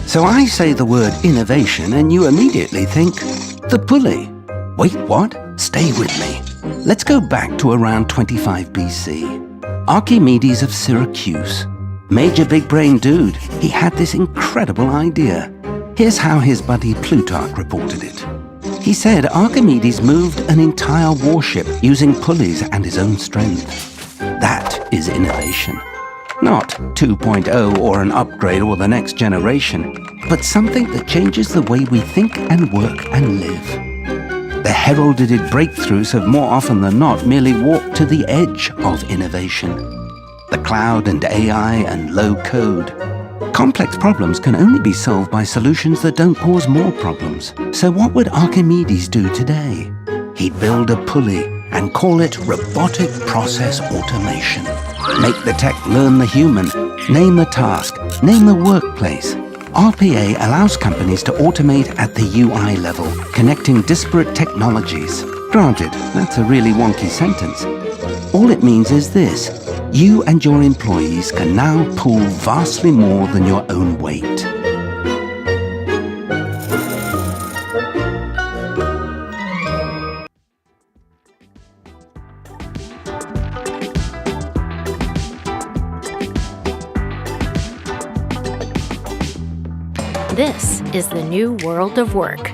So I say the word innovation and you immediately think, the pulley. Wait, what? Stay with me. Let's go back to around 25 BC. Archimedes of Syracuse. Major big brain dude. He had this incredible idea. Here's how his buddy Plutarch reported it. He said Archimedes moved an entire warship using pulleys and his own strength. That is innovation. Not 2.0 or an upgrade or the next generation, but something that changes the way we think and work and live. The heralded breakthroughs have more often than not merely walked to the edge of innovation. The cloud and AI and low code. Complex problems can only be solved by solutions that don't cause more problems. So what would Archimedes do today? He'd build a pulley and call it robotic process automation. Make the tech learn the human, name the task, name the workplace. RPA allows companies to automate at the UI level, connecting disparate technologies. Granted, that's a really wonky sentence. All it means is this: you and your employees can now pull vastly more than your own weight. This is the new world of work.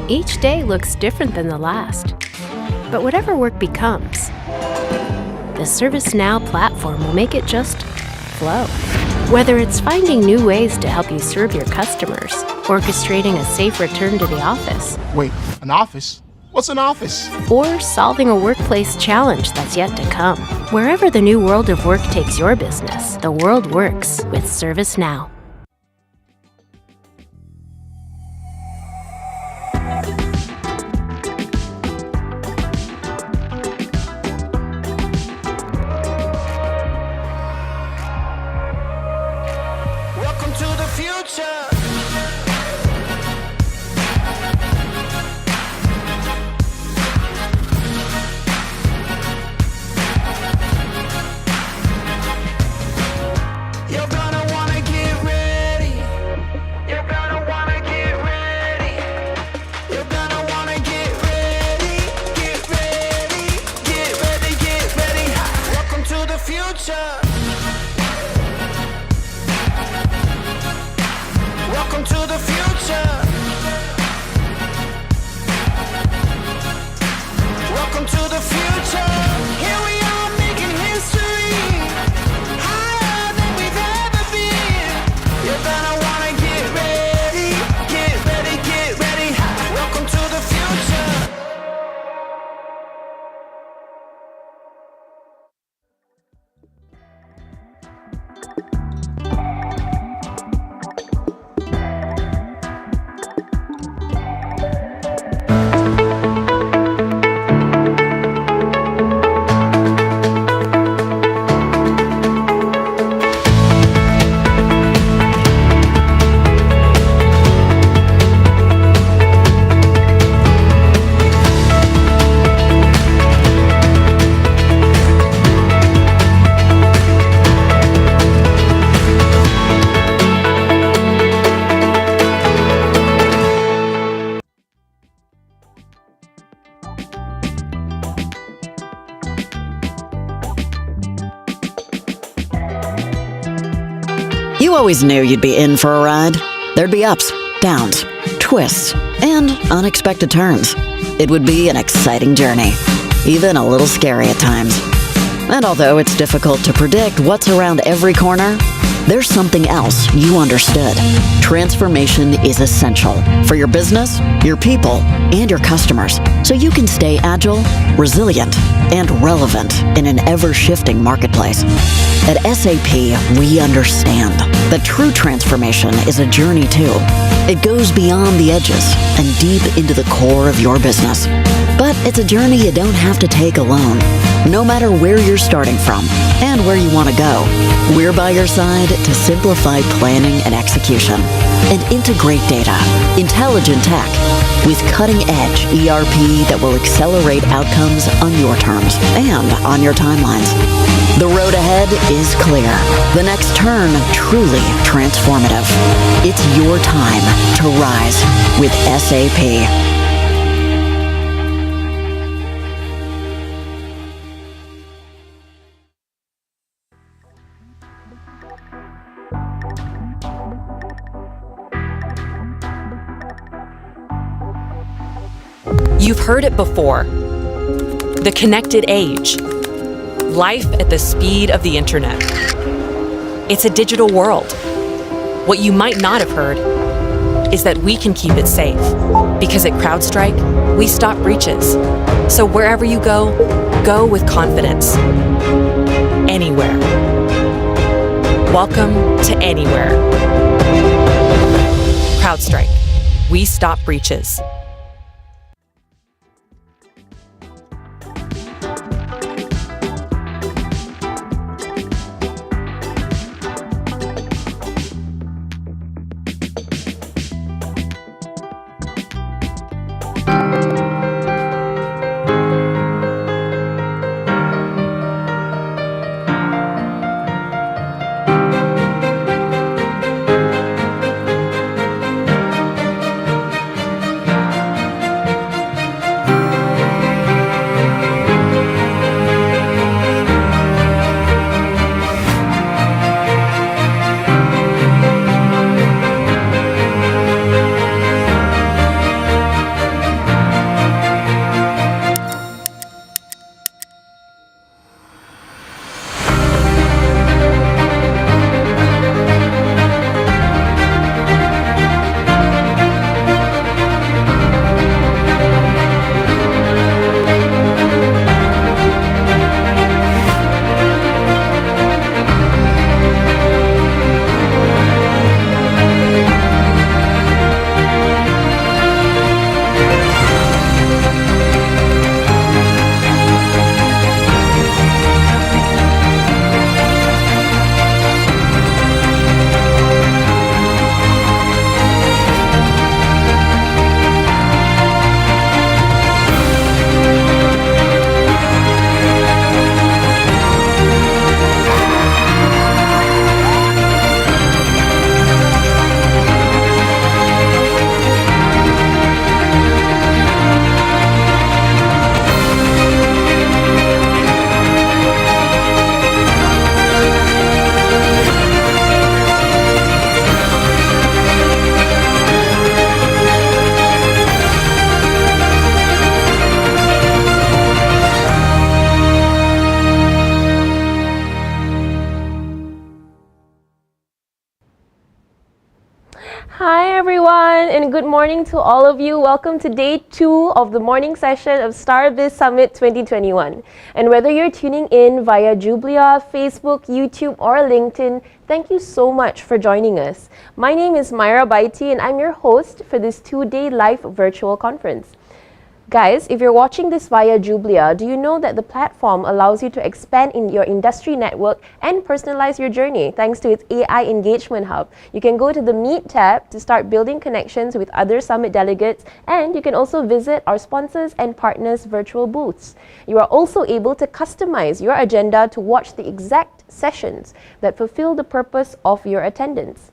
Each day looks different than the last. But whatever work becomes, the ServiceNow platform will make it just flow. Whether it's finding new ways to help you serve your customers, orchestrating a safe return to the office. Wait, an office? What's an office? Or solving a workplace challenge that's yet to come. Wherever the new world of work takes your business, the world works with ServiceNow. You always knew you'd be in for a ride. There'd be ups, downs, twists, and unexpected turns. It would be an exciting journey, even a little scary at times. And although it's difficult to predict what's around every corner, there's something else you understood. Transformation is essential for your business, your people, and your customers, so you can stay agile, resilient, and relevant in an ever-shifting marketplace. At SAP, we understand that true transformation is a journey too. It goes beyond the edges and deep into the core of your business. But it's a journey you don't have to take alone. No matter where you're starting from and where you want to go, we're by your side designed to simplify planning and execution and integrate data, intelligent tech, with cutting-edge ERP that will accelerate outcomes on your terms and on your timelines. The road ahead is clear. The next turn truly transformative. It's your time to rise with SAP. You've heard it before. The connected age. Life at the speed of the internet. It's a digital world. What you might not have heard is that we can keep it safe. Because at CrowdStrike, we stop breaches. So wherever you go, go with confidence. Anywhere. Welcome to Anywhere. CrowdStrike. We stop breaches. Hi everyone, and good morning to all of you. Welcome to day 2 of the morning session of StarBiz Summit 2021. And whether you're tuning in via Jublia, Facebook, YouTube, or LinkedIn, thank you so much for joining us. My name is Myra Baiti, and I'm your host for this 2-day live virtual conference. Guys, if you're watching this via Jublia, do you know that the platform allows you to expand in your industry network and personalize your journey thanks to its AI engagement hub? You can go to the Meet tab to start building connections with other summit delegates, and you can also visit our sponsors and partners' virtual booths. You are also able to customize your agenda to watch the exact sessions that fulfill the purpose of your attendance.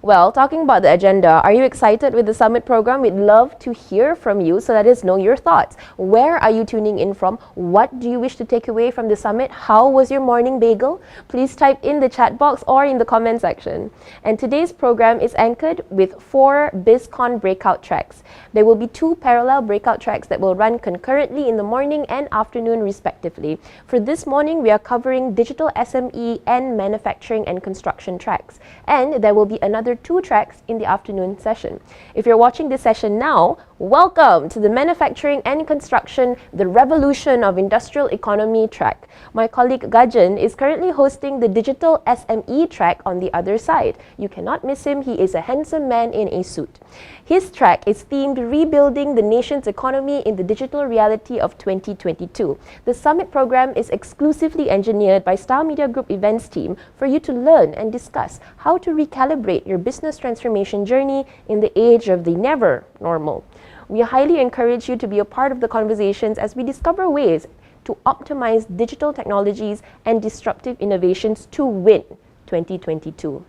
Well, talking about the agenda, are you excited with the summit program? We'd love to hear from you, so let us know your thoughts. Where are you tuning in from? What do you wish to take away from the summit? How was your morning bagel? Please type in the chat box or in the comment section. And today's program is anchored with 4 Biz-Con breakout tracks. There will be 2 parallel breakout tracks that will run concurrently in the morning and afternoon respectively. For this morning, we are covering digital SME and manufacturing and construction tracks. And there will be another 2 tracks in the afternoon session. If you're watching this session now, Welcome to the Manufacturing and Construction, the Revolution of Industrial Economy track. My colleague Gajan is currently hosting the Digital SME track on the other side. You cannot miss him, he is a handsome man in a suit. His track is themed Rebuilding the Nation's Economy in the Digital Reality of 2022. The summit program is exclusively engineered by Star Media Group events team for you to learn and discuss how to recalibrate your business transformation journey in the age of the never normal. We highly encourage you to be a part of the conversations as we discover ways to optimize digital technologies and disruptive innovations to win 2022.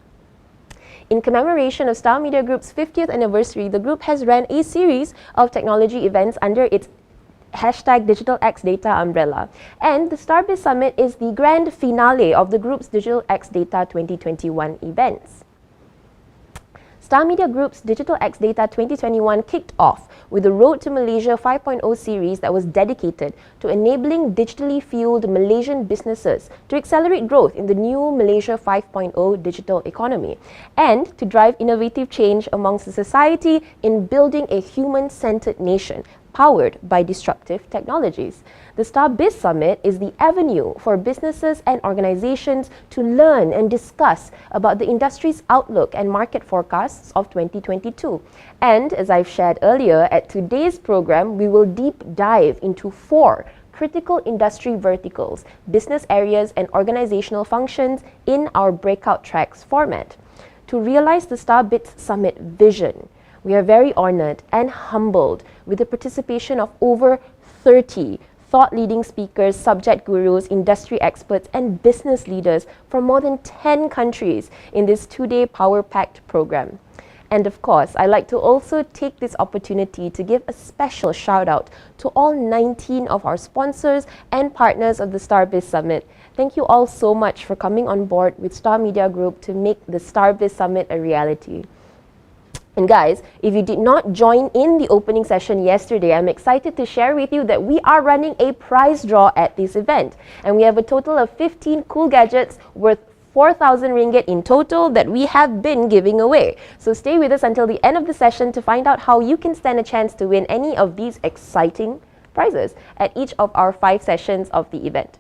In commemoration of Star Media Group's 50th anniversary, the group has ran a series of technology events under its #DigitalXData umbrella. And the StarBiz Summit is the grand finale of the group's Digital X Data 2021 events. Star Media Group's Digital X Data 2021 kicked off with the Road to Malaysia 5.0 series that was dedicated to enabling digitally fueled Malaysian businesses to accelerate growth in the new Malaysia 5.0 digital economy and to drive innovative change amongst the society in building a human-centered nation powered by disruptive technologies. The StarBiz Summit is the avenue for businesses and organizations to learn and discuss about the industry's outlook and market forecasts of 2022. And as I've shared earlier, at today's program, we will deep dive into 4 critical industry verticals, business areas, and organizational functions in our breakout tracks format. To realize the StarBiz Summit vision, we are very honored and humbled with the participation of over 30 thought-leading speakers, subject gurus, industry experts, and business leaders from more than 10 countries in this 2-day power-packed program. And of course, I'd like to also take this opportunity to give a special shout out to all 19 of our sponsors and partners of the StarBiz Summit. Thank you all so much for coming on board with Star Media Group to make the StarBiz Summit a reality. And guys, if you did not join in the opening session yesterday, I'm excited to share with you that we are running a prize draw at this event. And we have a total of 15 cool gadgets worth 4,000 ringgit in total that we have been giving away. So stay with us until the end of the session to find out how you can stand a chance to win any of these exciting prizes at each of our 5 sessions of the event.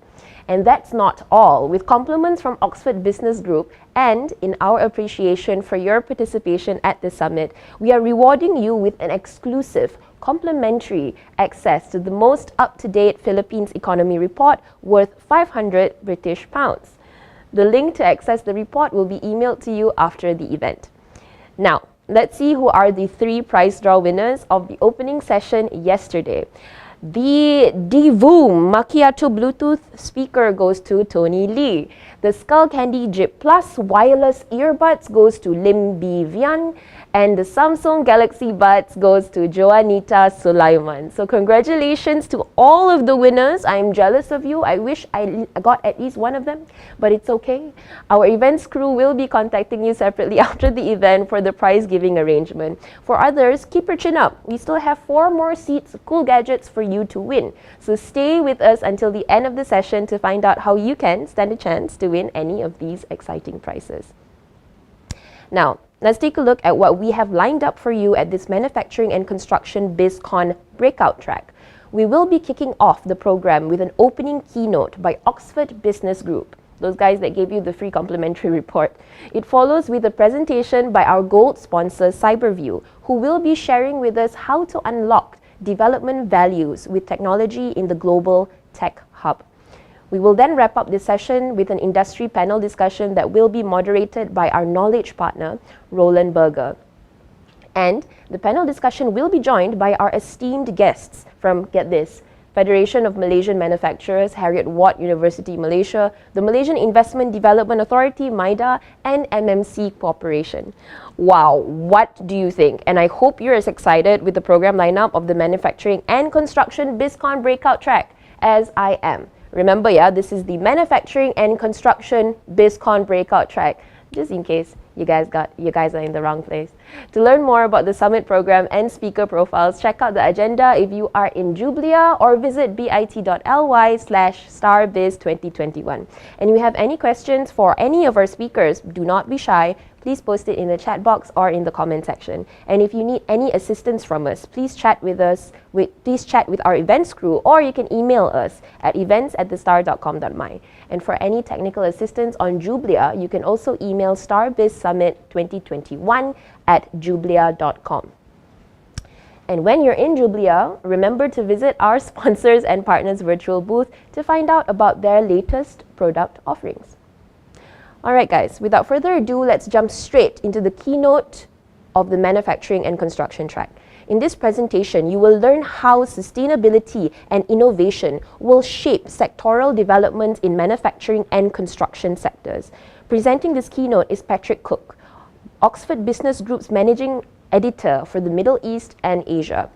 And that's not all. With compliments from Oxford Business Group and in our appreciation for your participation at the summit, we are rewarding you with an exclusive complimentary access to the most up-to-date Philippines economy report worth 500 British pounds. The link to access the report will be emailed to you after the event. Now, let's see who are the 3 prize draw winners of the opening session yesterday. The Divoom Macchiato Bluetooth speaker goes to Tony Lee. The Skull Candy Jip Plus wireless earbuds goes to Lim Bi Vian. And the Samsung Galaxy Buds goes to Joanita Sulaiman. So congratulations to all of the winners. I'm jealous of you. I wish I got at least one of them, but it's okay. Our events crew will be contacting you separately after the event for the prize giving arrangement. For others, keep your chin up. We still have 4 more seats, cool gadgets for you to win. So stay with us until the end of the session to find out how you can stand a chance to win any of these exciting prizes. Now, let's take a look at what we have lined up for you at this Manufacturing and Construction Biz-Con breakout track. We will be kicking off the program with an opening keynote by Oxford Business Group, those guys that gave you the free complimentary report. It follows with a presentation by our gold sponsor Cyberview, who will be sharing with us how to unlock development values with technology in the global tech hub. We will then wrap up this session with an industry panel discussion that will be moderated by our knowledge partner, Roland Berger. And the panel discussion will be joined by our esteemed guests from, get this, Federation of Malaysian Manufacturers, Harriet Watt University, Malaysia, the Malaysian Investment Development Authority, MIDA, and MMC Corporation. Wow, what do you think? And I hope you're as excited with the program lineup of the Manufacturing and Construction Biz-Con breakout track as I am. Remember, yeah, this is the Manufacturing and Construction Biz-Con breakout track, just in case you guys are in the wrong place. To learn more about the summit program and speaker profiles, check out the agenda if you are in Jublia, or visit bit.ly/StarBiz2021. And if you have any questions for any of our speakers, do not be shy. Please post it in the chat box or in the comment section. And if you need any assistance from us, please chat with our events crew, or you can email us at events@thestar.com.my. And for any technical assistance on Jublia, you can also email starbizsummit2021@jublia.com. And when you're in Jublia, remember to visit our sponsors and partners' virtual booth to find out about their latest product offerings. All right, guys, without further ado, let's jump straight into the keynote of the manufacturing and construction track. In this presentation, you will learn how sustainability and innovation will shape sectoral development in manufacturing and construction sectors. Presenting this keynote is Patrick Cook, Oxford Business Group's managing editor for the Middle East and Asia.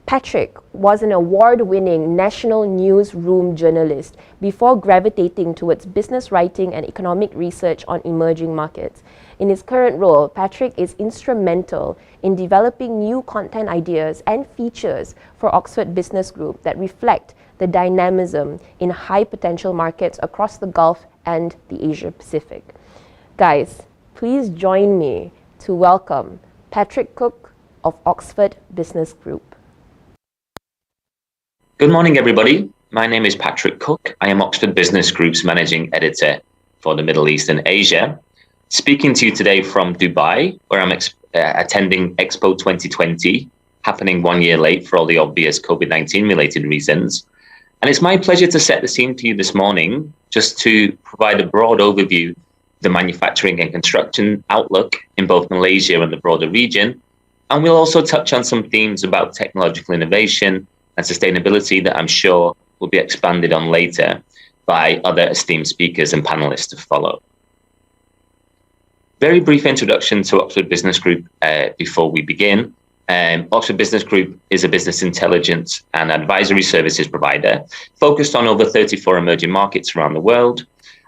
Patrick was an award-winning national newsroom journalist before gravitating towards business writing and economic research on emerging markets. In his current role, Patrick is instrumental in developing new content ideas and features for Oxford Business Group that reflect the dynamism in high-potential markets across the Gulf and the Asia Pacific. Guys, please join me to welcome Patrick Cook of Oxford Business Group. Good morning, everybody. My name is Patrick Cook. I am Oxford Business Group's managing editor for the Middle East and Asia. Speaking to you today from Dubai, where I'm attending Expo 2020, happening 1 year late for all the obvious COVID-19 related reasons. And it's my pleasure to set the scene to you this morning, just to provide a broad overview of the manufacturing and construction outlook in both Malaysia and the broader region. And we'll also touch on some themes about technological innovation and sustainability that I'm sure will be expanded on later by other esteemed speakers and panelists to follow. Very brief introduction to Oxford Business Group before we begin. Oxford Business Group is a business intelligence and advisory services provider focused on over 34 emerging markets around the world.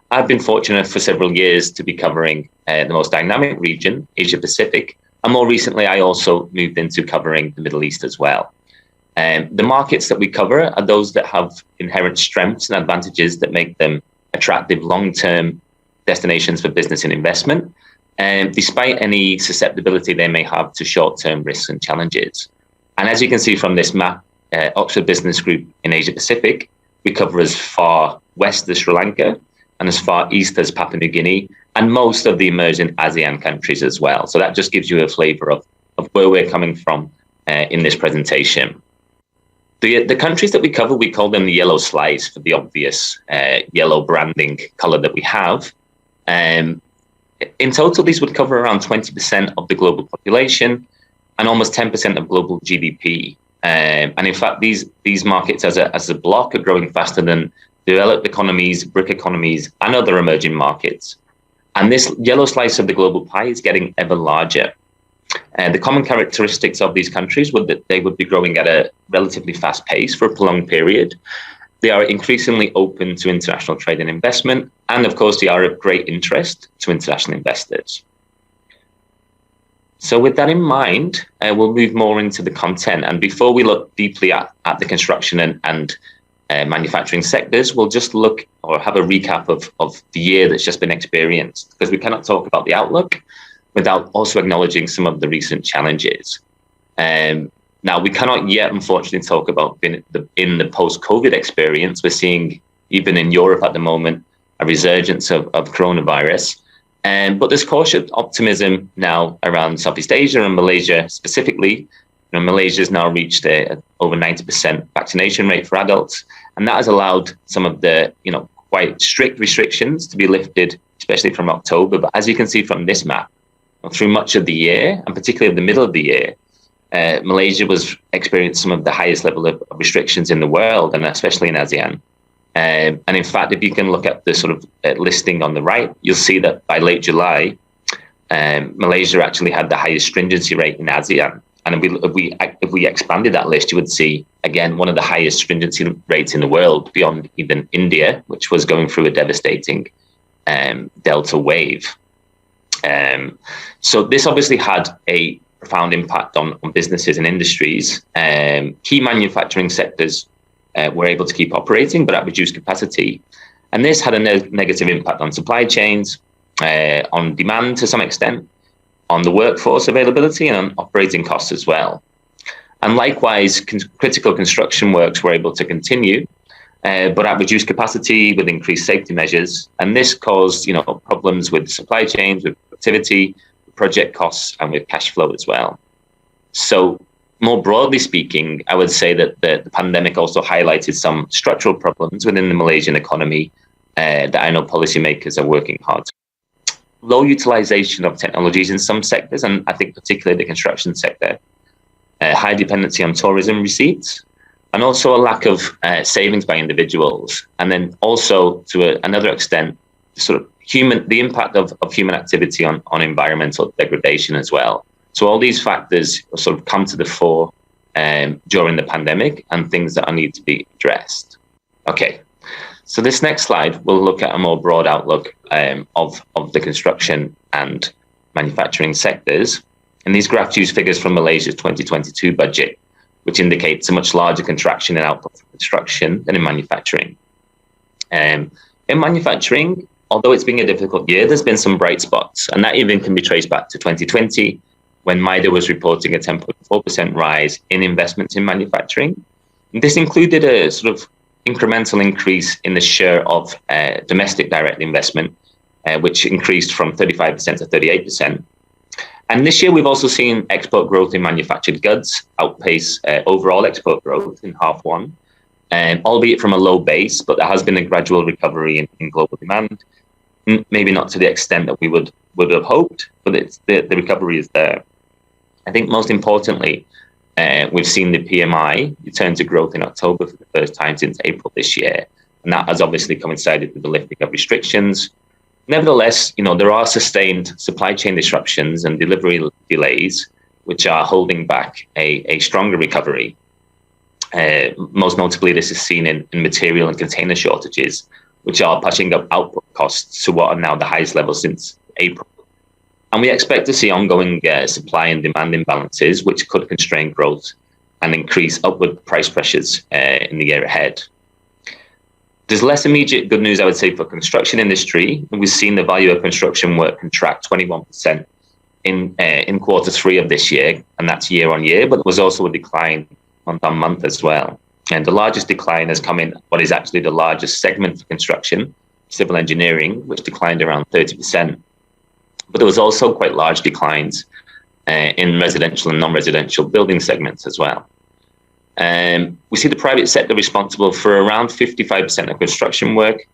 I've been fortunate for several years to be covering the most dynamic region, Asia Pacific, and more recently I also moved into covering the Middle East as well. The markets that we cover are those that have inherent strengths and advantages that make them attractive long-term destinations for business and investment, despite any susceptibility they may have to short-term risks and challenges. And as you can see from this map, Oxford Business Group in Asia Pacific, we cover as far west as Sri Lanka and as far east as Papua New Guinea, and most of the emerging ASEAN countries as well. So that just gives you a flavor of where we're coming from in this presentation. The countries that we cover, we call them the yellow slice for the obvious yellow branding color that we have. In total, these would cover around 20% of the global population and almost 10% of global GDP. And in fact, these markets as a block are growing faster than developed economies, BRIC economies, and other emerging markets. And this yellow slice of the global pie is getting ever larger. The common characteristics of these countries would that they would be growing at a relatively fast pace for a prolonged period. They are increasingly open to international trade and investment, and of course, they are of great interest to international investors. So with that in mind, we'll move more into the content. And before we look deeply at the construction and manufacturing sectors, we'll just look or have a recap of the year that's just been experienced, because we cannot talk about the outlook without also acknowledging some of the recent challenges. Now, we cannot yet, unfortunately, talk about in the post-COVID experience. We're seeing, even in Europe at the moment, a resurgence of coronavirus. But there's cautious optimism now around Southeast Asia and Malaysia specifically. Malaysia has now reached over 90% vaccination rate for adults, and that has allowed some of the quite strict restrictions to be lifted, especially from October. But as you can see from this map, through much of the year, and particularly in the middle of the year, Malaysia was experienced some of the highest level of restrictions in the world, and especially in ASEAN. And in fact, if you can look at the sort of listing on the right, you'll see that by late July, Malaysia actually had the highest stringency rate in ASEAN. And if we expanded that list, you would see, again, one of the highest stringency rates in the world, beyond even India, which was going through a devastating Delta wave. So this obviously had a profound impact on businesses and industries. Key manufacturing sectors were able to keep operating, but at reduced capacity. And this had a negative impact on supply chains, on demand to some extent, on the workforce availability, and on operating costs as well. And likewise, critical construction works were able to continue, but at reduced capacity with increased safety measures. And this caused, problems with supply chains, with productivity, with project costs, and with cash flow as well. So more broadly speaking, I would say that the pandemic also highlighted some structural problems within the Malaysian economy that I know policymakers are working hard. Low utilization of technologies in some sectors, and I think particularly the construction sector, high dependency on tourism receipts, and also a lack of savings by individuals. And then also, to another extent, the impact of human activity on environmental degradation as well. So all these factors sort of come to the fore during the pandemic, and things that need to be addressed. Okay, so this next slide will look at a more broad outlook of the construction and manufacturing sectors. And these graphs use figures from Malaysia's 2022 budget, which indicates a much larger contraction in output from construction than in manufacturing. In manufacturing, although it's been a difficult year, there's been some bright spots, and that even can be traced back to 2020, when MIDA was reporting a 10.4% rise in investments in manufacturing. And this included a sort of incremental increase in the share of domestic direct investment, which increased from 35% to 38%. And this year, we've also seen export growth in manufactured goods outpace overall export growth in half one, albeit from a low base, but there has been a gradual recovery in global demand. Maybe not to the extent that we would have hoped, but the recovery is there. I think most importantly, we've seen the PMI return to growth in October for the first time since April this year. And that has obviously coincided with the lifting of restrictions. Nevertheless, there are sustained supply chain disruptions and delivery delays, which are holding back a stronger recovery. Most notably, this is seen in material and container shortages, which are pushing up output costs to what are now the highest level since April. And we expect to see ongoing supply and demand imbalances, which could constrain growth and increase upward price pressures in the year ahead. There's less immediate good news, I would say, for construction industry. We've seen the value of construction work contract 21% in quarter three of this year, and that's year on year, but there was also a decline month on month as well. And the largest decline has come in what is actually the largest segment for construction, civil engineering, which declined around 30%. But there was also quite large declines in residential and non-residential building segments as well. We see the private sector responsible for around 55% of construction work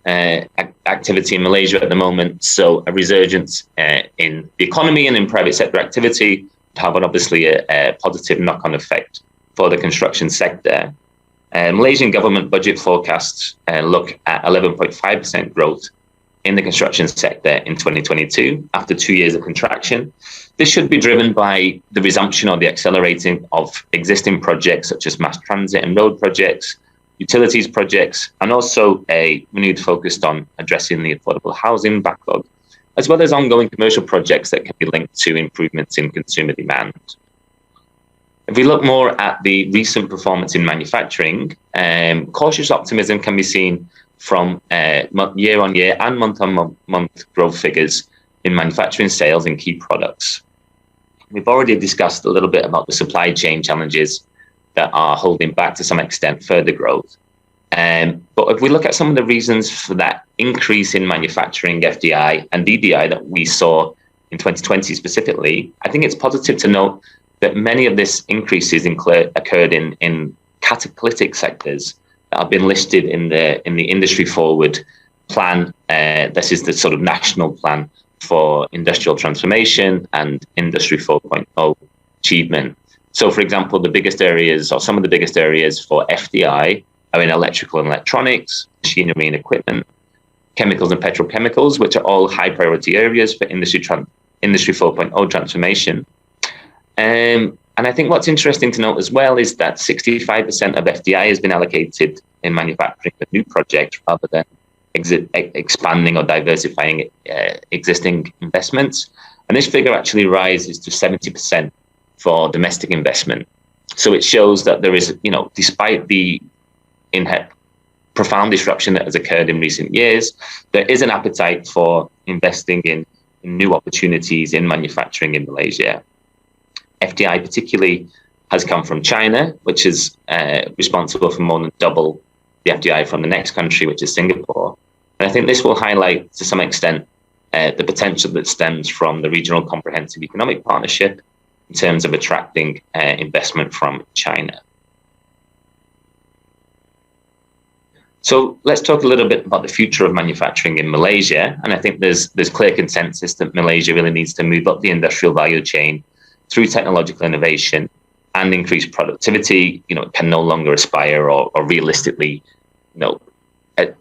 activity in Malaysia at the moment. So a resurgence in the economy and in private sector activity to have obviously a positive knock-on effect for the construction sector. Malaysian government budget forecasts look at 11.5% growth in the construction sector in 2022 after 2 years of contraction. This should be driven by the resumption or the accelerating of existing projects such as mass transit and road projects, utilities projects, and also a renewed focus on addressing the affordable housing backlog, as well as ongoing commercial projects that can be linked to improvements in consumer demand. If we look more at the recent performance in manufacturing, cautious optimism can be seen from year on year and month on month growth figures in manufacturing sales and key products. We've already discussed a little bit about the supply chain challenges that are holding back to some extent further growth. But if we look at some of the reasons for that increase in manufacturing FDI and DDI that we saw in 2020 specifically, I think it's positive to note that many of these increases occurred in catalytic sectors that have been listed in the industry forward plan. This is the sort of national plan for industrial transformation and Industry 4.0 achievement. So, for example, the biggest areas or some of the biggest areas for FDI are in electrical and electronics, machinery and equipment, chemicals and petrochemicals, which are all high priority areas for Industry 4.0 transformation. And I think what's interesting to note as well is that 65% of FDI has been allocated in manufacturing for new projects rather than expanding or diversifying existing investments. And this figure actually rises to 70% for domestic investment. So it shows that there is, despite the profound disruption that has occurred in recent years, there is an appetite for investing in new opportunities in manufacturing in Malaysia. FDI particularly has come from China, which is responsible for more than double the FDI from the next country, which is Singapore. And I think this will highlight to some extent the potential that stems from the Regional Comprehensive Economic Partnership in terms of attracting investment from China. So let's talk a little bit about the future of manufacturing in Malaysia. And I think there's clear consensus that Malaysia really needs to move up the industrial value chain through technological innovation and increase productivity. It can no longer aspire or realistically,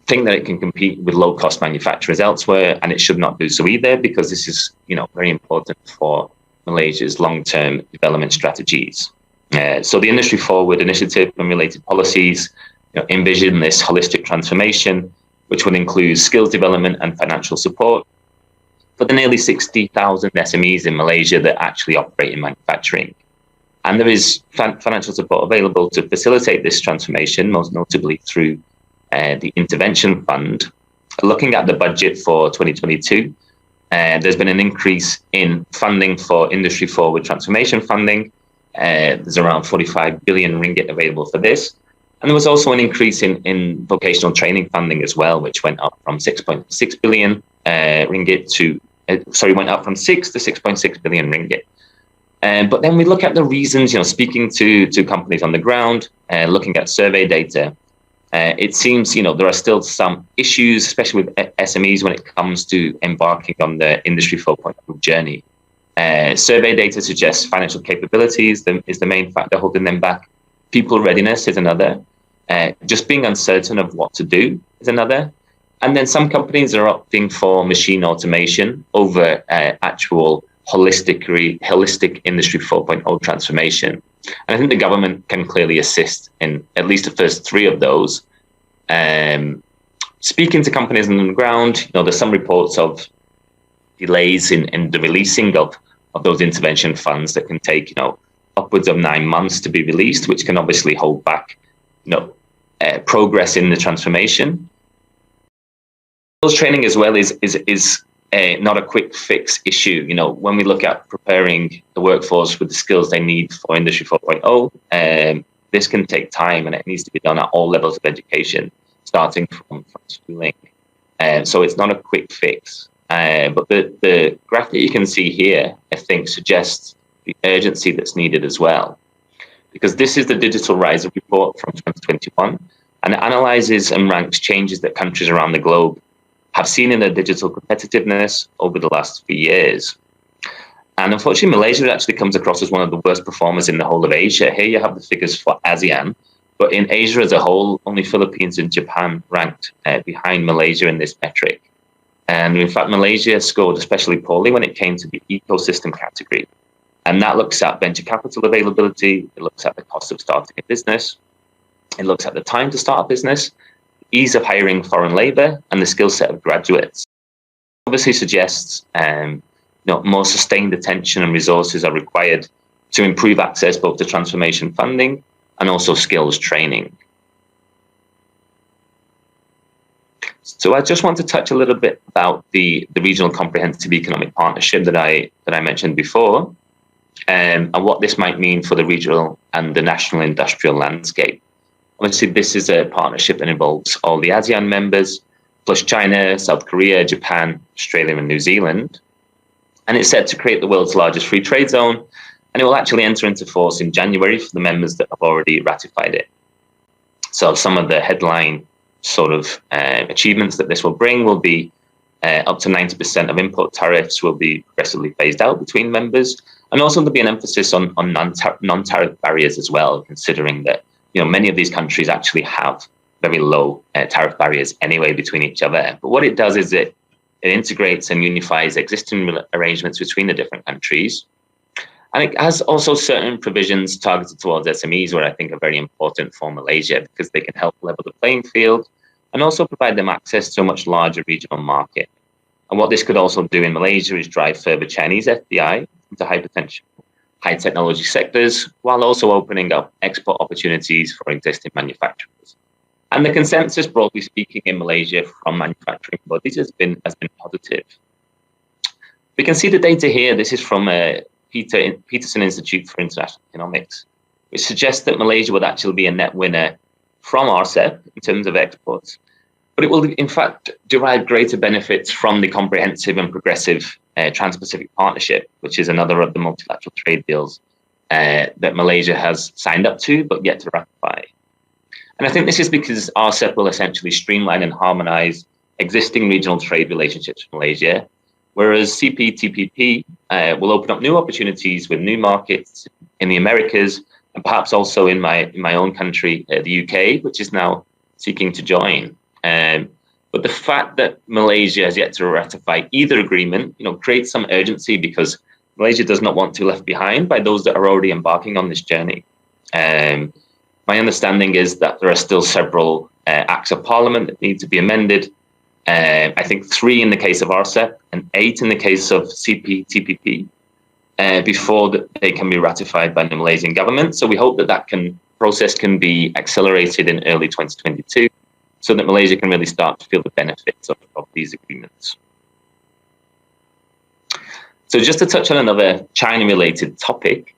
think that it can compete with low-cost manufacturers elsewhere, and it should not do so either, because this is, very important for Malaysia's long-term development strategies. So the Industry Forward initiative and related policies envision this holistic transformation, which would include skills development and financial support for the nearly 60,000 SMEs in Malaysia that actually operate in manufacturing. And there is financial support available to facilitate this transformation, most notably through the Intervention Fund. Looking at the budget for 2022, there's been an increase in funding for Industry Forward transformation funding. There's around 45 billion ringgit available for this. And there was also an increase in vocational training funding as well, which went up from 6.6 billion ringgit to, went up from 6 to 6.6 billion ringgit. But then we look at the reasons, speaking to companies on the ground, looking at survey data, it seems, there are still some issues, especially with SMEs when it comes to embarking on the Industry 4.0 journey. Survey data suggests financial capabilities is the main factor holding them back. People readiness is another. Just being uncertain of what to do is another. And then some companies are opting for machine automation over actual holistic Industry 4.0 transformation. And I think the government can clearly assist in at least the first three of those. Speaking to companies on the ground, there's some reports of delays in the releasing of those intervention funds that can take, upwards of 9 months to be released, which can obviously hold back, progress in the transformation. Skills training as well is not a quick fix issue. When we look at preparing the workforce with the skills they need for Industry 4.0, this can take time, and it needs to be done at all levels of education, starting from schooling. So it's not a quick fix. But the graph that you can see here, I think, suggests the urgency that's needed as well. Because this is the Digital Rise report from 2021, and it analyzes and ranks changes that countries around the globe have seen in their digital competitiveness over the last few years. And unfortunately, Malaysia actually comes across as one of the worst performers in the whole of Asia. Here you have the figures for ASEAN, but in Asia as a whole, only Philippines and Japan ranked behind Malaysia in this metric. And in fact, Malaysia scored especially poorly when it came to the ecosystem category. And that looks at venture capital availability, it looks at the cost of starting a business, it looks at the time to start a business, ease of hiring foreign labor, and the skill set of graduates. Obviously suggests more sustained attention and resources are required to improve access both to transformation funding and also skills training. So I just want to touch a little bit about the Regional Comprehensive Economic Partnership that I mentioned before, and what this might mean for the regional and the national industrial landscape. Obviously, this is a partnership that involves all the ASEAN members, plus China, South Korea, Japan, Australia, and New Zealand. And it's set to create the world's largest free trade zone, and it will actually enter into force in January for the members that have already ratified it. So some of the headline achievements that this will bring will be up to 90% of import tariffs will be progressively phased out between members, and also there'll be an emphasis on non-tariff barriers as well, considering that many of these countries actually have very low tariff barriers anyway between each other. But what it does is it integrates and unifies existing arrangements between the different countries. And it has also certain provisions targeted towards SMEs, where I think are very important for Malaysia, because they can help level the playing field and also provide them access to a much larger regional market. And what this could also do in Malaysia is drive further Chinese FDI into high potential, high technology sectors, while also opening up export opportunities for existing manufacturers. And the consensus, broadly speaking, in Malaysia from manufacturing bodies has been positive. We can see the data here. This is from Peterson Institute for International Economics, which suggests that Malaysia would actually be a net winner from RCEP in terms of exports. But it will, in fact, derive greater benefits from the comprehensive and progressive Trans-Pacific Partnership, which is another of the multilateral trade deals that Malaysia has signed up to, but yet to ratify. And I think this is because RCEP will essentially streamline and harmonize existing regional trade relationships with Malaysia, whereas CPTPP will open up new opportunities with new markets in the Americas, and perhaps also in my own country, the UK, which is now seeking to join. But the fact that Malaysia has yet to ratify either agreement, creates some urgency because Malaysia does not want to be left behind by those that are already embarking on this journey. My understanding is that there are still several acts of parliament that need to be amended. I think 3 in the case of RCEP and 8 in the case of CPTPP before they can be ratified by the Malaysian government. So we hope that process can be accelerated in early 2022 so that Malaysia can really start to feel the benefits of these agreements. So just to touch on another China-related topic,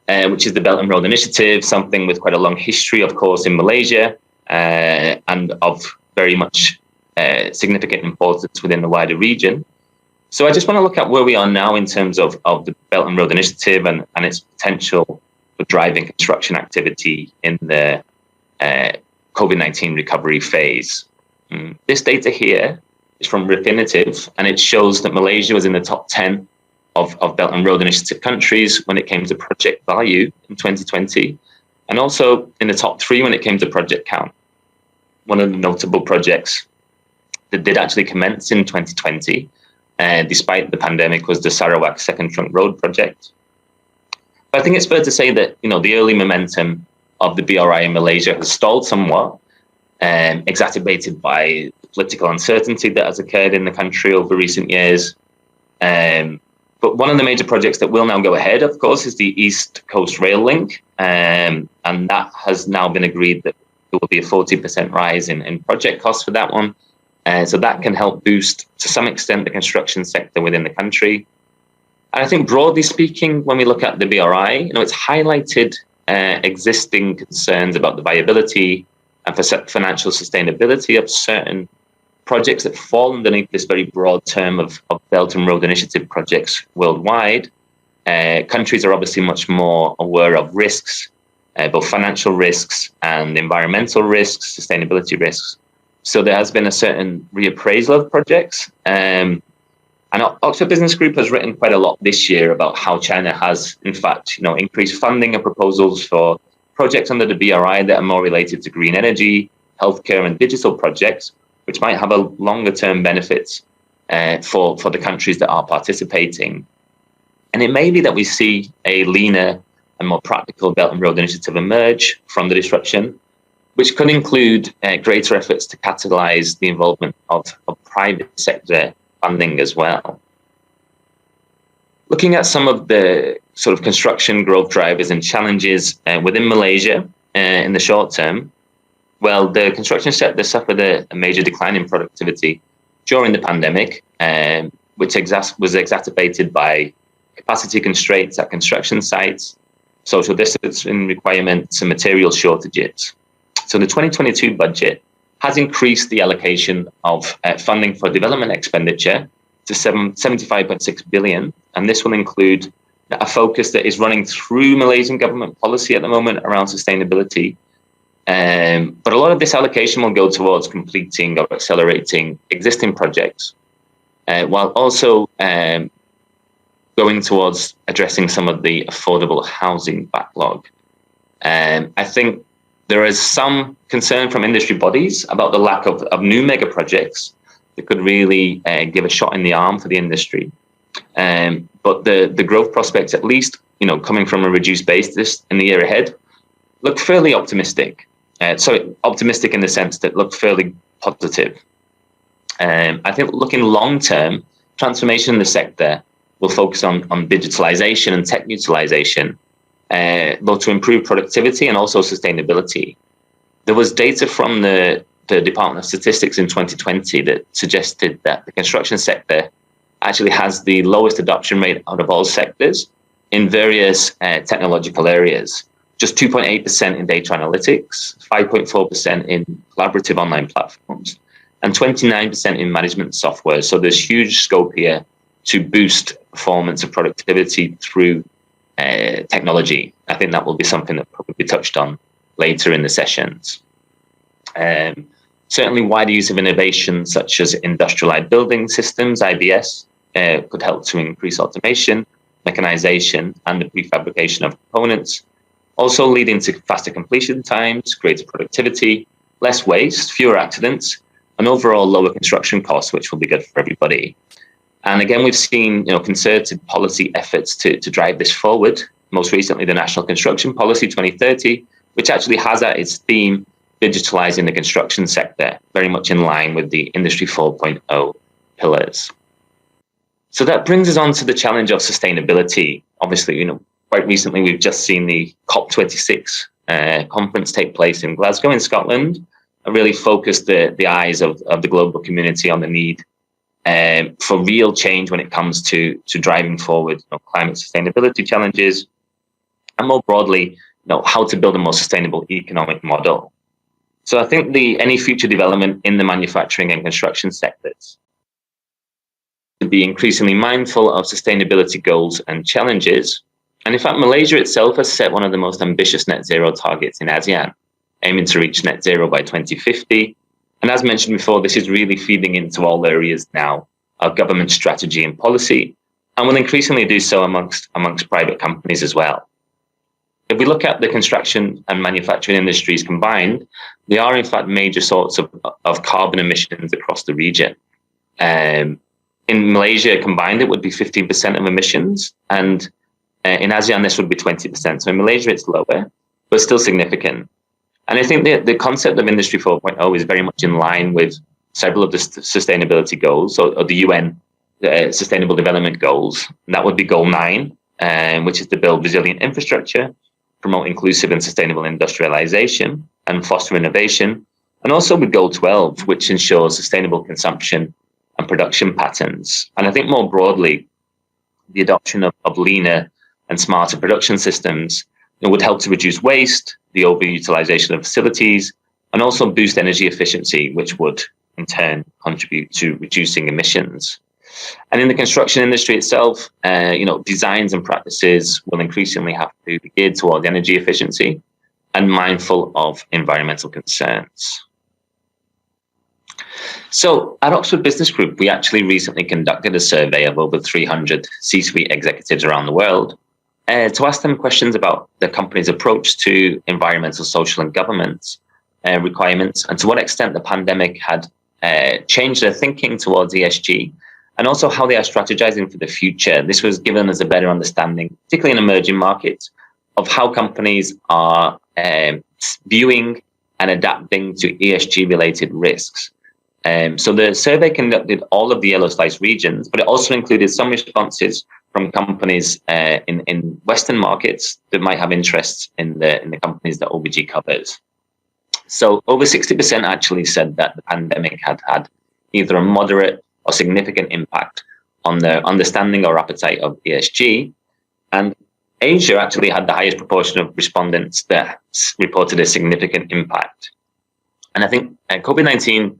which is the Belt and Road Initiative, something with quite a long history, of course, in Malaysia, and of very much significant importance within the wider region. So I just want to look at where we are now in terms of the Belt and Road Initiative and its potential for driving construction activity in the COVID-19 recovery phase. This data here is from Refinitiv, and it shows that Malaysia was in the top 10 of Belt and Road Initiative countries when it came to project value in 2020, and also in the top 3 when it came to project count. One of the notable projects that did actually commence in 2020, despite the pandemic, was the Sarawak Second Trunk Road project. But I think it's fair to say that the early momentum of the BRI in Malaysia has stalled somewhat, exacerbated by the political uncertainty that has occurred in the country over recent years. But one of the major projects that will now go ahead, of course, is the East Coast Rail Link. And that has now been agreed that there will be a 40% rise in project costs for that one. So that can help boost, to some extent, the construction sector within the country. And I think broadly speaking, when we look at the BRI, it's highlighted existing concerns about the viability and financial sustainability of certain projects that fall underneath this very broad term of Belt and Road Initiative projects worldwide. Countries are obviously much more aware of risks, both financial risks and environmental risks, sustainability risks. So there has been a certain reappraisal of projects. And Oxford Business Group has written quite a lot this year about how China has, in fact, increased funding and proposals for projects under the BRI that are more related to green energy, healthcare, and digital projects, which might have a longer-term benefits for the countries that are participating. And it may be that we see a leaner and more practical Belt and Road Initiative emerge from the disruption, which could include greater efforts to catalyze the involvement of private sector funding as well. Looking at some of the sort of construction growth drivers and challenges within Malaysia in the short term, well, the construction sector suffered a major decline in productivity during the pandemic, which was exacerbated by capacity constraints at construction sites, social distancing requirements, and material shortages. So the 2022 budget has increased the allocation of funding for development expenditure to 75.6 billion. And this will include a focus that is running through Malaysian government policy at the moment around sustainability. But a lot of this allocation will go towards completing or accelerating existing projects, while also going towards addressing some of the affordable housing backlog. I think there is some concern from industry bodies about the lack of new mega projects that could really give a shot in the arm for the industry. But the growth prospects, at least, coming from a reduced base in the year ahead, look fairly optimistic. So optimistic in the sense that look fairly positive. I think looking long term, transformation in the sector will focus on digitalization and tech utilization, both to improve productivity and also sustainability. There was data from the Department of Statistics in 2020 that suggested that the construction sector actually has the lowest adoption rate out of all sectors in various technological areas. Just 2.8% in data analytics, 5.4% in collaborative online platforms, and 29% in management software. So there's huge scope here to boost performance and productivity through technology. I think that will be something that will be touched on later in the sessions. Certainly wider use of innovation such as industrialized building systems, IBS, could help to increase automation, mechanization, and the prefabrication of components, also leading to faster completion times, greater productivity, less waste, fewer accidents, and overall lower construction costs, which will be good for everybody. And again, we've seen concerted policy efforts to drive this forward. Most recently, the National Construction Policy 2030, which actually has at its theme digitalizing the construction sector, very much in line with the Industry 4.0 pillars. So that brings us on to the challenge of sustainability. Obviously, quite recently we've just seen the COP26 conference take place in Glasgow in Scotland, and really focused the eyes of the global community on the need for real change when it comes to driving forward climate sustainability challenges, and more broadly, how to build a more sustainable economic model. So I think any future development in the manufacturing and construction sectors to be increasingly mindful of sustainability goals and challenges. And in fact, Malaysia itself has set one of the most ambitious net zero targets in ASEAN, aiming to reach net zero by 2050. And as mentioned before, this is really feeding into all areas now of government strategy and policy, and will increasingly do so amongst private companies as well. If we look at the construction and manufacturing industries combined, they are in fact major sources of carbon emissions across the region. In Malaysia combined, it would be 15% of emissions, and in ASEAN, this would be 20%. So in Malaysia, it's lower, but still significant. And I think the concept of Industry 4.0 is very much in line with several of the sustainability goals, or the UN Sustainable Development Goals. And that would be Goal 9, which is to build resilient infrastructure, promote inclusive and sustainable industrialization, and foster innovation. And also with Goal 12, which ensures sustainable consumption and production patterns. And I think more broadly, the adoption of leaner and smarter production systems would help to reduce waste, the overutilization of facilities, and also boost energy efficiency, which would in turn contribute to reducing emissions. And in the construction industry itself, designs and practices will increasingly have to be geared towards energy efficiency and mindful of environmental concerns. So at Oxford Business Group, we actually recently conducted a survey of over 300 C-suite executives around the world to ask them questions about the company's approach to environmental, social, and governance requirements, and to what extent the pandemic had changed their thinking towards ESG, and also how they are strategizing for the future. This was given us a better understanding, particularly in emerging markets, of how companies are viewing and adapting to ESG-related risks. So the survey conducted all of the yellow slice regions, but it also included some responses from companies in Western markets that might have interests in the companies that OBG covers. So over 60% actually said that the pandemic had either a moderate or significant impact on their understanding or appetite of ESG. And Asia actually had the highest proportion of respondents that reported a significant impact. And I think COVID-19,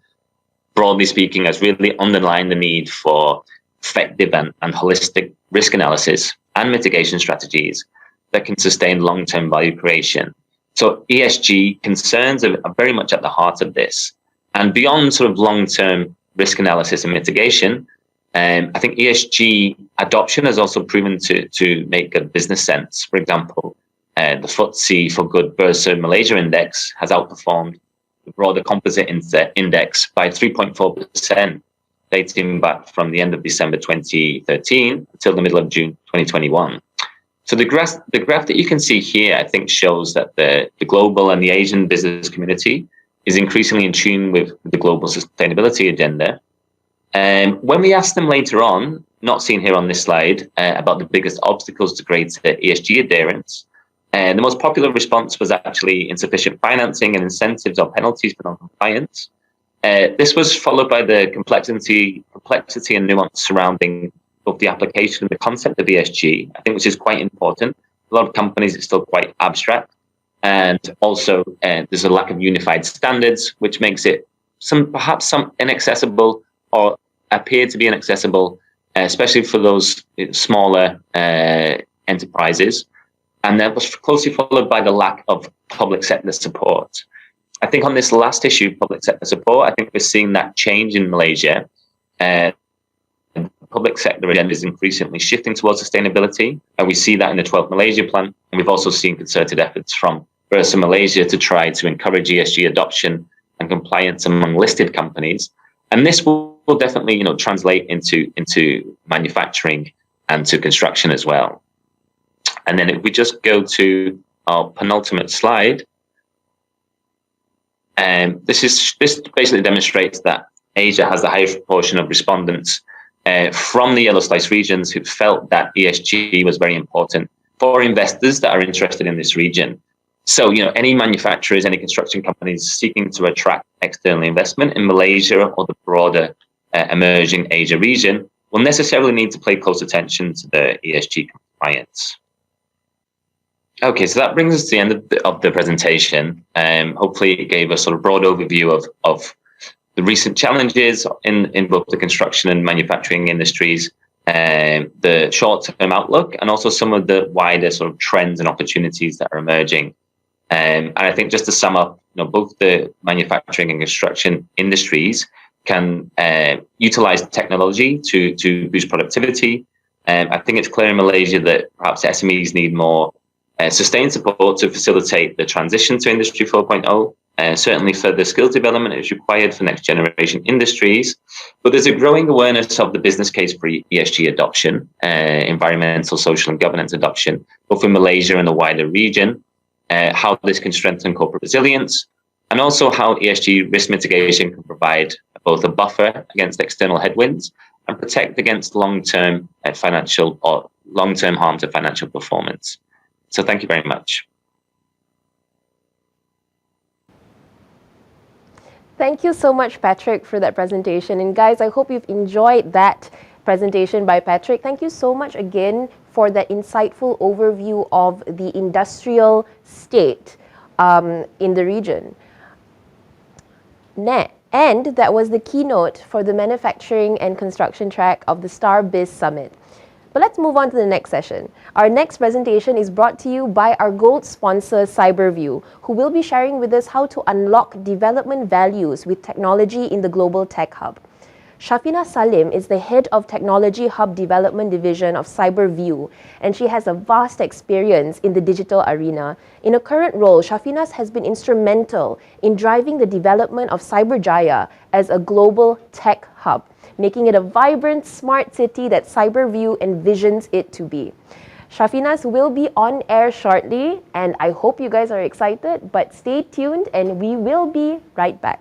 broadly speaking, has really underlined the need for effective and holistic risk analysis and mitigation strategies that can sustain long-term value creation. So ESG concerns are very much at the heart of this. And beyond sort of long-term risk analysis and mitigation, I think ESG adoption has also proven to make good business sense. For example, the FTSE for Good Bursa Malaysia Index has outperformed the broader composite index by 3.4%, dating back from the end of December 2013 until the middle of June 2021. So the graph that you can see here, I think, shows that the global and the Asian business community is increasingly in tune with the global sustainability agenda. When we asked them later on, not seen here on this slide, about the biggest obstacles to greater ESG adherence, the most popular response was actually insufficient financing and incentives or penalties for non-compliance. This was followed by the complexity and nuance surrounding both the application and the concept of ESG, I think, which is quite important. A lot of companies, it's still quite abstract. And also, there's a lack of unified standards, which makes it perhaps some inaccessible or appear to be inaccessible, especially for those smaller enterprises. And that was closely followed by the lack of public sector support. I think on this last issue, public sector support, I think we're seeing that change in Malaysia. The public sector agenda is increasingly shifting towards sustainability, and we see that in the 12th Malaysia Plan. And we've also seen concerted efforts from Bursa Malaysia to try to encourage ESG adoption and compliance among listed companies. And this will definitely, translate into manufacturing and to construction as well. And then if we just go to our penultimate slide, this basically demonstrates that Asia has the highest proportion of respondents from the yellow slice regions who felt that ESG was very important for investors that are interested in this region. So, any manufacturers, any construction companies seeking to attract external investment in Malaysia or the broader emerging Asia region will necessarily need to pay close attention to the ESG compliance. Okay, so that brings us to the end of the presentation. Hopefully it gave a sort of broad overview of the recent challenges in both the construction and manufacturing industries, the short-term outlook, and also some of the wider sort of trends and opportunities that are emerging. And I think just to sum up, both the manufacturing and construction industries can utilize technology to boost productivity. I think it's clear in Malaysia that perhaps SMEs need more sustained support to facilitate the transition to Industry 4.0. Certainly further skills development is required for next generation industries, but there's a growing awareness of the business case for ESG adoption, environmental, social and governance adoption, both in Malaysia and the wider region, how this can strengthen corporate resilience, and also how ESG risk mitigation can provide both a buffer against external headwinds and protect against long-term financial or long-term harm to financial performance. So thank you very much. Thank you so much, Patrick, for that presentation. And guys, I hope you've enjoyed that presentation by Patrick. Thank you so much again for that insightful overview of the industrial state in the region. And that was the keynote for the manufacturing and construction track of the StarBiz Summit. But let's move on to the next session. Our next presentation is brought to you by our gold sponsor, Cyberview, who will be sharing with us how to unlock development values with technology in the Global Tech Hub. Shafina Salim is the head of Technology Hub Development Division of Cyberview, and she has a vast experience in the digital arena. In her current role, Shafina has been instrumental in driving the development of Cyberjaya as a global tech hub, making it a vibrant, smart city that Cyberview envisions it to be. Shafinas will be on air shortly, and I hope you guys are excited, but stay tuned and we will be right back.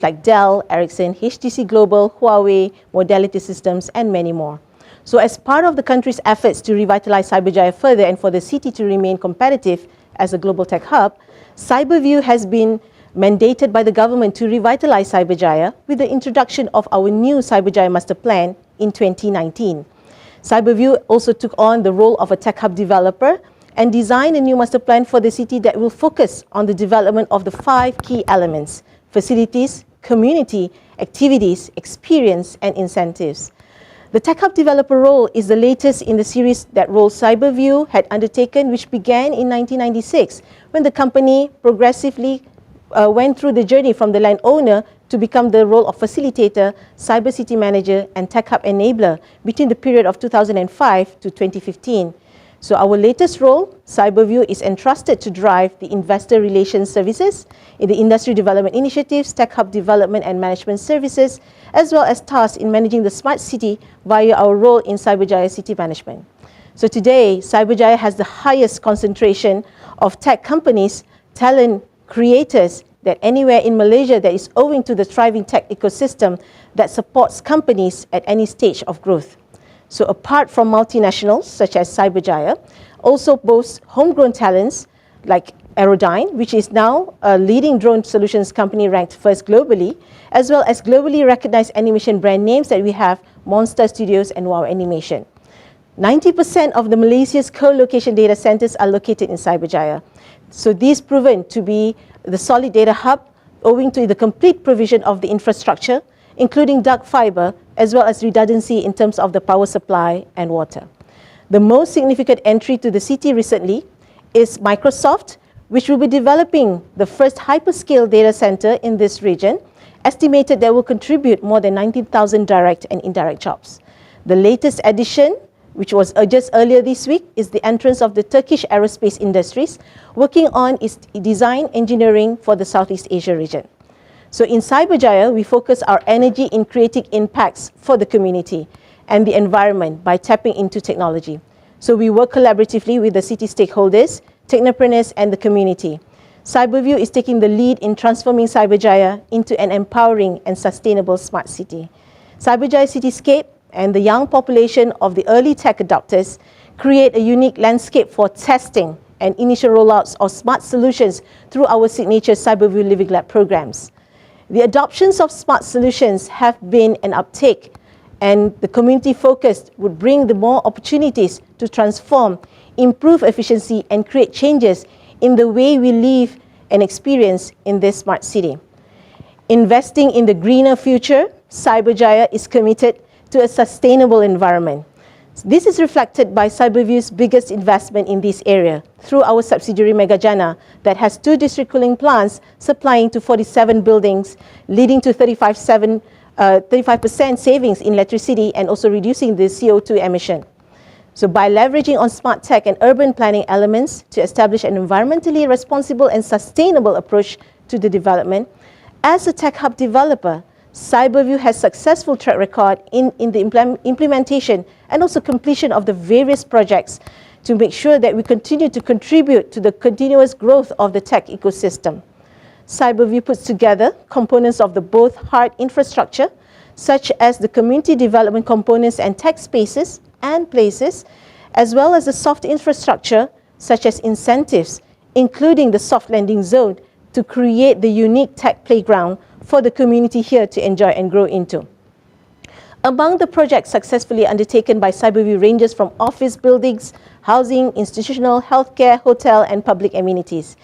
like Dell, Ericsson, HTC Global, Huawei, Modality Systems, and many more. So as part of the country's efforts to revitalize Cyberjaya further and for the city to remain competitive as a global tech hub, Cyberview has been mandated by the government to revitalize Cyberjaya with the introduction of our new Cyberjaya Master Plan in 2019. Cyberview also took on the role of a tech hub developer and designed a new master plan for the city that will focus on the development of the 5 key elements: facilities, community, activities, experience, and incentives. The Tech Hub developer role is the latest in the series that role Cyberview had undertaken, which began in 1996 when the company progressively went through the journey from the landowner to become the role of facilitator, cyber city manager, and Tech Hub enabler between the period of 2005 to 2015. So our latest role, Cyberview, is entrusted to drive the investor relations services in the industry development initiatives, Tech Hub development and management services, as well as tasks in managing the smart city via our role in Cyberjaya City Management. So today, Cyberjaya has the highest concentration of tech companies, talent, creators that anywhere in Malaysia that is owing to the thriving tech ecosystem that supports companies at any stage of growth. So apart from multinationals such as Cyberjaya, also boasts homegrown talents like Aerodyne, which is now a leading drone solutions company ranked first globally, as well as globally recognized animation brand names that we have Monster Studios and Wow Animation. 90% of the Malaysia's co-location data centers are located in Cyberjaya. So these proven to be the solid data hub owing to the complete provision of the infrastructure, including dark fiber, as well as redundancy in terms of the power supply and water. The most significant entry to the city recently is Microsoft, which will be developing the first hyperscale data center in this region, estimated that will contribute more than 19,000 direct and indirect jobs. The latest addition, which was just earlier this week, is the entrance of the Turkish aerospace industries, working on its design engineering for the Southeast Asia region. So in Cyberjaya, we focus our energy in creating impacts for the community and the environment by tapping into technology. So we work collaboratively with the city stakeholders, technopreneurs, and the community. Cyberview is taking the lead in transforming Cyberjaya into an empowering and sustainable smart city. Cyberjaya Cityscape and the young population of the early tech adopters create a unique landscape for testing and initial rollouts of smart solutions through our signature Cyberview Living Lab programs. The adoptions of smart solutions have been an uptake, and the community focused would bring the more opportunities to transform, improve efficiency, and create changes in the way we live and experience in this smart city. Investing in the greener future, Cyberjaya is committed to a sustainable environment. This is reflected by Cyberview's biggest investment in this area through our subsidiary Megajana that has 2 district cooling plants supplying to 47 buildings, leading to 35% savings in electricity and also reducing the CO2 emission. So by leveraging on smart tech and urban planning elements to establish an environmentally responsible and sustainable approach to the development, as a tech hub developer, Cyberview has successful track record in the implementation and also completion of the various projects to make sure that we continue to contribute to the continuous growth of the tech ecosystem. Cyberview puts together components of the both hard infrastructure, such as the community development components and tech spaces and places, as well as the soft infrastructure, such as incentives, including the soft landing zone, to create the unique tech playground for the community here to enjoy and grow into. Among the projects successfully undertaken by Cyberview ranges from office buildings, housing, institutional, healthcare, hotel, and public amenities.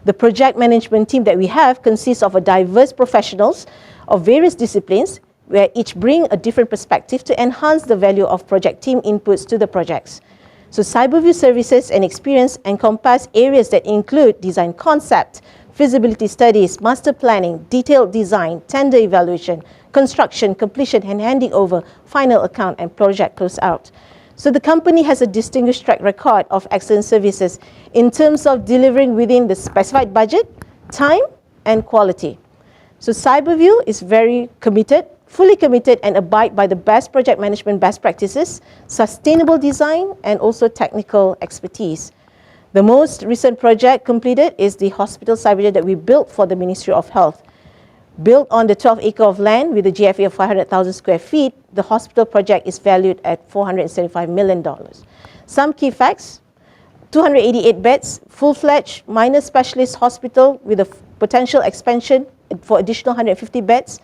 The project management team that we have consists of a diverse professionals of various disciplines, where each bring a different perspective to enhance the value of project team inputs to the projects. So Cyberview services and experience encompass areas that include design concept, feasibility studies, master planning, detailed design, tender evaluation, construction, completion, and handing over, final account, and project closeout. So the company has a distinguished track record of excellent services in terms of delivering within the specified budget, time, and quality. So Cyberview is very committed, fully committed, and abide by the best project management best practices, sustainable design, and also technical expertise. The most recent project completed is the hospital Cyberjaya that we built for the Ministry of Health. Built on the 12 acre of land with a GFA of 500,000 square feet, the hospital project is valued at $475 million. Some key facts: 288 beds, full-fledged minor specialist hospital with a potential expansion for additional 150 beds.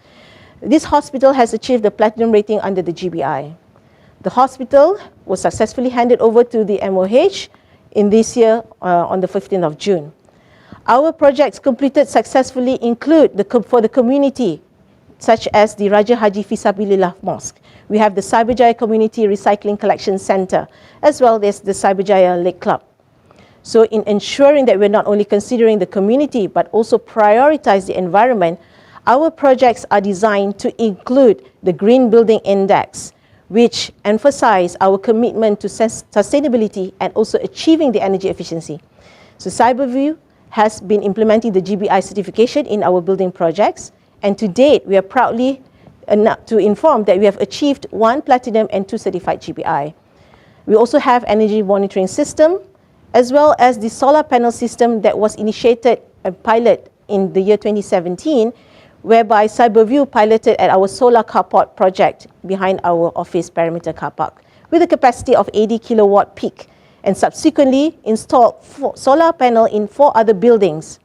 This hospital has achieved the platinum rating under the GBI. The hospital was successfully handed over to the MOH in this year on the 15th of June. Our projects completed successfully include for the community, such as the Raja Haji Fisabilillah Mosque. We have the Cyberjaya Community Recycling Collection Center, as well as the Cyberjaya Lake Club. So in ensuring that we're not only considering the community, but also prioritize the environment, our projects are designed to include the Green Building Index, which emphasize our commitment to sustainability and also achieving the energy efficiency. So Cyberview has been implementing the GBI certification in our building projects, and to date, we are proudly to inform that we have achieved 1 platinum and 2 certified GBI. We also have energy monitoring system, as well as the solar panel system that was initiated and pilot in the year 2017, whereby Cyberview piloted at our solar carport project behind our office perimeter car park with a capacity of 80 kilowatt peak, and subsequently installed solar panel in 4 other buildings.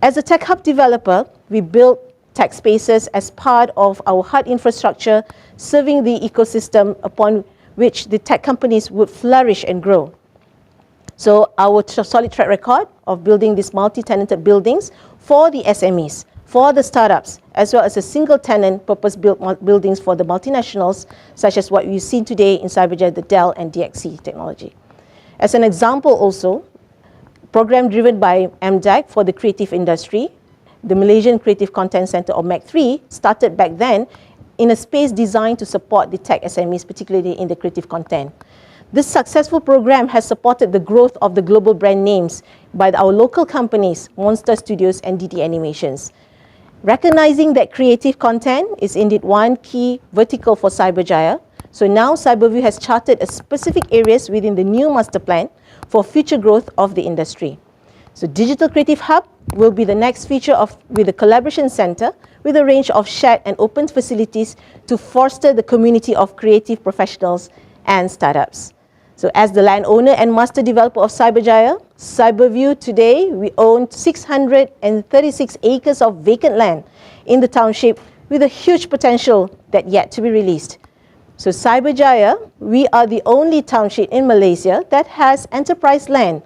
As a tech hub developer, we built tech spaces as part of our hard infrastructure, serving the ecosystem upon which the tech companies would flourish and grow. So our solid track record of building these multi-tenanted buildings for the SMEs, for the startups, as well as a single-tenant purpose-built buildings for the multinationals, such as what we've seen today in Cyberjaya, the Dell and DXC technology. As an example also, program driven by MDAC for the creative industry, the Malaysian Creative Content Center, or MAC3, started back then in a space designed to support the tech SMEs, particularly in the creative content. This successful program has supported the growth of the global brand names by our local companies, Monster Studios and DD Animations. Recognizing that creative content is indeed one key vertical for Cyberjaya, so now Cyberview has charted a specific areas within the new master plan for future growth of the industry. So Digital Creative Hub will be the next feature with a collaboration center with a range of shared and open facilities to foster the community of creative professionals and startups. So as the landowner and master developer of Cyberjaya, Cyberview today, we own 636 acres of vacant land in the township with a huge potential that yet to be released. So Cyberjaya, we are the only township in Malaysia that has enterprise land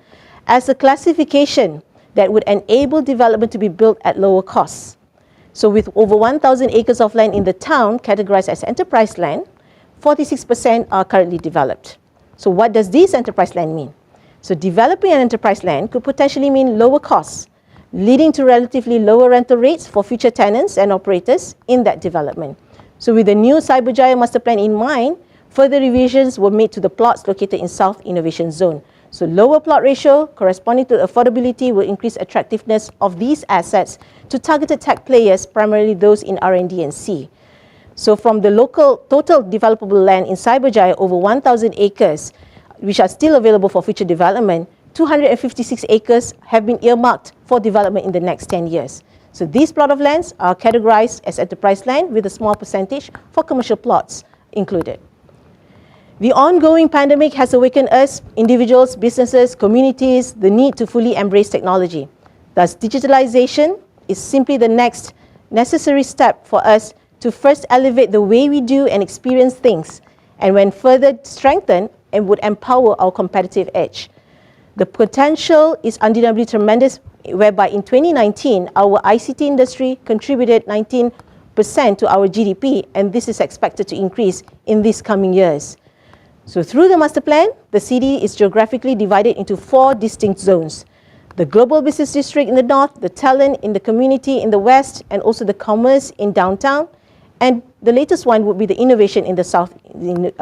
as a classification that would enable development to be built at lower costs. So with over 1,000 acres of land in the town categorized as enterprise land, 46% are currently developed. So what does this enterprise land mean? So developing an enterprise land could potentially mean lower costs, leading to relatively lower rental rates for future tenants and operators in that development. So with the new Cyberjaya master plan in mind, further revisions were made to the plots located in South Innovation Zone. So lower plot ratio corresponding to affordability will increase attractiveness of these assets to targeted tech players, primarily those in R&D and C. So from the local total developable land in Cyberjaya, over 1,000 acres, which are still available for future development, 256 acres have been earmarked for development in the next 10 years. So these plot of lands are categorized as enterprise land with a small percentage for commercial plots included. The ongoing pandemic has awakened us, individuals, businesses, communities, the need to fully embrace technology. Thus, digitalization is simply the next necessary step for us to first elevate the way we do and experience things, and when further strengthened, it would empower our competitive edge. The potential is undeniably tremendous, whereby in 2019, our ICT industry contributed 19% to our GDP, and this is expected to increase in these coming years. So through the master plan, the city is geographically divided into 4 distinct zones. The global business district in the north, the talent in the community in the west, and also the commerce in downtown. And the latest one would be the innovation in the south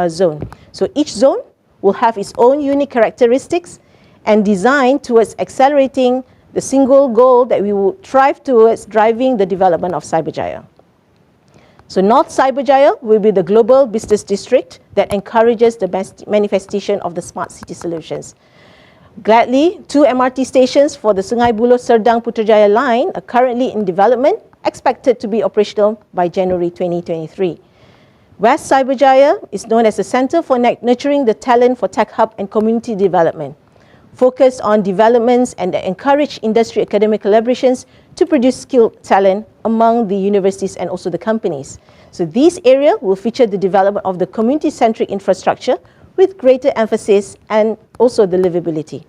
zone. So each zone will have its own unique characteristics and designed towards accelerating the single goal that we will strive towards driving the development of Cyberjaya. So North Cyberjaya will be the global business district that encourages the best manifestation of the smart city solutions. Gladly, 2 MRT stations for the Sungai Buloh Serdang Putrajaya line are currently in development expected to be operational by January 2023. West Cyberjaya is known as the Centre for Nurturing the Talent for Tech Hub and Community Development, focused on developments and encourage industry academic collaborations to produce skilled talent among the universities and also the companies. So this area will feature the development of the community-centric infrastructure with greater emphasis and also the livability.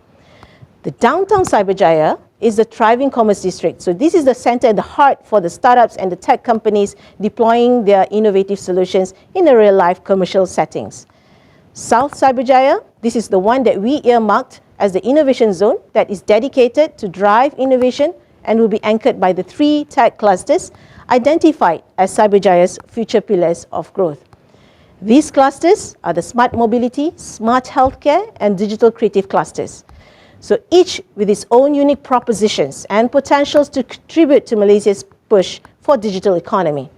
The downtown Cyberjaya is the thriving commerce district. So this is the center and the heart for the startups and the tech companies deploying their innovative solutions in a real-life commercial settings. South Cyberjaya, this is the one that we earmarked as the innovation zone that is dedicated to drive innovation and will be anchored by the 3 tech clusters identified as Cyberjaya's future pillars of growth. These clusters are the smart mobility, smart healthcare, and digital creative clusters. So each with its own unique propositions and potentials to contribute to Malaysia's push for digital economy.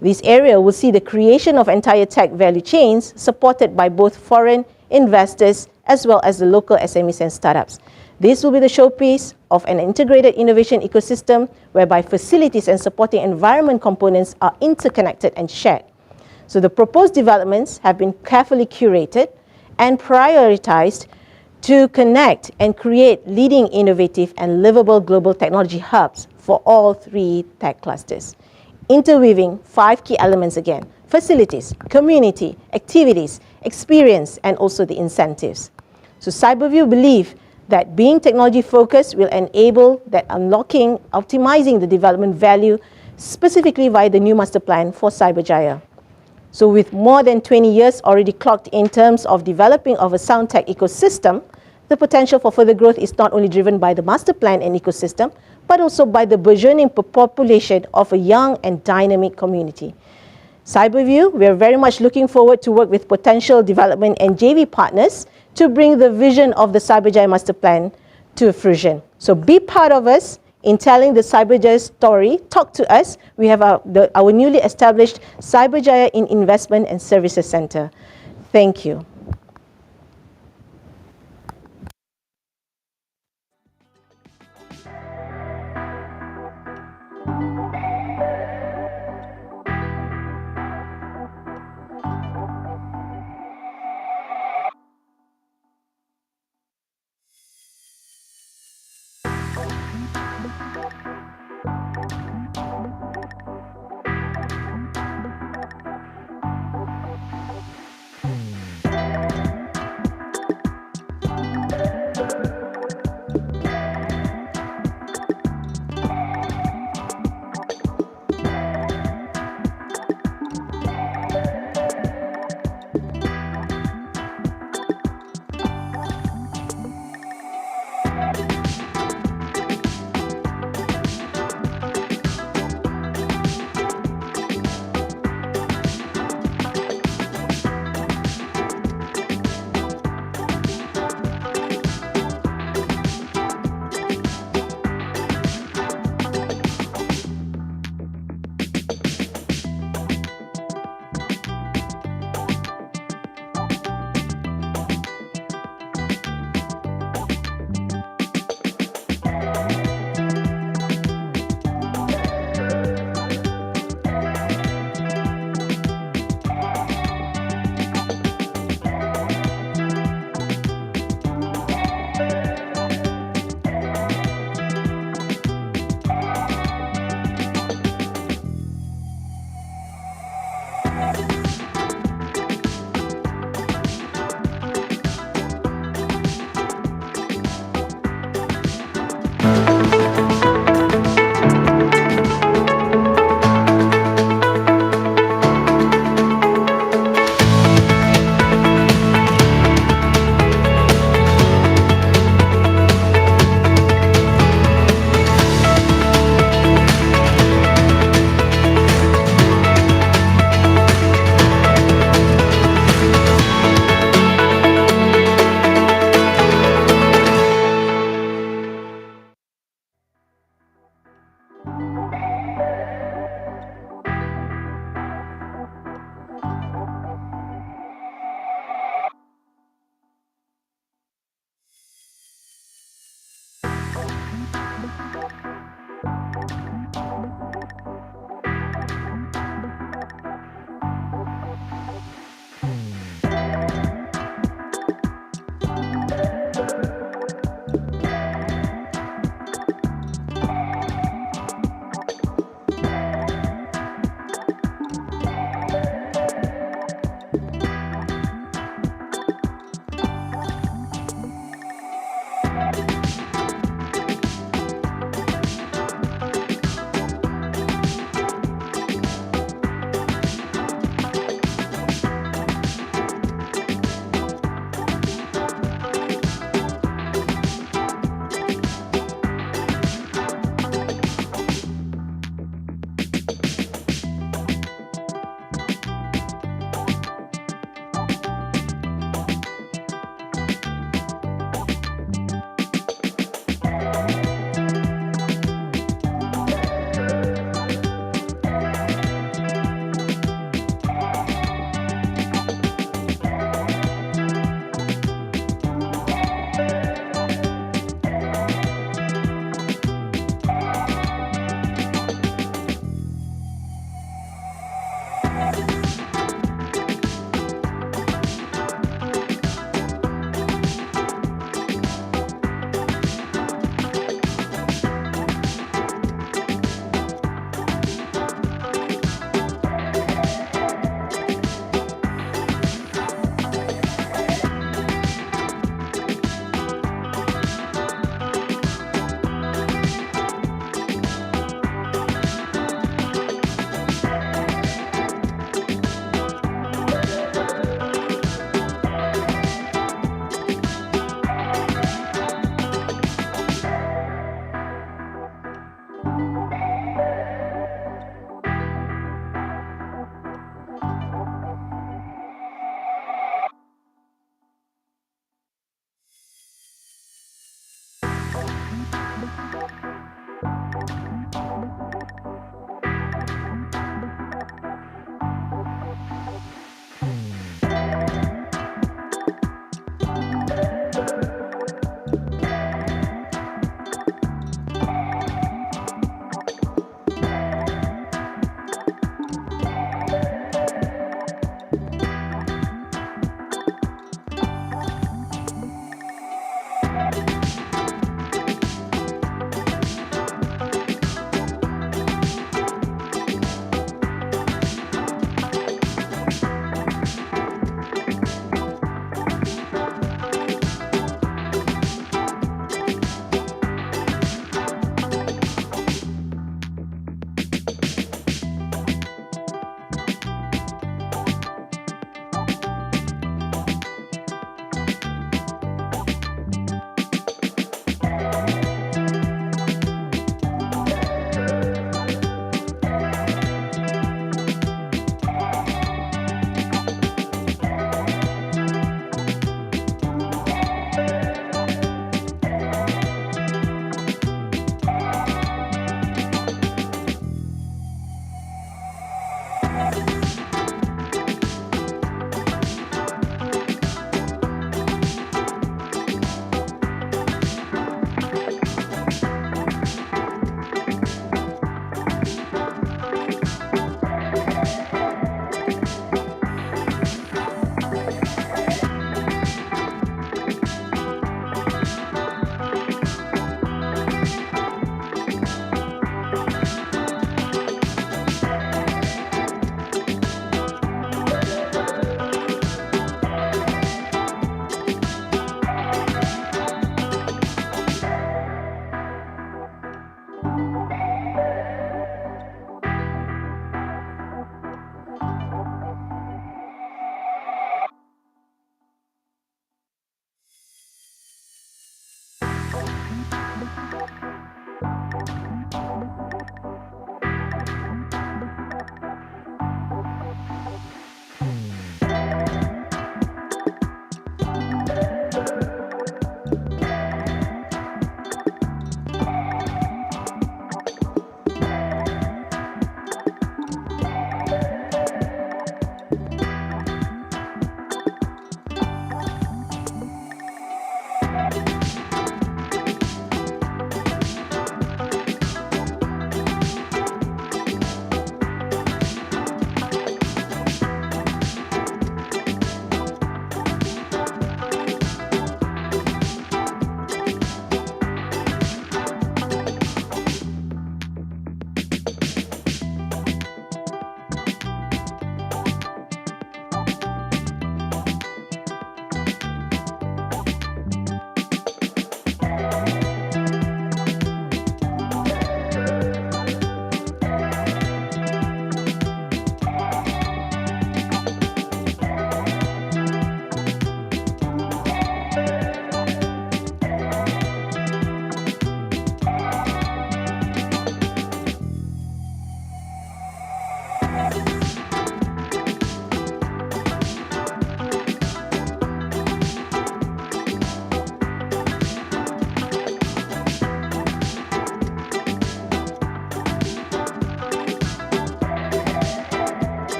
This area will see the creation of entire tech value chains supported by both foreign investors as well as the local SMEs and startups. This will be the showpiece of an integrated innovation ecosystem whereby facilities and supporting environment components are interconnected and shared. So the proposed developments have been carefully curated and prioritized to connect and create leading innovative and livable global technology hubs for all 3 tech clusters, interweaving 5 key elements again: facilities, community, activities, experience, and also the incentives. So Cyberview believe that being technology focused will enable that unlocking, optimizing the development value specifically via the new master plan for Cyberjaya. So with more than 20 years already clocked in terms of developing of a sound tech ecosystem, the potential for further growth is not only driven by the master plan and ecosystem, but also by the burgeoning population of a young and dynamic community. Cyberview, we are very much looking forward to work with potential development and JV partners to bring the vision of the Cyberjaya master plan to fruition. So be part of us in telling the Cyberjaya story. Talk to us. We have our newly established Cyberjaya in Investment and Services Center. Thank you.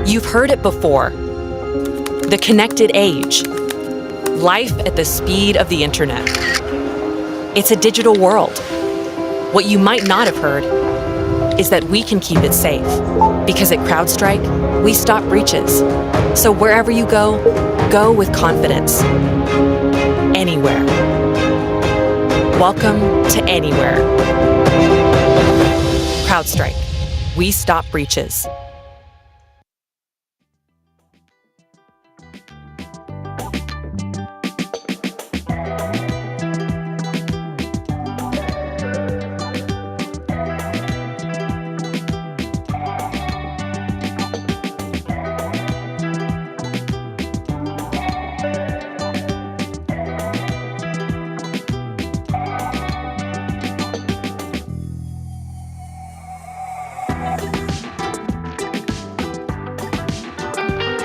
You've heard it before. The connected age. Life at the speed of the internet. It's a digital world. What you might not have heard is that we can keep it safe. Because at CrowdStrike, we stop breaches. So wherever you go, go with confidence. Anywhere. Welcome to Anywhere. CrowdStrike. We stop breaches.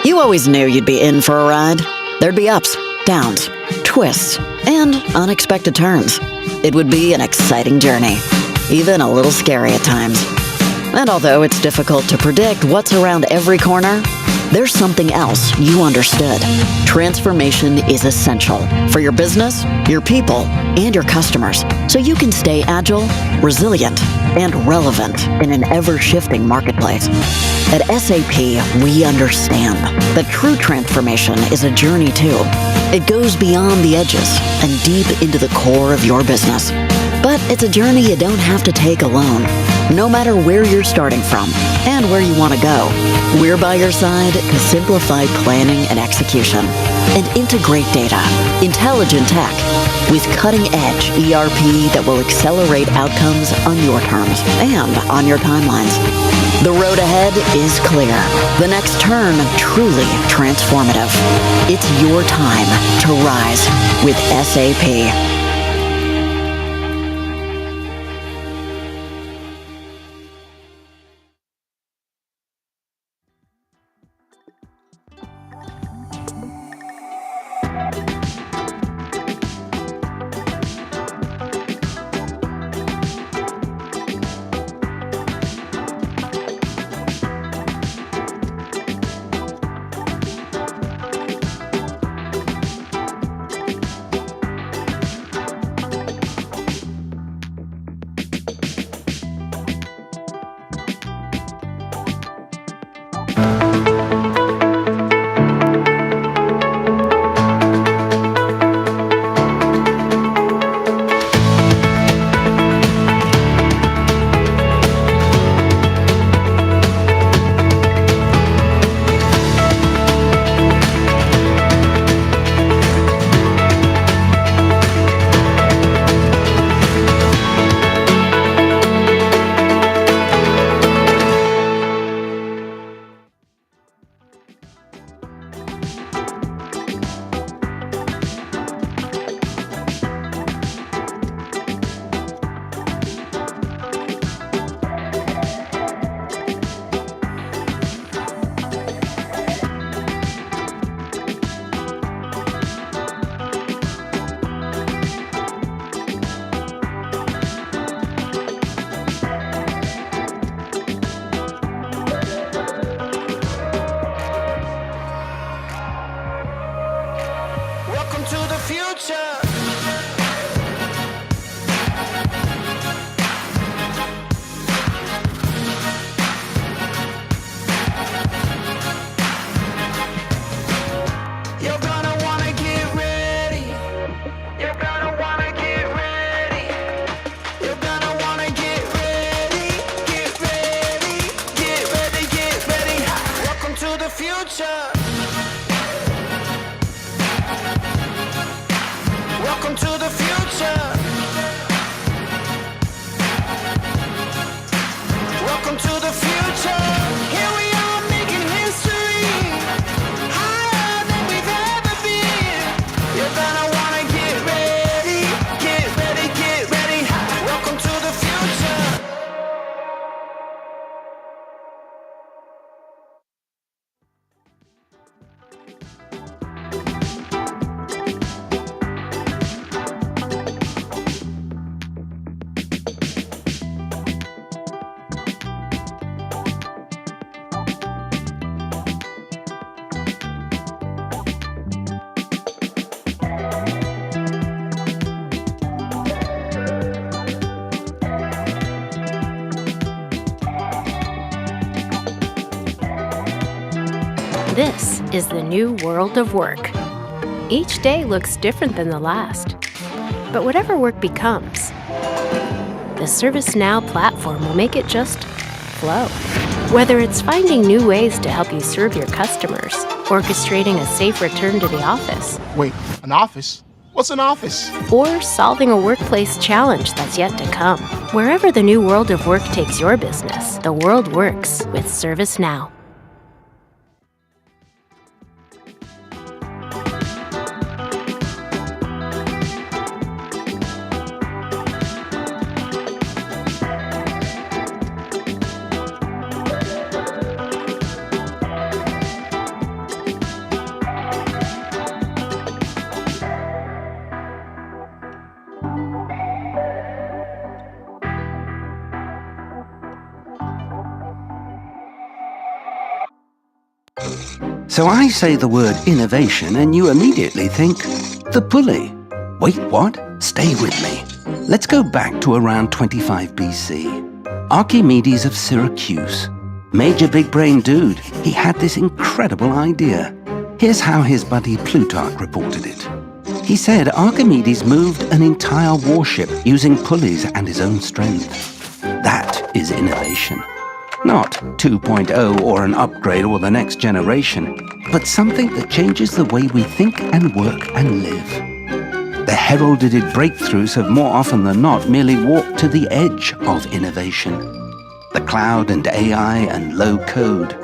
You always knew you'd be in for a ride. There'd be ups, downs, twists, and unexpected turns. It would be an exciting journey, even a little scary at times. And although it's difficult to predict what's around every corner, there's something else you understood. Transformation is essential for your business, your people, and your customers, so you can stay agile, resilient, and relevant in an ever-shifting marketplace. At SAP, we understand that true transformation is a journey too. It goes beyond the edges and deep into the core of your business. But it's a journey you don't have to take alone, no matter where you're starting from and where you want to go. We're by your side to simplify planning and execution and integrate data, intelligent tech, with cutting-edge ERP that will accelerate outcomes on your terms and on your timelines. The road ahead is clear. The next turn truly transformative. It's your time to rise with SAP. Here we are making history, higher than we've ever This is the new world of work. Each day looks different than the last. But whatever work becomes, the ServiceNow platform will make it just flow. Whether it's finding new ways to help you serve your customers, orchestrating a safe return to the office, Wait, an office? What's an office? or solving a workplace challenge that's yet to come. Wherever the new world of work takes your business, the world works with ServiceNow. So I say the word innovation and you immediately think, the pulley. Wait, what? Stay with me. Let's go back to around 25 BC. Archimedes of Syracuse. Major big brain dude. He had this incredible idea. Here's how his buddy Plutarch reported it. He said Archimedes moved an entire warship using pulleys and his own strength. That is innovation. Not 2.0 or an upgrade or the next generation, but something that changes the way we think and work and live. The heralded breakthroughs have more often than not merely walked to the edge of innovation. The cloud and AI and low code.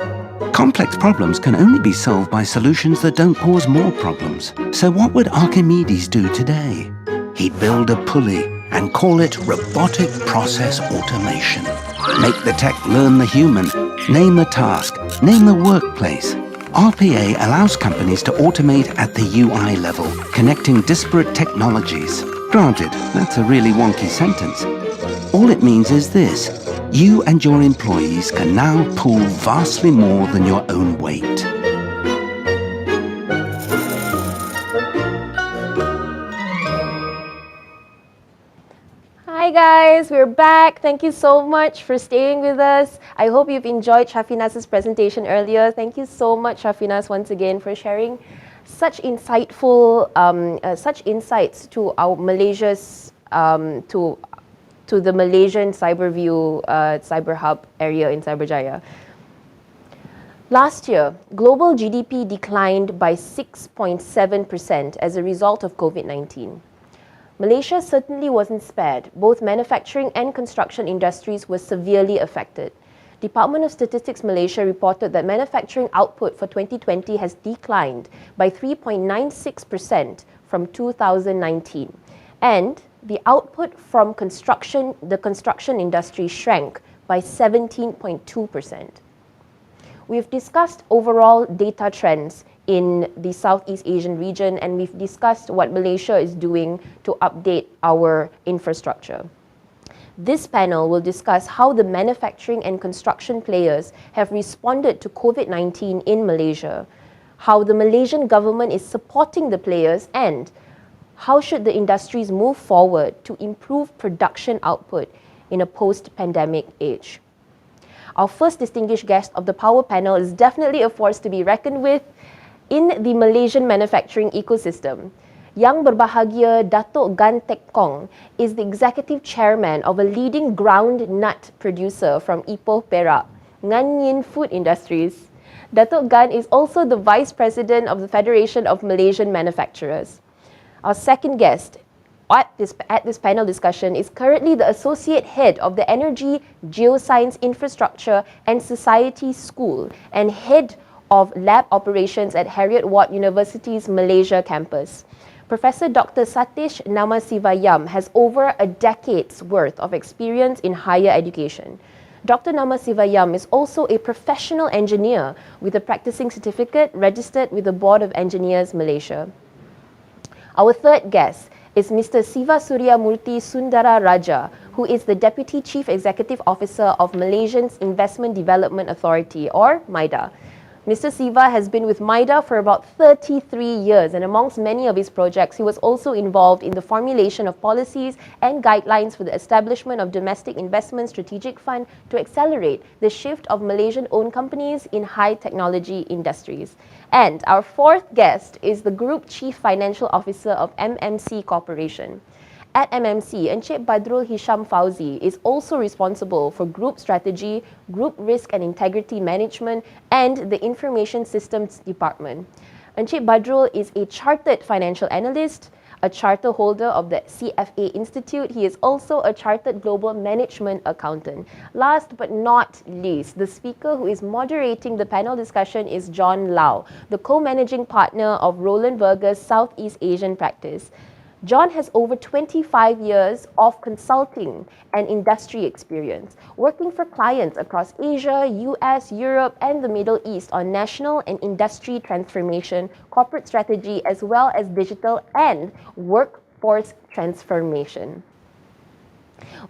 Complex problems can only be solved by solutions that don't cause more problems. So what would Archimedes do today? He'd build a pulley and call it robotic process automation. Make the tech learn the human, name the task, name the workplace. RPA allows companies to automate at the UI level, connecting disparate technologies. Granted, that's a really wonky sentence. All it means is this: you and your employees can now pull vastly more than your own weight. Hi guys, we're back. Thank you so much for staying with us. I hope you've enjoyed Shafinaz's presentation earlier. Thank you so much, Shafinaz, once again for sharing such insightful, such insights to our Malaysia's, to the Malaysian Cyberview Cyber Hub area in Cyberjaya. Last year, global GDP declined by 6.7% as a result of COVID-19. Malaysia certainly wasn't spared. Both manufacturing and construction industries were severely affected. Department of Statistics Malaysia reported that manufacturing output for 2020 has declined by 3.96% from 2019. And the output from the construction industry shrank by 17.2%. We've discussed overall data trends in the Southeast Asian region, and we've discussed what Malaysia is doing to update our infrastructure. This panel will discuss how the manufacturing and construction players have responded to COVID-19 in Malaysia, how the Malaysian government is supporting the players, and how should the industries move forward to improve production output in a post-pandemic age. Our first distinguished guest of the Power Panel is definitely a force to be reckoned with in the Malaysian manufacturing ecosystem. Yang Berbahagia Datuk Gan Teck Kong is the executive chairman of a leading ground nut producer from Ipoh, Perak, Ngan Yin Food Industries. Datuk Gan is also the vice president of the Federation of Malaysian Manufacturers. Our second guest at this panel discussion is currently the associate head of the Energy, Geoscience, Infrastructure and Society School and head of lab operations at Heriot-Watt University's Malaysia campus. Professor Dr. Satish Namasivayam has over a decade's worth of experience in higher education. Dr. Namasivayam is also a professional engineer with a practicing certificate registered with the Board of Engineers Malaysia. Our third guest is Mr. Siva Suryamurthy Sundara Raja, who is the Deputy Chief Executive Officer of Malaysia's Investment Development Authority, or MIDA. Mr. Siva has been with MIDA for about 33 years, and amongst many of his projects, he was also involved in the formulation of policies and guidelines for the establishment of Domestic Investment Strategic Fund to accelerate the shift of Malaysian-owned companies in high technology industries. And our fourth guest is the Group Chief Financial Officer of MMC Corporation. At MMC, Encik Badrul Hisham Fauzi is also responsible for group strategy, group risk and integrity management, and the information systems department. Encik Badrul is a chartered financial analyst, a charter holder of the CFA Institute. He is also a chartered global management accountant. Last but not least, the speaker who is moderating the panel discussion is John Lau, the co-managing partner of Roland Berger's Southeast Asian practice. John has over 25 years of consulting and industry experience, working for clients across Asia, US, Europe, and the Middle East on national and industry transformation, corporate strategy, as well as digital and workforce transformation.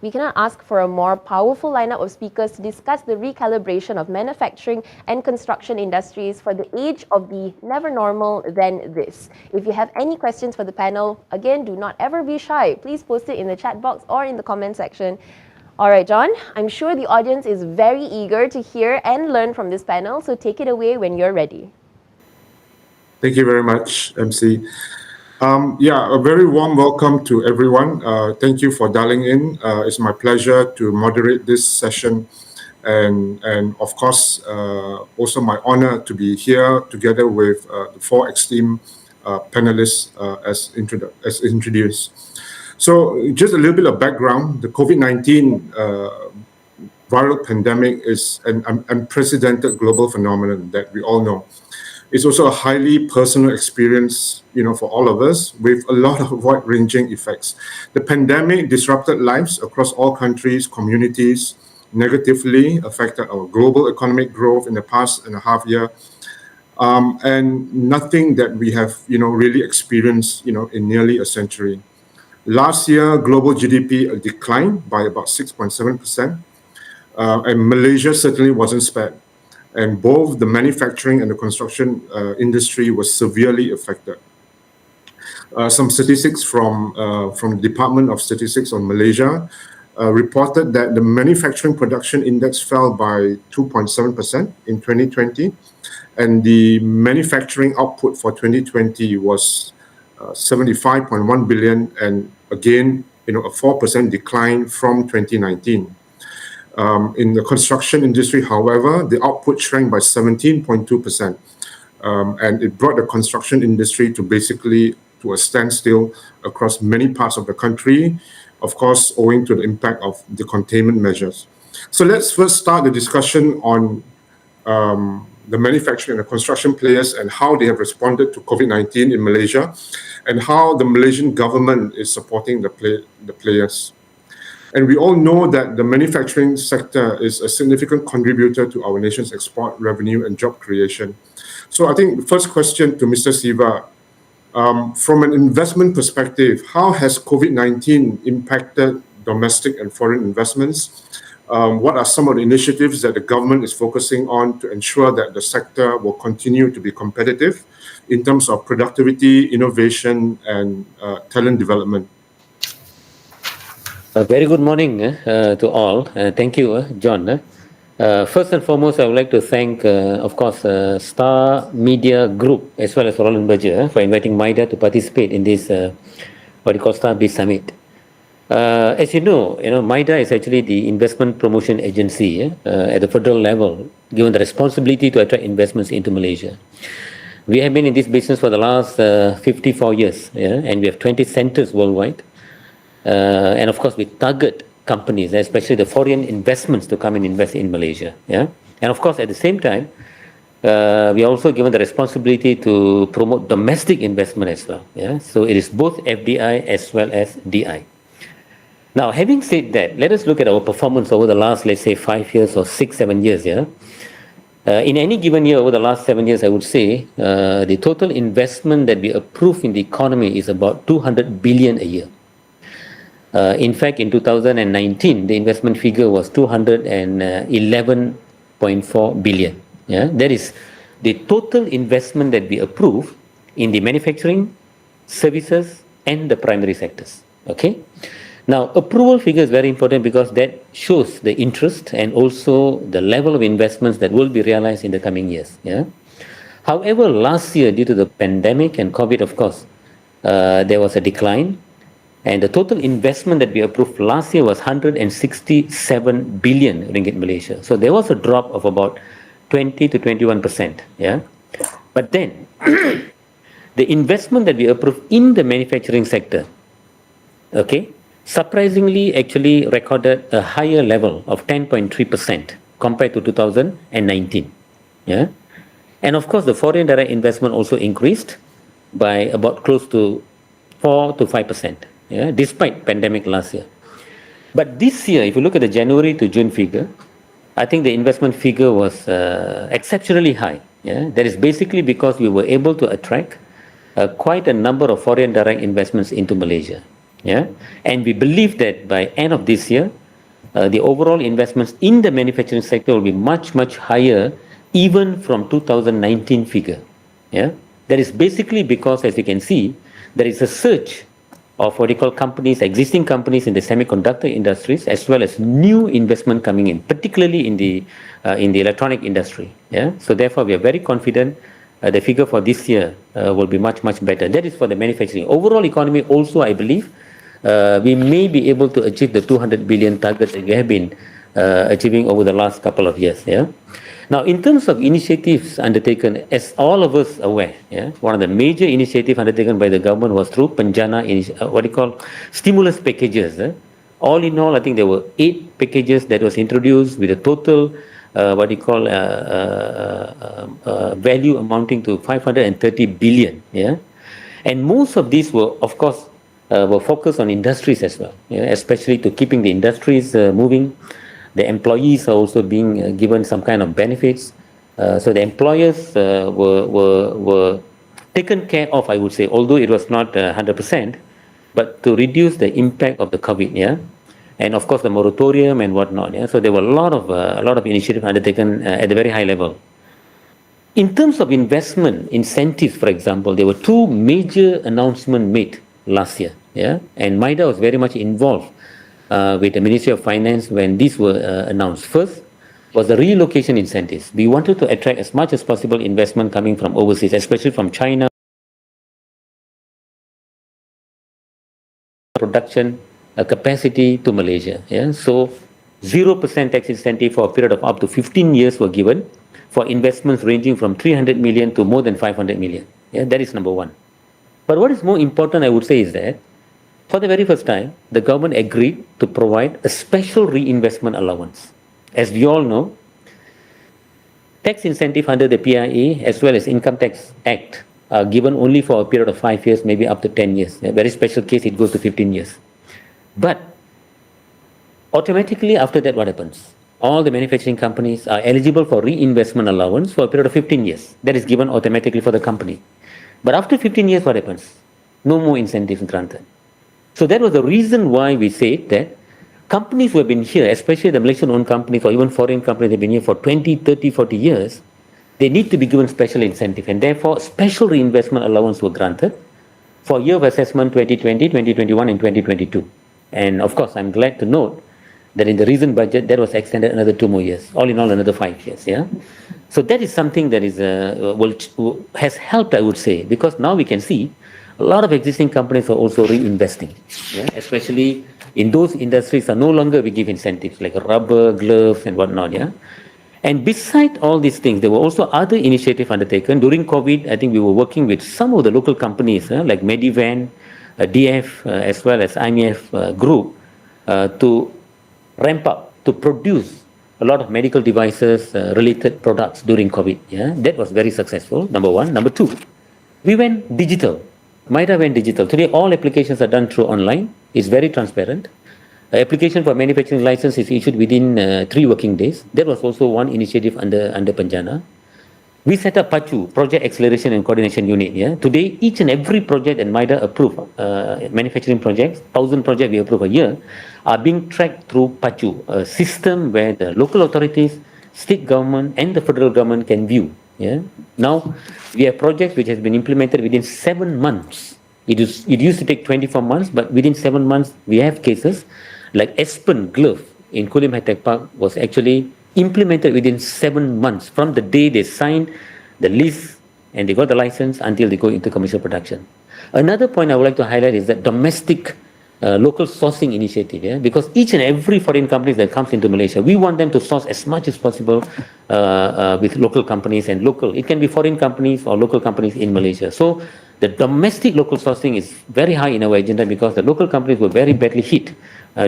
We cannot ask for a more powerful lineup of speakers to discuss the recalibration of manufacturing and construction industries for the age of the never normal than this. If you have any questions for the panel, again, do not ever be shy. Please post it in the chat box or in the comment section. All right, John, I'm sure the audience is very eager to hear and learn from this panel, so take it away when you're ready. Thank you very much, MC. A very warm welcome to everyone. Thank you for dialing in. It's my pleasure to moderate this session, and of course, also my honor to be here together with the four esteemed panelists as introduced. So, just a little bit of background: the COVID-19 viral pandemic is an unprecedented global phenomenon that we all know. It's also a highly personal experience, for all of us, with a lot of wide-ranging effects. The pandemic disrupted lives across all countries, communities, negatively affected our global economic growth in the past and a half year, and nothing that we have, really experienced, in nearly a century. Last year, global GDP declined by about 6.7%, and Malaysia certainly wasn't spared. And both the manufacturing and the construction industry was severely affected. Some statistics from the Department of Statistics on Malaysia reported that the manufacturing production index fell by 2.7% in 2020, and the manufacturing output for 2020 was 75.1 billion, and again, a 4% decline from 2019. In the construction industry, however, the output shrank by 17.2%, and it brought the construction industry to basically to a standstill across many parts of the country, of course, owing to the impact of the containment measures. So let's first start the discussion on the manufacturing and the construction players and how they have responded to COVID-19 in Malaysia, and how the Malaysian government is supporting the players. And we all know that the manufacturing sector is a significant contributor to our nation's export revenue and job creation. So I think the first question to Mr. Siva, from an investment perspective, how has COVID-19 impacted domestic and foreign investments? What are some of the initiatives that the government is focusing on to ensure that the sector will continue to be competitive in terms of productivity, innovation, and talent development? A very good morning to all. Thank you, John. First and foremost, I would like to thank, of course, Star Media Group as well as Roland Berger for inviting MIDA to participate in this, what we call StarBiz Summit. As you know, MIDA is actually the investment promotion agency at the federal level, given the responsibility to attract investments into Malaysia. We have been in this business for the last 54 years, and we have 20 centers worldwide. And of course, we target companies, especially the foreign investments, to come and invest in Malaysia. And of course, at the same time, we are also given the responsibility to promote domestic investment as well. So it is both FDI as well as DI. Now, having said that, let us look at our performance over the last, let's say, 5 years or 6, 7 years. In any given year over the last 7 years, I would say the total investment that we approve in the economy is about 200 billion a year. In fact, in 2019, the investment figure was 211.4 billion. That is the total investment that we approve in the manufacturing, services, and the primary sectors. Okay. Now, approval figure is very important because that shows the interest and also the level of investments that will be realized in the coming years. Yeah. However, last year, due to the pandemic and COVID, of course, there was a decline. And the total investment that we approved last year was 167 billion ringgit Malaysia. So there was a drop of about 20 to 21%. Yeah. But then, the investment that we approved in the manufacturing sector, okay, surprisingly actually recorded a higher level of 10.3% compared to 2019. Yeah. And of course, the foreign direct investment also increased by about close to 4 to 5%, yeah, despite pandemic last year. But this year, if you look at the January to June figure, I think the investment figure was exceptionally high. Yeah? That is basically because we were able to attract quite a number of foreign direct investments into Malaysia. Yeah? And we believe that by end of this year, the overall investments in the manufacturing sector will be much, much higher even from 2019 figure. Yeah? That is basically because, as you can see, there is a surge of what you call companies, existing companies in the semiconductor industries, as well as new investment coming in, particularly in the electronic industry. Yeah? So therefore, we are very confident the figure for this year will be much, much better. That is for the manufacturing. Overall economy also, I believe, we may be able to achieve the 200 billion target that we have been achieving over the last couple of years. Yeah? Now, in terms of initiatives undertaken, as all of us aware, yeah, one of the major initiatives undertaken by the government was through Penjana, what do you call, stimulus packages. All in all, I think there were 8 packages that was introduced with a total, what do you call, value amounting to 530 billion. Yeah? And most of these were, of course, were focused on industries as well, yeah, especially to keeping the industries moving. The employees are also being given some kind of benefits. So the employers were taken care of, I would say, although it was not 100%, but to reduce the impact of the COVID, yeah, and of course the moratorium and whatnot. Yeah, so there were a lot of initiatives undertaken at a very high level. In terms of investment incentives, for example, there were 2 major announcements made last year. Yeah, and MIDA was very much involved with the Ministry of Finance when these were announced. First was the relocation incentives. We wanted to attract as much as possible investment coming from overseas, especially from China, production capacity to Malaysia. Yeah? So 0% tax incentive for a period of up to 15 years were given for investments ranging from 300 million to more than 500 million. Yeah? That is number one. But what is more important, I would say, is that for the very first time, the government agreed to provide a special reinvestment allowance. As we all know, tax incentive under the PIA as well as Income Tax Act are given only for a period of 5 years, maybe up to 10 years. In a very special case, it goes to 15 years. But automatically after that, what happens? All the manufacturing companies are eligible for reinvestment allowance for a period of 15 years. That is given automatically for the company. But after 15 years, what happens? No more incentives granted. So that was the reason why we said that companies who have been here, especially the Malaysian-owned companies or even foreign companies that have been here for 20, 30, 40 years, they need to be given special incentive, and therefore special reinvestment allowance were granted for year of assessment 2020, 2021 and 2022. And of course, I'm glad to note that in the recent budget, that was extended another 2 more years, all in all another 5 years. Yeah. So that is something that is has helped, I would say, because now we can see a lot of existing companies are also reinvesting, yeah? Especially in those industries are no longer we give incentives like rubber, gloves and whatnot. Yeah? And beside all these things, there were also other initiatives undertaken. During COVID, I think we were working with some of the local companies like Medivan, DF, as well as IMF Group to ramp up, to produce a lot of medical devices related products during COVID. Yeah? That was very successful, number one. Number two, we went digital. MIDA went digital. Today, all applications are done through online. It's very transparent. Application for manufacturing license is issued within 3 working days. That was also one initiative under Penjana. We set up PACU, Project Acceleration and Coordination Unit. Yeah? Today, each and every project that MIDA approve, manufacturing projects, 1,000 projects we approve a year, are being tracked through PACU, a system where the local authorities, state government and the federal government can view, Yeah. Now we have projects which has been implemented within 7 months. It used to take 24 months, but within 7 months we have cases like Aspen Glove in Kulim High Tech Park was actually implemented within 7 months from the day they signed the lease and they got the license until they go into commercial production. Another point I would like to highlight is that domestic local sourcing initiative, yeah? Because each and every foreign company that comes into Malaysia, we want them to source as much as possible with local companies and local. It can be foreign companies or local companies in Malaysia. So the domestic local sourcing is very high in our agenda because the local companies were very badly hit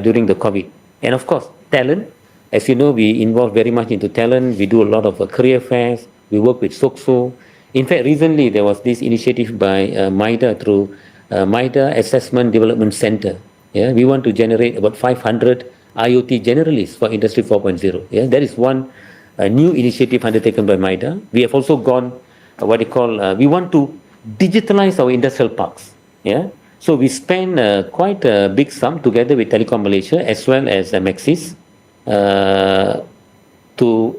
during the COVID. And of course, talent. As you know, we involve very much into talent. We do a lot of career fairs. We work with SOCSO. In fact, recently there was this initiative by MIDA through MIDA Assessment Development Center. Yeah, we want to generate about 500 IoT generalists for Industry 4.0. Yeah, that is one new initiative undertaken by MIDA. We have also gone we want to digitalize our industrial parks. Yeah, so we spend quite a big sum together with Telecom Malaysia as well as Maxis to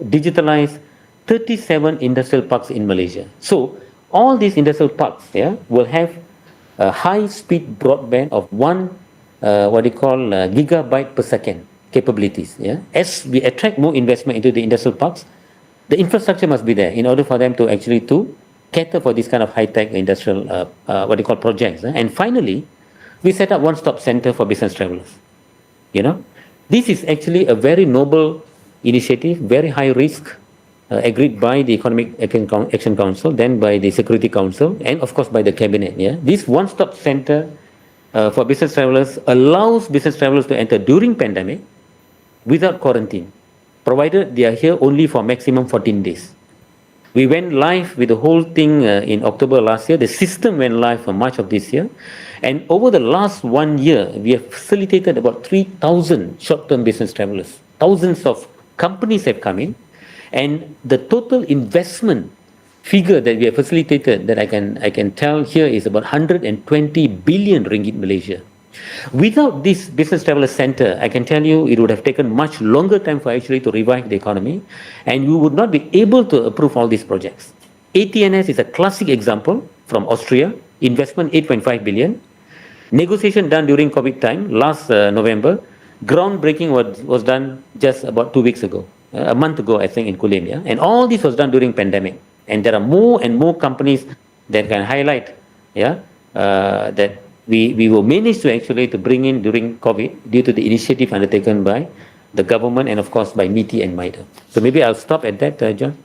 digitalize 37 industrial parks in Malaysia. So all these industrial parks, yeah, will have a high-speed broadband of 1 gigabyte per second capabilities. Yeah, as we attract more investment into the industrial parks, the infrastructure must be there in order for them to actually to cater for this kind of high-tech industrial projects. And finally, we set up one-stop center for business travelers. You know, this is actually a very noble initiative, very high risk. Agreed by the Economic Action Council, then by the Security Council, and of course by the Cabinet. Yeah, this one-stop center for business travelers allows business travelers to enter during pandemic without quarantine, provided they are here only for maximum 14 days. We went live with the whole thing in October last year. The system went live for March of this year, and over the last 1 year, we have facilitated about 3,000 short-term business travelers. Thousands of companies have come in. And the total investment figure that we have facilitated that I can tell here is about 120 billion ringgit Malaysia. Without this business traveler center, I can tell you it would have taken much longer time for actually to revive the economy, and you would not be able to approve all these projects. ATNS is a classic example from Austria, investment 8.5 billion, negotiation done during COVID time last November, groundbreaking was done just about 2 weeks ago. A month ago, I think, in Kulim, yeah? And all this was done during pandemic. And there are more and more companies that can highlight, yeah, that we will manage to actually to bring in during COVID due to the initiative undertaken by the government and of course by MITI and MIDA. So maybe I'll stop at that, John.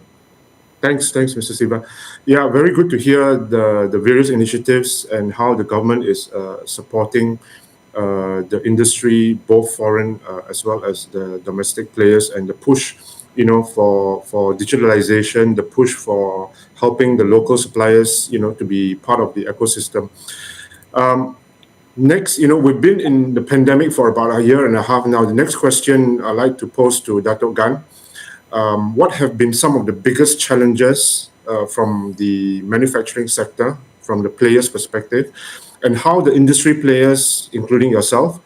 Thanks, Mr. Siva. Yeah, very good to hear the various initiatives and how the government is supporting the industry, both foreign as well as the domestic players, and the push, for digitalization, the push for helping the local suppliers, to be part of the ecosystem. Next, we've been in the pandemic for about a year and a half now. The next question I'd like to pose to Dato' Gan. What have been some of the biggest challenges from the manufacturing sector, from the players' perspective, and how the industry players, including yourself,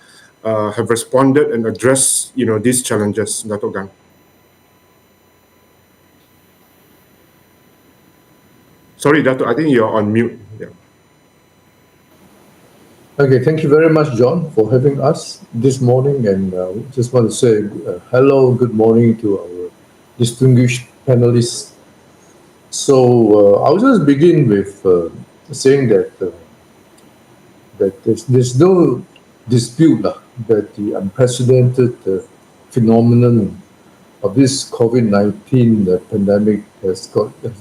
have responded and addressed, these challenges, Dato' Gan? Sorry, Dato', I think you're on mute. Yeah. Okay, thank you very much, John, for having us this morning. And just want to say hello, good morning to our distinguished panelists. So I'll just begin with saying that there's no dispute that the unprecedented phenomenon of this COVID-19 pandemic has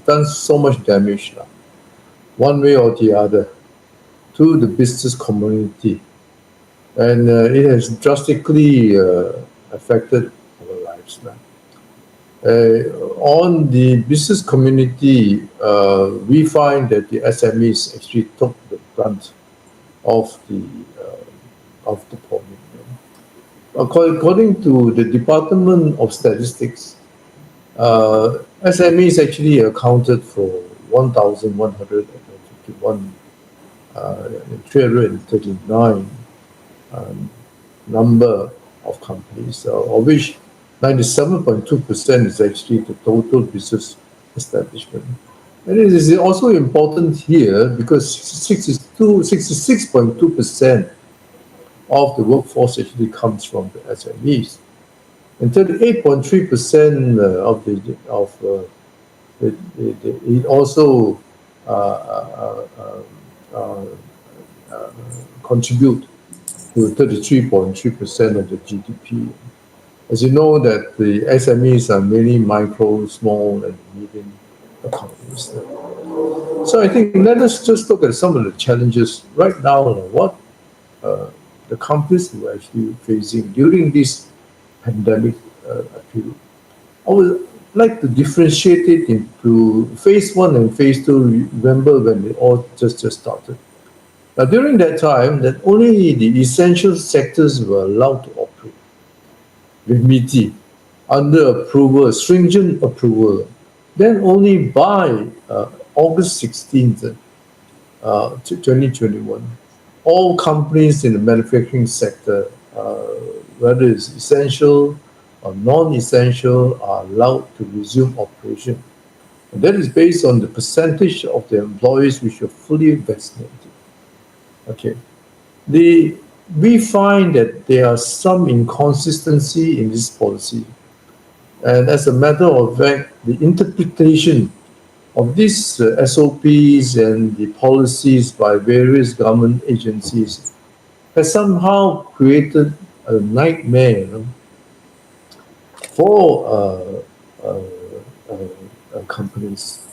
done so much damage, one way or the other, to the business community, and it has drastically affected our lives. On the business community, we find that the SMEs actually took the brunt of the problem. According to the Department of Statistics, SMEs actually accounted for 339 number of companies, of which 97.2% is actually the total business establishment. And it is also important here because 66.2% of the workforce actually comes from the SMEs, and 38.3% it also contribute to 33.3% of the GDP. As you know, that the SMEs are mainly micro, small, and medium companies. So I think let us just look at some of the challenges right now. What the companies were actually facing during this pandemic period. I would like to differentiate it into phase one and phase two. Remember when it all just started. Now during that time, that only the essential sectors were allowed to operate with MITI under approval, stringent approval. Then only by August 16th, 2021, all companies in the manufacturing sector, whether it's essential or non-essential, are allowed to resume operation. And that is based on the percentage of the employees which are fully vaccinated. Okay. We find that there are some inconsistency in this policy. And as a matter of fact, the interpretation of these SOPs and the policies by various government agencies has somehow created a nightmare for companies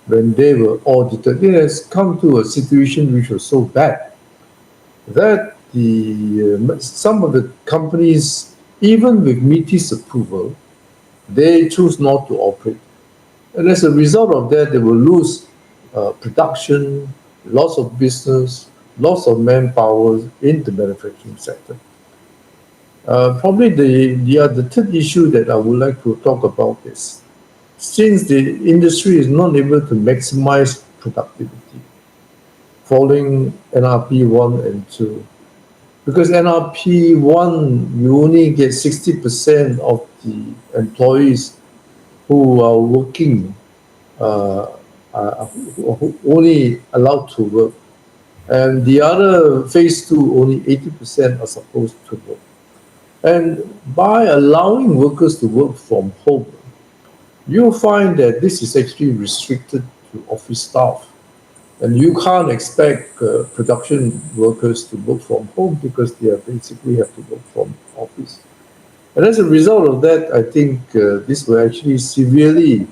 when they were audited. It has come to a situation which was so bad that some of the companies, even with MITI's approval, they choose not to operate. And as a result of that, they will lose production, loss of business, loss of manpower in the manufacturing sector. Probably the third issue that I would like to talk about is, since the industry is not able to maximize productivity following NRP 1 and 2, because NRP 1, you only get 60% of the employees who are working, are only allowed to work. And the other phase 2, only 80% are supposed to work. And by allowing workers to work from home, you'll find that this is actually restricted to office staff. And you can't expect production workers to work from home because they basically have to work from office. And as a result of that, I think this will actually severely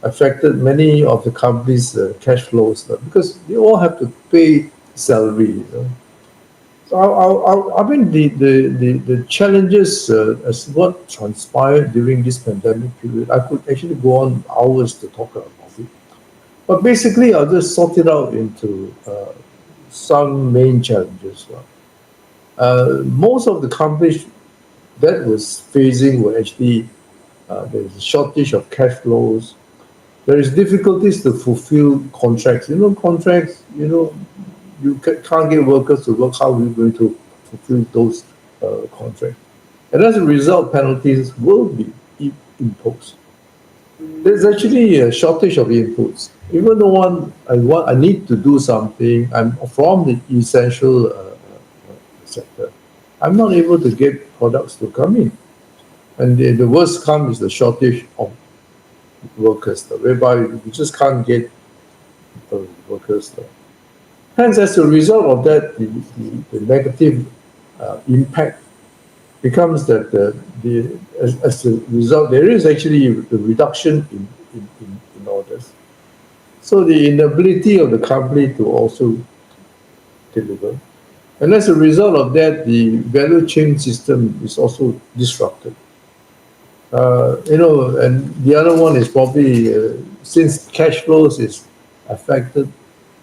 affected many of the companies' cash flows because they all have to pay salary. So I mean, the challenges as what transpired during this pandemic period, I could actually go on hours to talk about it. But basically, I'll just sort it out into some main challenges. Most of the companies that was facing were actually there's a shortage of cash flows. There is difficulties to fulfill contracts. Contracts, you can't get workers to work. How are we going to fulfill those contracts? And as a result, penalties will be imposed. There's actually a shortage of inputs. Even though I need to do something, I'm from the essential sector, I'm not able to get products to come in. And the worst comes is the shortage of workers, whereby you just can't get workers. Hence, as a result of that, the negative impact becomes that as a result, there is actually a reduction in orders. So the inability of the company to also deliver. And as a result of that, the value chain system is also disrupted. And the other one is probably since cash flows is affected,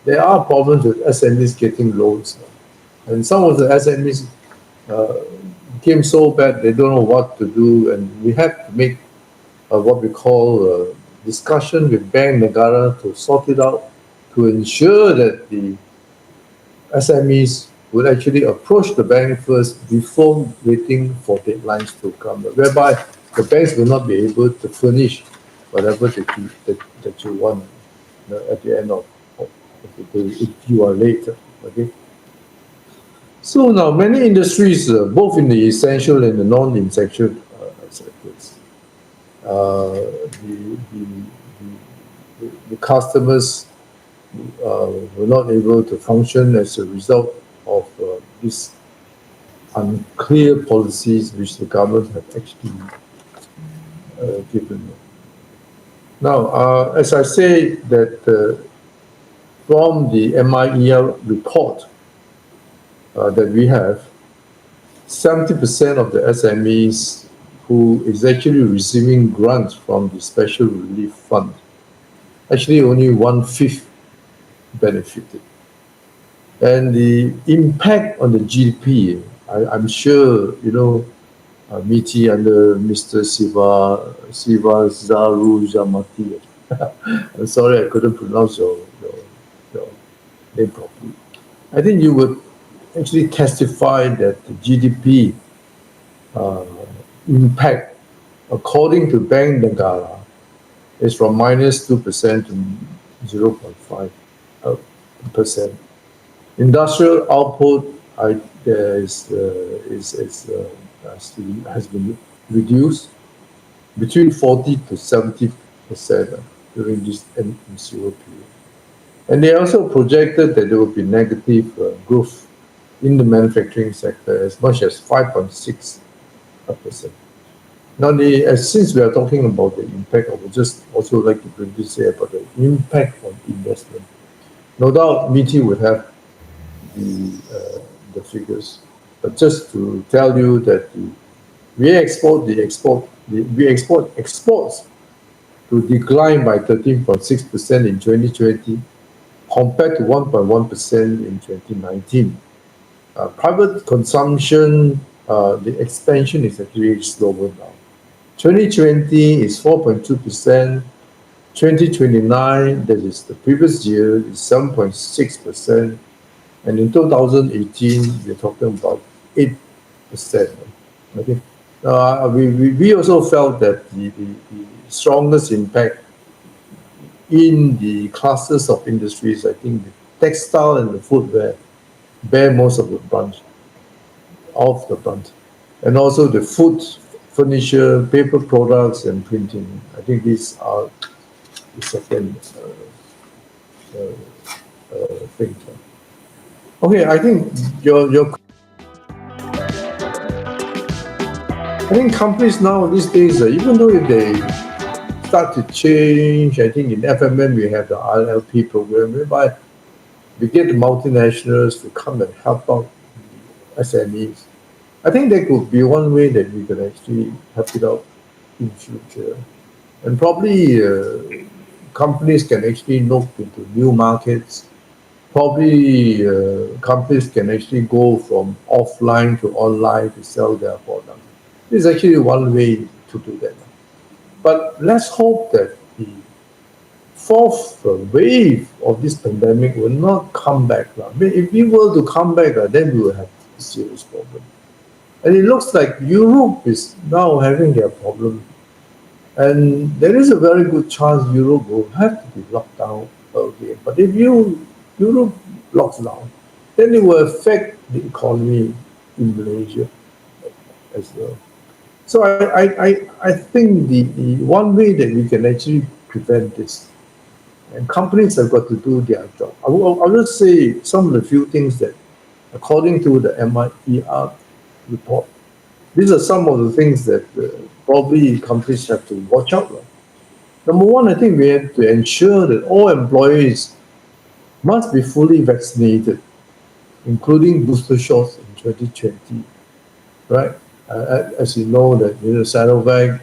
there are problems with SMEs getting loans. And some of the SMEs became so bad they don't know what to do, and we have to make what we call discussion with Bank Negara to sort it out, to ensure that the SMEs would actually approach the bank first before waiting for deadlines to come, whereby the banks will not be able to furnish whatever that you want. at the end of the day if you are late. Okay. So now many industries, both in the essential and the non-essential sectors, the customers were not able to function as a result of these unclear policies which the government have actually given. Now, as I say that from the MIER report that we have, 70% of the SMEs who is actually receiving grants from the Special Relief Fund, actually only 1/5 benefited. And the impact on the GDP, I'm sure, Miti under Mr. Sivazaru Jamati. I'm sorry, I couldn't pronounce your name properly. I think you would actually testify that the GDP impact, according to Bank Negara, is from -2% to 0.5%. Industrial output has been reduced between 40 to 70% during this MCO period. And they also projected that there will be negative growth in the manufacturing sector as much as 5.6%. Now, since we are talking about the impact, I would just also like to briefly say about the impact on investment. No doubt, Miti would have the figures, but just to tell you that we export exports to decline by 13.6% in 2020 compared to 1.1% in 2019. Private consumption, the expansion is actually slower now. 2020 is 4.2%. 2029, that is the previous year, is 7.6%. And in 2018, we're talking about 8%. Okay. We also felt that the strongest impact in the clusters of industries, I think the textile and the footwear bear most of the brunt. And also the food, furniture, paper products, and printing. I think these are the second thing. Okay, I think I think companies now these days, even though if they start to change, I think in FMM we have the RLP program whereby we get the multinationals to come and help out SMEs. I think that could be one way that we can actually help it out in future. And probably companies can actually look into new markets. Probably companies can actually go from offline to online to sell their products. This is actually one way to do that. But let's hope that the fourth wave of this pandemic will not come back. I mean, if we were to come back, then we will have a serious problem. And it looks like Europe is now having their problem. And there is a very good chance Europe will have to be locked down again. But if Europe locks down, then it will affect the economy in Malaysia as well. So I think the one way that we can actually prevent this, and companies have got to do their job. I will say some of the few things that, according to the MIER report, these are some of the things that probably companies have to watch out for. Number one, I think we have to ensure that all employees must be fully vaccinated, including booster shots in 2020, right? As you know, that Sinovac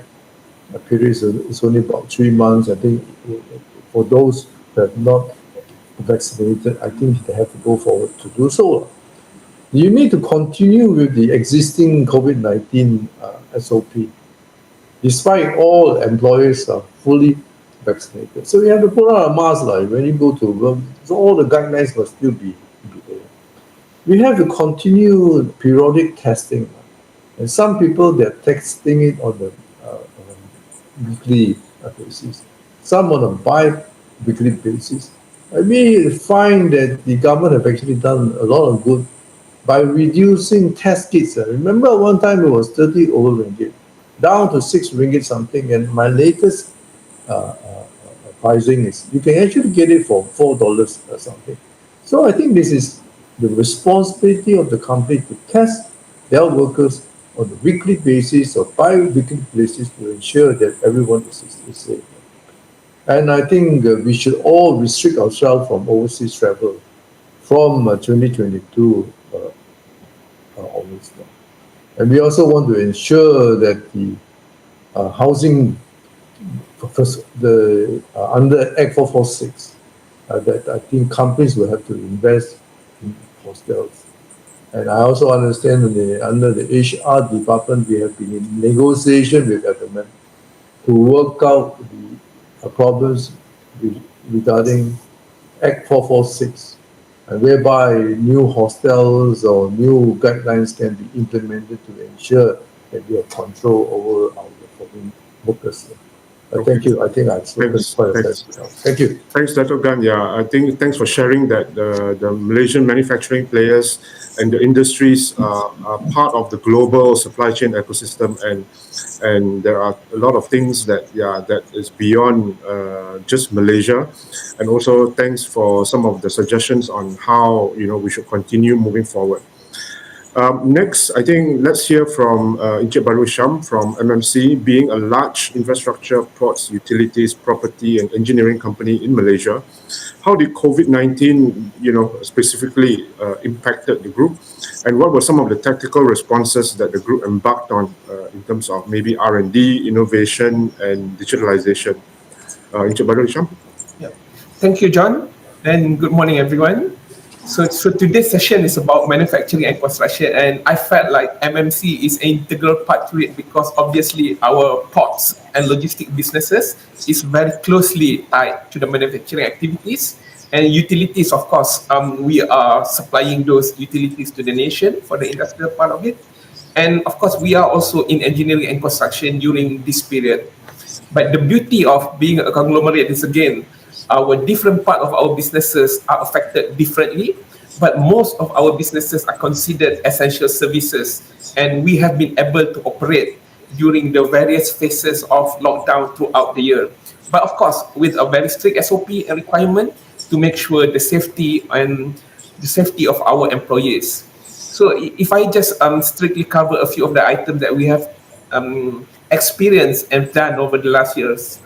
period is only about 3 months. I think for those that are not vaccinated, I think they have to go forward to do so. You need to continue with the existing COVID-19 SOP, despite all employees are fully vaccinated. So we have to put on a mask when you go to work. So all the guidelines must still be there. We have to continue periodic testing. And some people, they're testing it on the weekly basis. Some on a weekly basis. We find that the government have actually done a lot of good by reducing test kits. Remember one time it was 30 over ringgit, down to 6 ringgit something, and my latest pricing is you can actually get it for $4 or something. So I think this is the responsibility of the company to test their workers on a weekly basis or bi-weekly basis to ensure that everyone is safe. And I think we should all restrict ourselves from overseas travel from 2022 onwards. And we also want to ensure that the housing, under Act 446, that I think companies will have to invest in hostels. And I also understand that under the HR department, we have been in negotiation with government to work out the problems regarding Act 446, whereby new hostels or new guidelines can be implemented to ensure that we have control over our foreign workers. Thank you. I think I've spoken quite a bit. Thank you. Thanks, Dato' Gan. Yeah, I think thanks for sharing that the Malaysian manufacturing players and the industries are part of the global supply chain ecosystem, and there are a lot of things that is beyond just Malaysia. And also thanks for some of the suggestions on how we should continue moving forward. Next, I think let's hear from Encik Baru Sham from MMC. Being a large infrastructure, ports, utilities, property and engineering company in Malaysia, how did COVID-19, specifically impacted the group? And what were some of the tactical responses that the group embarked on in terms of maybe R&D, innovation and digitalization? Encik Baru Sham? Yeah. Thank you, John. And good morning, everyone. So today's session is about manufacturing and construction, and I felt like MMC is an integral part to it because obviously our ports and logistic businesses is very closely tied to the manufacturing activities, and utilities, of course, we are supplying those utilities to the nation for the industrial part of it, and of course we are also in engineering and construction during this period. But the beauty of being a conglomerate is, again, our different part of our businesses are affected differently, but most of our businesses are considered essential services, and we have been able to operate during the various phases of lockdown throughout the year. But of course, with a very strict SOP and requirement to make sure the safety of our employees. So if I just strictly cover a few of the items that we have experienced and done over the last years.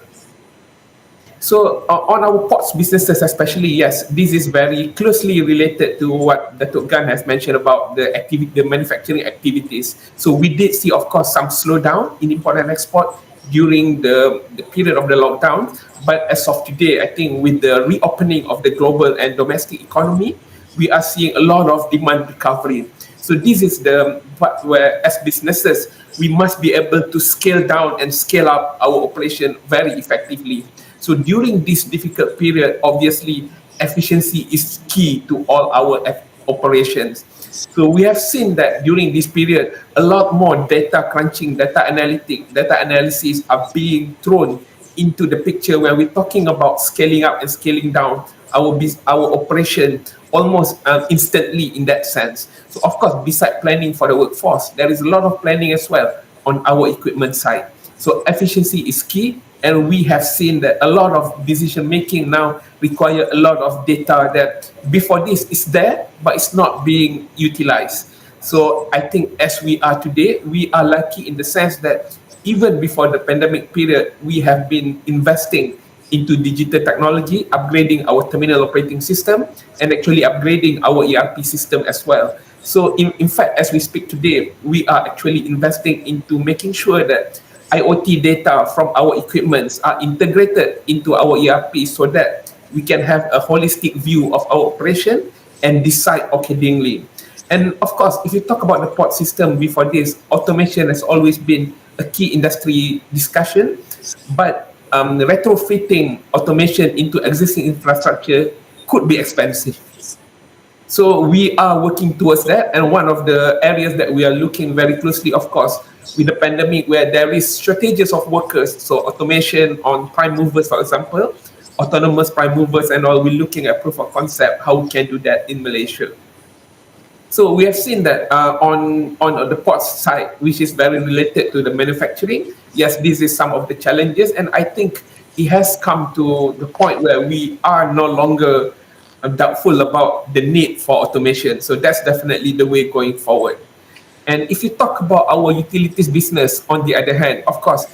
So on our ports businesses especially, yes, this is very closely related to what Dato' Gan has mentioned about the manufacturing activities. So we did see, of course, some slowdown in import and export during the period of the lockdown. But as of today, I think with the reopening of the global and domestic economy, we are seeing a lot of demand recovery. So this is the part where, as businesses, we must be able to scale down and scale up our operation very effectively. So during this difficult period, obviously, efficiency is key to all our operations. So we have seen that during this period, a lot more data crunching, data analysis are being thrown into the picture when we're talking about scaling up and scaling down our operation almost instantly in that sense. So of course, besides planning for the workforce, there is a lot of planning as well on our equipment side. So efficiency is key. And we have seen that a lot of decision making now require a lot of data that before this is there, but it's not being utilized. So I think as we are today, we are lucky in the sense that even before the pandemic period, we have been investing into digital technology, upgrading our terminal operating system, and actually upgrading our ERP system as well. So in fact, as we speak today, we are actually investing into making sure that IoT data from our equipments are integrated into our ERP so that we can have a holistic view of our operation and decide accordingly. And of course, if you talk about the port system before this, automation has always been a key industry discussion, but retrofitting automation into existing infrastructure could be expensive. So we are working towards that, and one of the areas that we are looking very closely, of course, with the pandemic where there is shortages of workers, so automation on prime movers, for example, autonomous prime movers and all, we're looking at proof of concept, how we can do that in Malaysia. So we have seen that on the ports side, which is very related to the manufacturing, yes, this is some of the challenges, and I think it has come to the point where we are no longer doubtful about the need for automation. So that's definitely the way going forward. And if you talk about our utilities business, on the other hand, of course,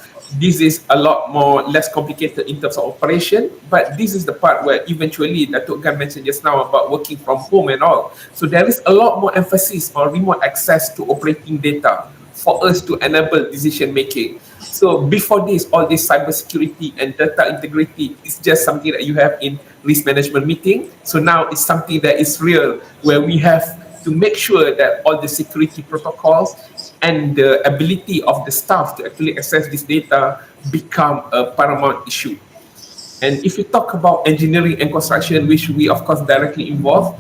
this is a lot more less complicated in terms of operation, but this is the part where eventually Datuk Gan mentioned just now about working from home and all. So there is a lot more emphasis on remote access to operating data for us to enable decision making. So before this, all this cybersecurity and data integrity is just something that you have in risk management meeting. So now it's something that is real, where we have to make sure that all the security protocols and the ability of the staff to actually access this data become a paramount issue. And if you talk about engineering and construction, which we of course directly involved,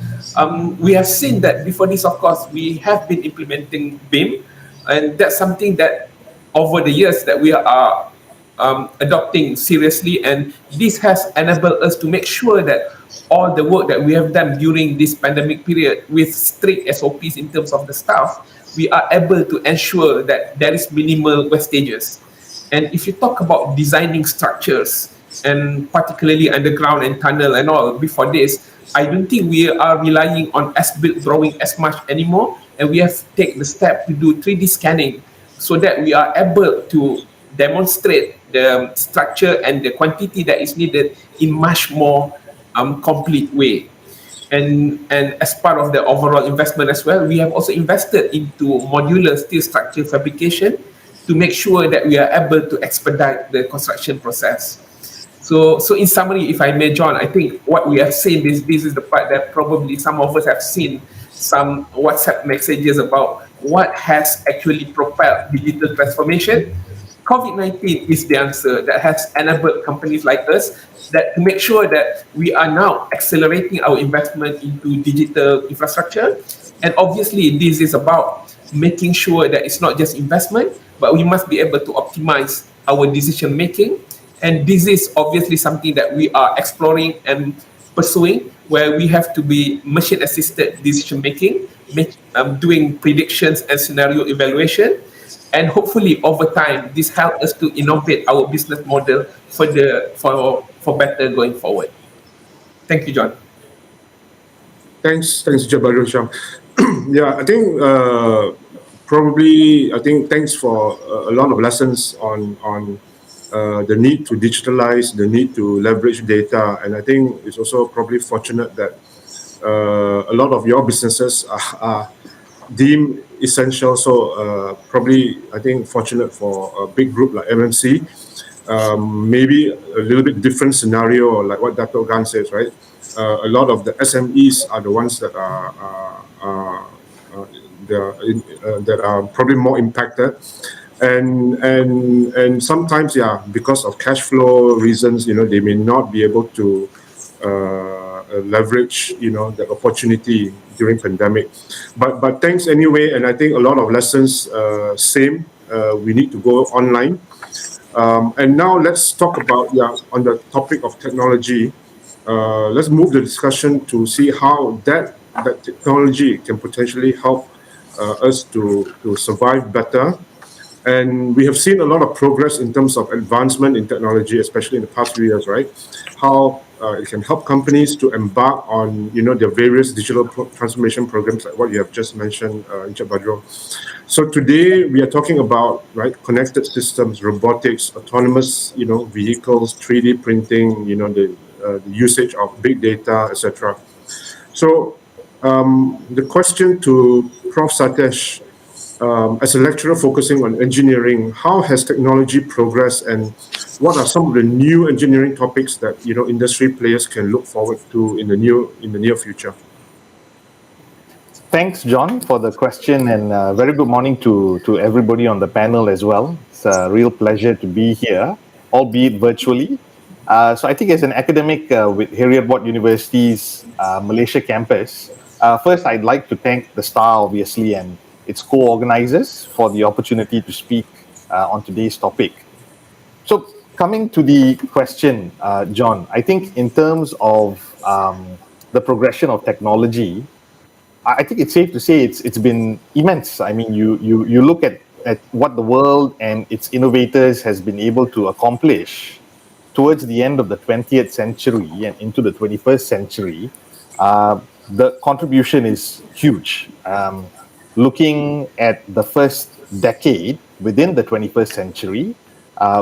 we have seen that before this, of course, we have been implementing BIM, and that's something that over the years that we are adopting seriously, and this has enabled us to make sure that all the work that we have done during this pandemic period with strict SOPs in terms of the staff, we are able to ensure that there is minimal wastages. And if you talk about designing structures, and particularly underground and tunnel and all, before this, I don't think we are relying on as-built drawing as much anymore, and we have to take the step to do 3D scanning so that we are able to demonstrate the structure and the quantity that is needed in much more complete way. And as part of the overall investment as well, we have also invested into modular steel structure fabrication to make sure that we are able to expedite the construction process. So in summary, if I may, John, I think what we have seen is this is the part that probably some of us have seen some WhatsApp messages about what has actually propelled digital transformation. COVID-19 is the answer that has enabled companies like us that to make sure that we are now accelerating our investment into digital infrastructure. And obviously, this is about making sure that it's not just investment, but we must be able to optimize our decision making. And this is obviously something that we are exploring and pursuing, where we have to be machine-assisted decision making, doing predictions and scenario evaluation. And hopefully, over time, this helps us to innovate our business model for better going forward. Thank you, John. Thanks, Jabaru Sham. Yeah, I think thanks for a lot of lessons on the need to digitalize, the need to leverage data, and I think it's also probably fortunate that a lot of your businesses are deemed essential. So probably, I think, fortunate for a big group like MMC. Maybe a little bit different scenario, like what Dato' Gan says, right? A lot of the SMEs are the ones that are probably more impacted, and sometimes, yeah, because of cash flow reasons, they may not be able to leverage, the opportunity during pandemic. But thanks anyway, and I think a lot of lessons. We need to go online. And now let's talk about, on the topic of technology, let's move the discussion to see how that technology can potentially help us to survive better. And we have seen a lot of progress in terms of advancement in technology, especially in the past few years, right? How it can help companies to embark on, their various digital transformation programs, like what you have just mentioned, Encik Badro. So today we are talking about, right, connected systems, robotics, autonomous, vehicles, 3D printing, the usage of big data, etc. So the question to Prof. Satesh, as a lecturer focusing on engineering, how has technology progressed, and what are some of the new engineering topics that industry players can look forward to in the near future? Thanks, John, for the question, and very good morning to everybody on the panel as well. It's a real pleasure to be here, albeit virtually. So I think as an academic with Heriot-Watt University's Malaysia campus, first I'd like to thank the STAR, obviously, and its co-organizers for the opportunity to speak on today's topic. So coming to the question, John, I think in terms of the progression of technology, I think it's safe to say it's been immense. I mean, you look at what the world and its innovators has been able to accomplish towards the end of the 20th century and into the 21st century. The contribution is huge. Looking at the first decade within the 21st century,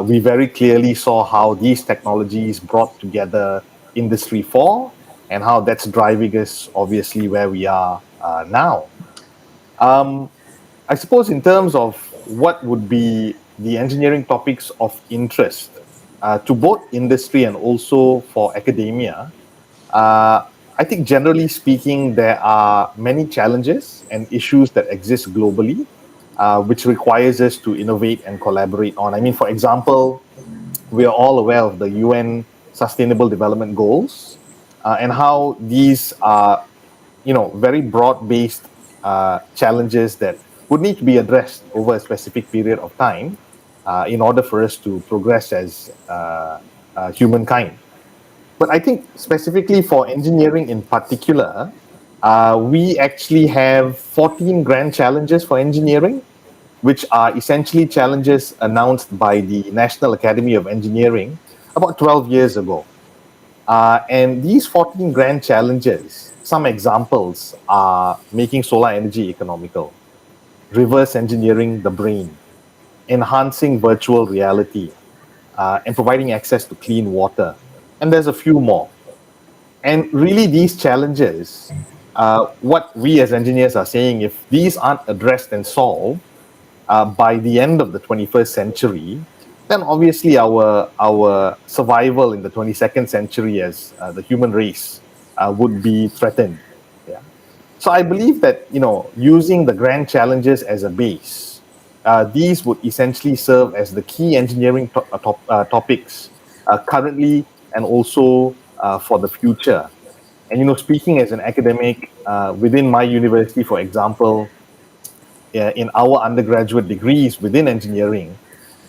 we very clearly saw how these technologies brought together Industry 4 and how that's driving us, obviously, where we are now. I suppose in terms of what would be the engineering topics of interest to both industry and also for academia, I think generally speaking, there are many challenges and issues that exist globally, which requires us to innovate and collaborate on. I mean, for example, we are all aware of the UN Sustainable Development Goals and how these are, very broad-based challenges that would need to be addressed over a specific period of time in order for us to progress as humankind. But I think specifically for engineering in particular, we actually have 14 grand challenges for engineering, which are essentially challenges announced by the National Academy of Engineering about 12 years ago. And these 14 grand challenges, some examples are making solar energy economical, reverse engineering the brain, enhancing virtual reality, and providing access to clean water. And there's a few more. And really these challenges, what we as engineers are saying, if these aren't addressed and solved by the end of the 21st century, then obviously our survival in the 22nd century as the human race would be threatened. Yeah. So I believe that, using the grand challenges as a base, these would essentially serve as the key engineering topics currently and also for the future. And, speaking as an academic within my university, for example, in our undergraduate degrees within engineering,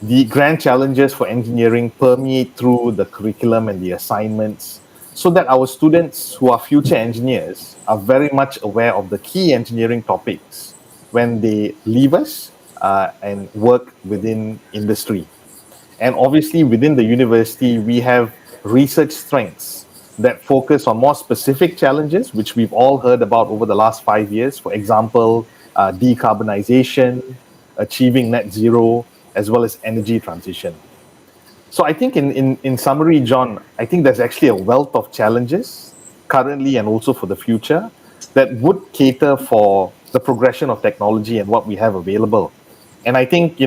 the grand challenges for engineering permeate through the curriculum and the assignments so that our students who are future engineers are very much aware of the key engineering topics when they leave us and work within industry. And obviously within the university, we have research strengths that focus on more specific challenges, which we've all heard about over the last 5 years. For example, decarbonization, achieving net zero, as well as energy transition. So I think in summary, John, I think there's actually a wealth of challenges currently and also for the future that would cater for the progression of technology and what we have available. And I think,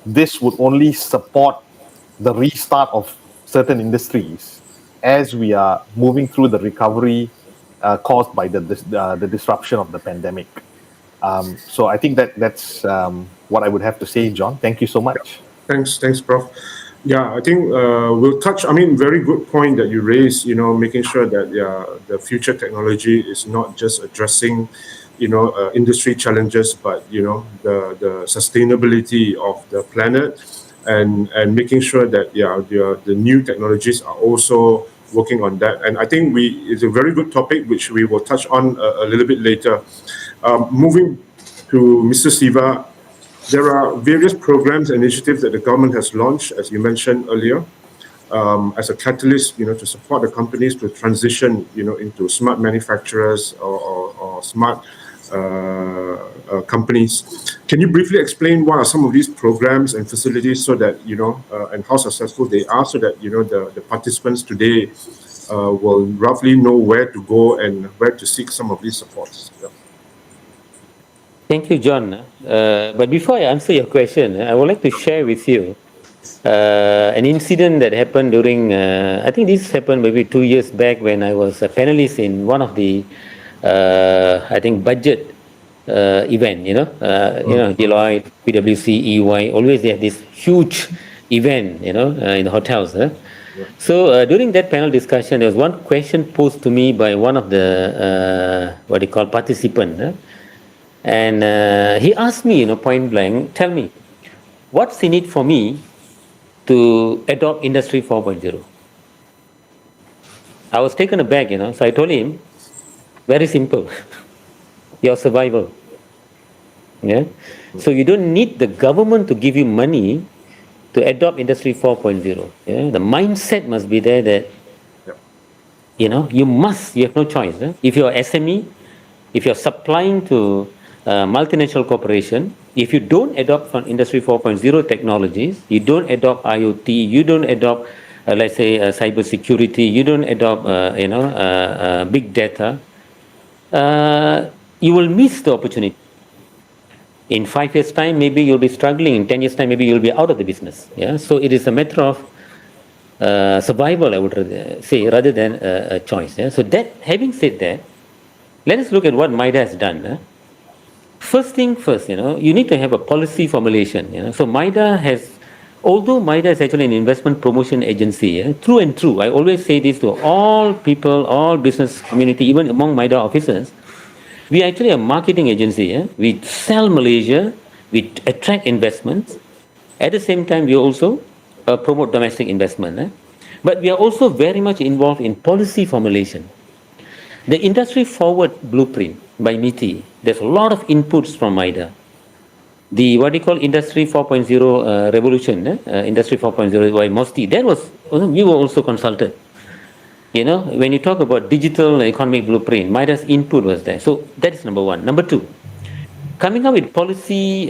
this would only support the restart of certain industries as we are moving through the recovery caused by the disruption of the pandemic. So I think that's what I would have to say, John. Thank you so much. Thanks, Prof. Yeah, I think we'll touch. Very good point that you raised. Making sure that the future technology is not just addressing, industry challenges, but the sustainability of the planet, and making sure that the new technologies are also working on that. And I think it's a very good topic which we will touch on a little bit later. Moving to Mr. Siva, there are various programs and initiatives that the government has launched, as you mentioned earlier, as a catalyst, to support the companies to transition, into smart manufacturers or smart companies. Can you briefly explain what are some of these programs and facilities so that, and how successful they are so that, the participants today will roughly know where to go and where to seek some of these supports? Yeah. Thank you, John. But before I answer your question, I would like to share with you an incident that happened during, I think this happened maybe 2 years back when I was a panelist in one of the, I think, budget event, Deloitte, PwC, EY, always they have this huge event, in the hotels. So during that panel discussion, there was one question posed to me by one of the, what they call participant. And he asked me, point blank, tell me, what's in it for me to to adopt Industry 4.0. I was taken aback, so I told him, very simple, your survival. Yeah. So you don't need the government to give you money to adopt Industry 4.0. Yeah. The mindset must be there that, you have no choice. If you're SME, if you're supplying to multinational corporation, if you don't adopt from Industry 4.0 technologies, you don't adopt IoT, you don't adopt, let's say, cyber security, you don't adopt, big data, you will miss the opportunity. In 5 years' time, maybe you'll be struggling. In 10 years' time, maybe you'll be out of the business. Yeah. So it is a matter of survival, I would say, rather than a choice. Yeah? So that, having said that, let us look at what MIDA has done. First thing first, you need to have a policy formulation. So MIDA has, although MIDA is actually an investment promotion agency, true and true, I always say this to all people, all business community, even among MIDA officers, we are actually a marketing agency. We sell Malaysia, we attract investments. At the same time, we also promote domestic investment. But we are also very much involved in policy formulation. The industry forward blueprint by MITI, there's a lot of inputs from MIDA. The what we call Industry 4.0 revolution, Industry 4.0 by MOSTI, that was, we were also consulted. When you talk about digital economic blueprint, MIDA's input was there. So that is number one. Number two, coming up with policy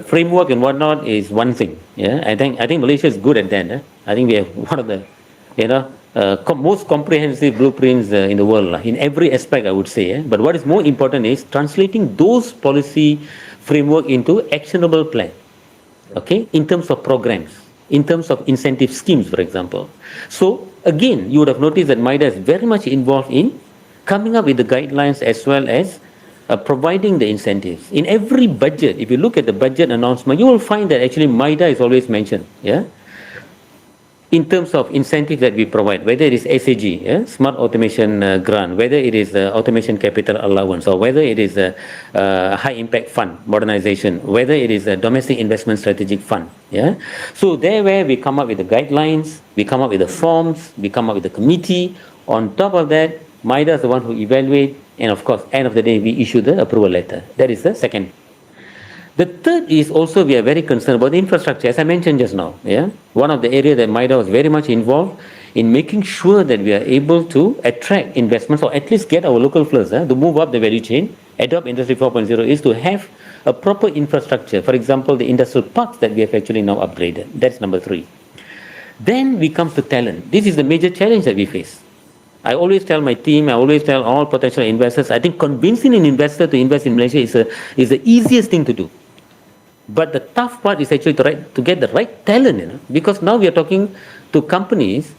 framework and whatnot is one thing. Yeah, I think Malaysia is good at that. I think we have one of the, most comprehensive blueprints in the world, in every aspect, I would say. But what is more important is translating those policy framework into actionable plan. Okay, in terms of programs, in terms of incentive schemes, for example. So again, you would have noticed that MIDA is very much involved in coming up with the guidelines as well as providing the incentives. In every budget, if you look at the budget announcement, you will find that actually MIDA is always mentioned. Yeah. In terms of incentives that we provide, whether it is SAG, Smart Automation Grant, whether it is Automation Capital Allowance, or whether it is a High Impact Fund, modernization, whether it is a Domestic Investment Strategic Fund. Yeah. So there where we come up with the guidelines, we come up with the forms, we come up with the committee. On top of that, MIDA is the one who evaluates, and of course, end of the day, we issue the approval letter. That is the second. The third is also we are very concerned about the infrastructure, as I mentioned just now. Yeah, one of the areas that MIDA was very much involved in making sure that we are able to attract investments, or at least get our local players to move up the value chain, adopt Industry 4.0, is to have a proper infrastructure. For example, the industrial parks that we have actually now upgraded. That's number 3. Then we come to talent. This is the major challenge that we face. I always tell my team, I always tell all potential investors, I think convincing an investor to invest in Malaysia is the easiest thing to do. But the tough part is actually to get the right talent, because now we are talking to companies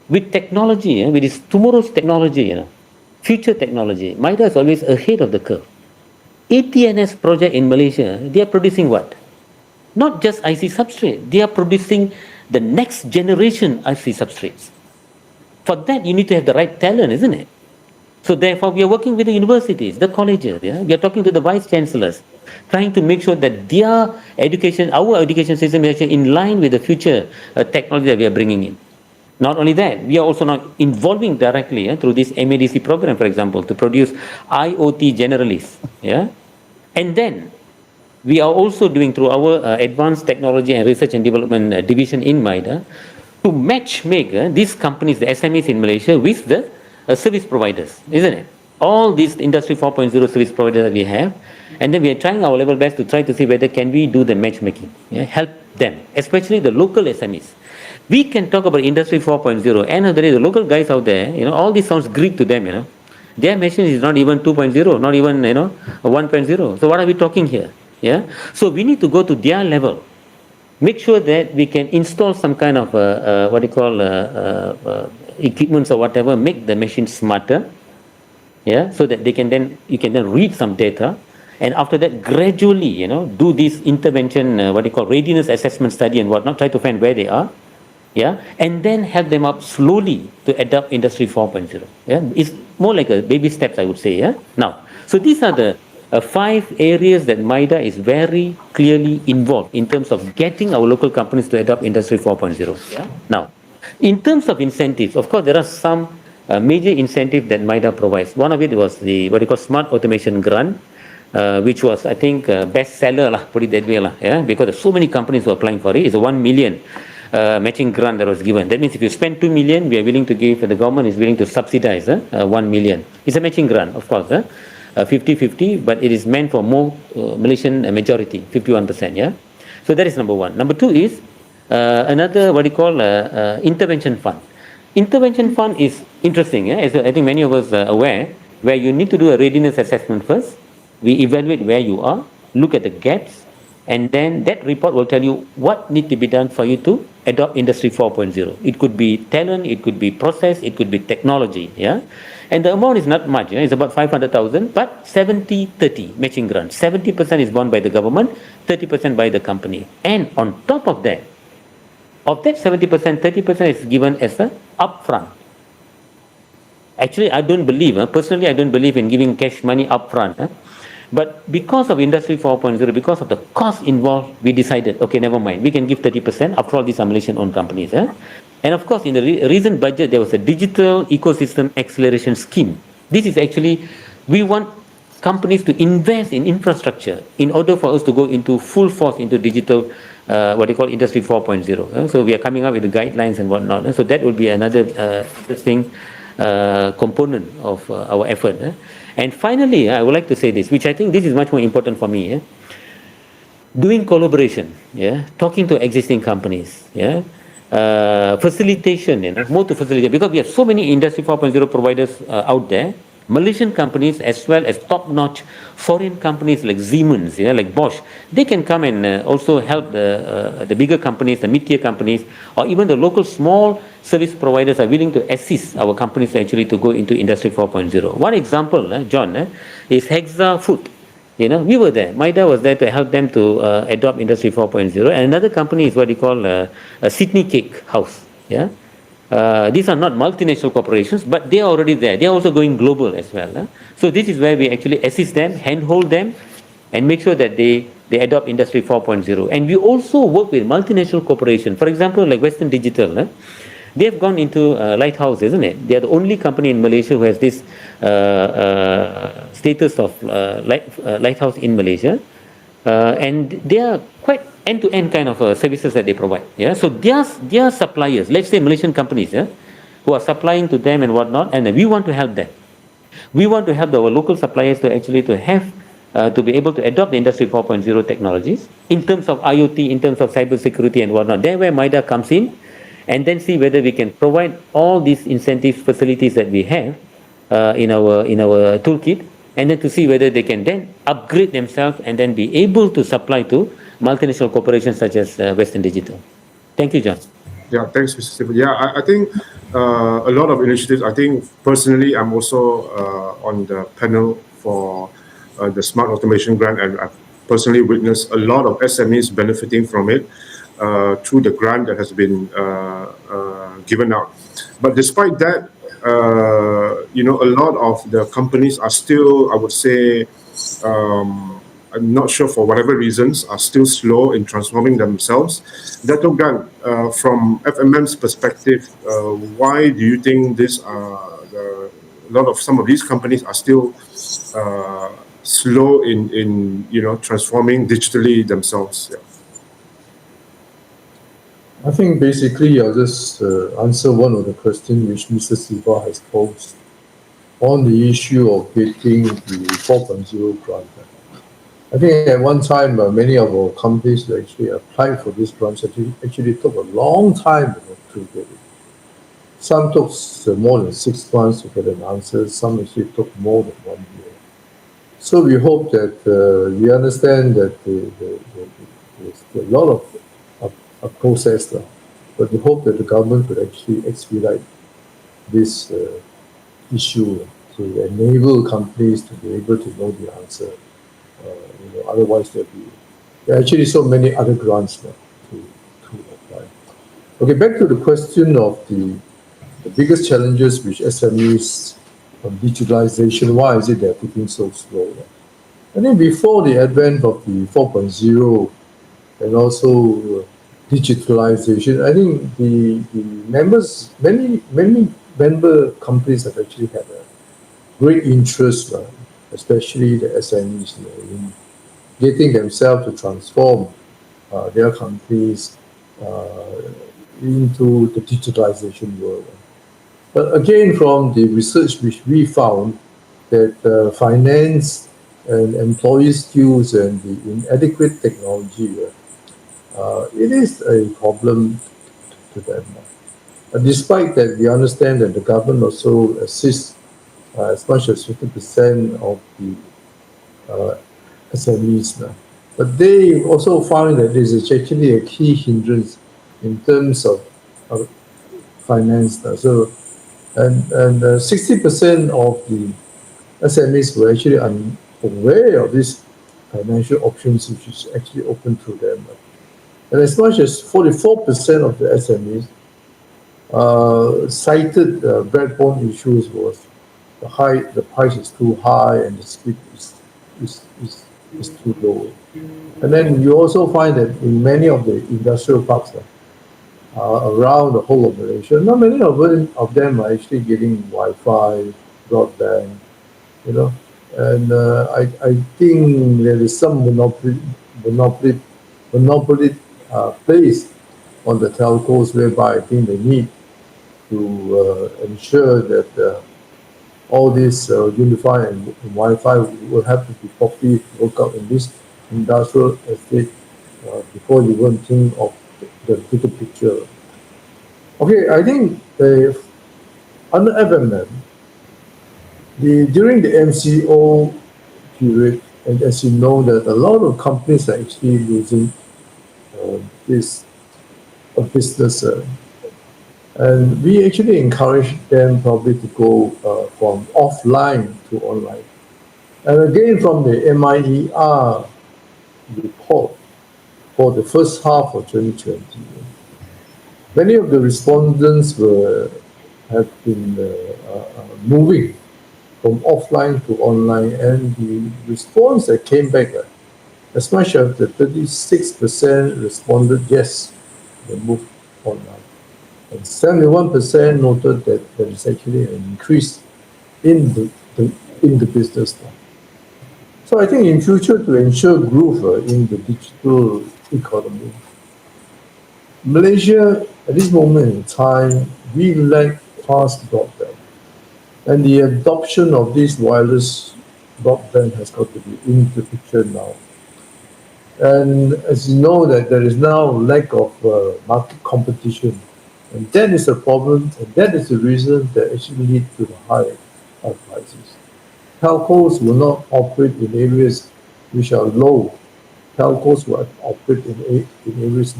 with technology, with this tomorrow's technology, future technology. MIDA is always ahead of the curve. ATNS project in Malaysia, they are producing what? Not just IC substrate, they are producing the next generation IC substrates. For that, you need to have the right talent, isn't it? So therefore, we are working with the universities, the colleges. Yeah? We are talking to the vice chancellors, trying to make sure that their education, our education system is actually in line with the future technology that we are bringing in. Not only that, we are also now involving directly through this MADC program, for example, to produce IoT generalists. Yeah? And then we are also doing through our Advanced Technology and Research and Development division in MIDA to match make these companies, the SMEs in Malaysia, with the service providers, isn't it? All these Industry 4.0 service providers that we have, and then we are trying our level best to try to see whether can we do the matchmaking, help them, especially the local SMEs. We can talk about Industry 4.0, end of the day, the local guys out there, all this sounds Greek to them, Their machine is not even 2.0, not even, 1.0. So what are we talking here? Yeah. So we need to go to their level. Make sure that we can install some kind of equipments or whatever, make the machine smarter, so that you can then read some data, and after that gradually, do this intervention, readiness assessment study and whatnot, try to find where they are, and then help them up slowly to adopt Industry 4.0. It's more like a baby steps, I would say. Now, so these are the 5 areas that MIDA is very clearly involved in terms of getting our local companies to adopt Industry 4.0. Yeah? Now, in terms of incentives, of course, there are some major incentives that MIDA provides. One of it was the what you call Smart Automation Grant, which was, I think, bestseller, put it that way, yeah? Because there's so many companies who are applying for it. It's a 1 million matching grant that was given. That means if you spend 2 million, we are willing to give, the government is willing to subsidize 1 million. It's a matching grant, of course, 50-50, but it is meant for more Malaysian majority, 51%, yeah? So that is number one. Number two is another, what you call, intervention fund. Intervention fund is interesting, yeah? As I think many of us are aware, where you need to do a readiness assessment first. We evaluate where you are, look at the gaps, and then that report will tell you what needs to be done for you to adopt Industry 4.0. It could be talent, it could be process, it could be technology, yeah? And the amount is not much, yeah? It's about 500,000, but 70-30 matching grant. 70% is borne by the government, 30% by the company. And on top of that 70%, 30% is given as a upfront. Actually, I don't believe, personally, I don't believe in giving cash money upfront. But because of Industry 4.0, because of the cost involved, we decided, okay, never mind, we can give 30%. After all, these are Malaysian-owned companies. And of course, in the recent budget, there was a digital ecosystem acceleration scheme. This is actually, we want companies to invest in infrastructure in order for us to go into full force into digital, what they call Industry 4.0. So we are coming up with the guidelines and whatnot. So that will be another interesting component of our effort. And finally, I would like to say this, which I think this is much more important for me. Doing collaboration, talking to existing companies, facilitation, more to facilitate, because we have so many Industry 4.0 providers out there, Malaysian companies as well as top-notch foreign companies like Siemens, like Bosch. They can come and also help the bigger companies, the mid-tier companies, or even the local small service providers are willing to assist our companies actually to go into Industry 4.0. One example, John, is Hexa Food. We were there. MIDA was there to help them to adopt Industry 4.0. And another company is what you call a Sydney Cake House. These are not multinational corporations, but they are already there. They are also going global as well. So this is where we actually assist them, handhold them, and make sure that they adopt Industry 4.0. And we also work with multinational corporations. For example, like Western Digital. They have gone into Lighthouse, isn't it? They are the only company in Malaysia who has this status of Lighthouse in Malaysia. And they are quite end-to-end kind of services that they provide. So their suppliers, let's say Malaysian companies, who are supplying to them and whatnot, and we want to help them. We want to help our local suppliers to actually to be able to adopt the Industry 4.0 technologies in terms of IoT, in terms of cybersecurity and whatnot. There where MIDA comes in, and then see whether we can provide all these incentive facilities that we have in our toolkit, and then to see whether they can then upgrade themselves and then be able to supply to multinational corporations such as Western Digital. Thank you, John. Yeah, thanks, Mr. Stephen. Yeah, I think a lot of initiatives. I think personally, I'm also on the panel for the Smart Automation Grant, and I've personally witnessed a lot of SMEs benefiting from it through the grant that has been given out. But despite that, a lot of the companies are still, I would say, I'm not sure for whatever reasons, are still slow in transforming themselves. Dato' Gan, from FMM's perspective, why do you think some of these companies are still slow in transforming digitally themselves? Yeah. I think basically I'll just answer one of the questions which Mr. Siva has posed on the issue of getting the 4.0 grant. I think at one time many of our companies that actually applied for this grant actually took a long time to get it. Some took more than 6 months to get an answer, some actually took more than 1 year. So we hope that we understand that there's a lot of a process, but we hope that the government could actually expedite this issue to enable companies to be able to know the answer. Otherwise, there are actually so many other grants to apply. Okay, back to the question of the biggest challenges which SMEs on digitalization. Why is it they're taking so slow? I think before the advent of the 4.0 and also digitalization, I think the members, many member companies have actually had a great interest, especially the SMEs, in getting themselves to transform their companies into the digitalization world. But again, from the research which we found that finance and employee skills and the inadequate technology, it is a problem to them. Despite that, we understand that the government also assists as much as 50% of the SMEs. But they also find that this is actually a key hindrance in terms of finance. So, and 60% of the SMEs were actually unaware of these financial options which is actually open to them. And as much as 44% of the SMEs cited backbone issues was the price is too high and the speed is too low. And then you also find that in many of the industrial parks around the whole of Malaysia, not many of them are actually getting Wi-Fi, broadband, and I think there is some monopoly placed on the telcos, whereby I think they need to ensure that all this unified and Wi-Fi will have to be properly worked out in this industrial estate before you even think of the bigger picture. Okay, I think under FMM, during the MCO period, and as you know, that a lot of companies are actually losing this business, and we actually encourage them probably to go from offline to online. And again, from the MIER report for the first half of 2020, many of the respondents have been moving from offline to online, and the response that came back, as much as the 36% responded yes, they moved online. And 71% noted that there is actually an increase in the business now. So I think in future, to ensure growth in the digital economy, Malaysia at this moment in time, we lack fast broadband, and the adoption of this wireless broadband has got to be in the picture now. And as you know, that there is now lack of market competition. And that is a problem, and that is the reason that actually lead to the high prices. Telcos will not operate in areas which are low. Telcos will operate in areas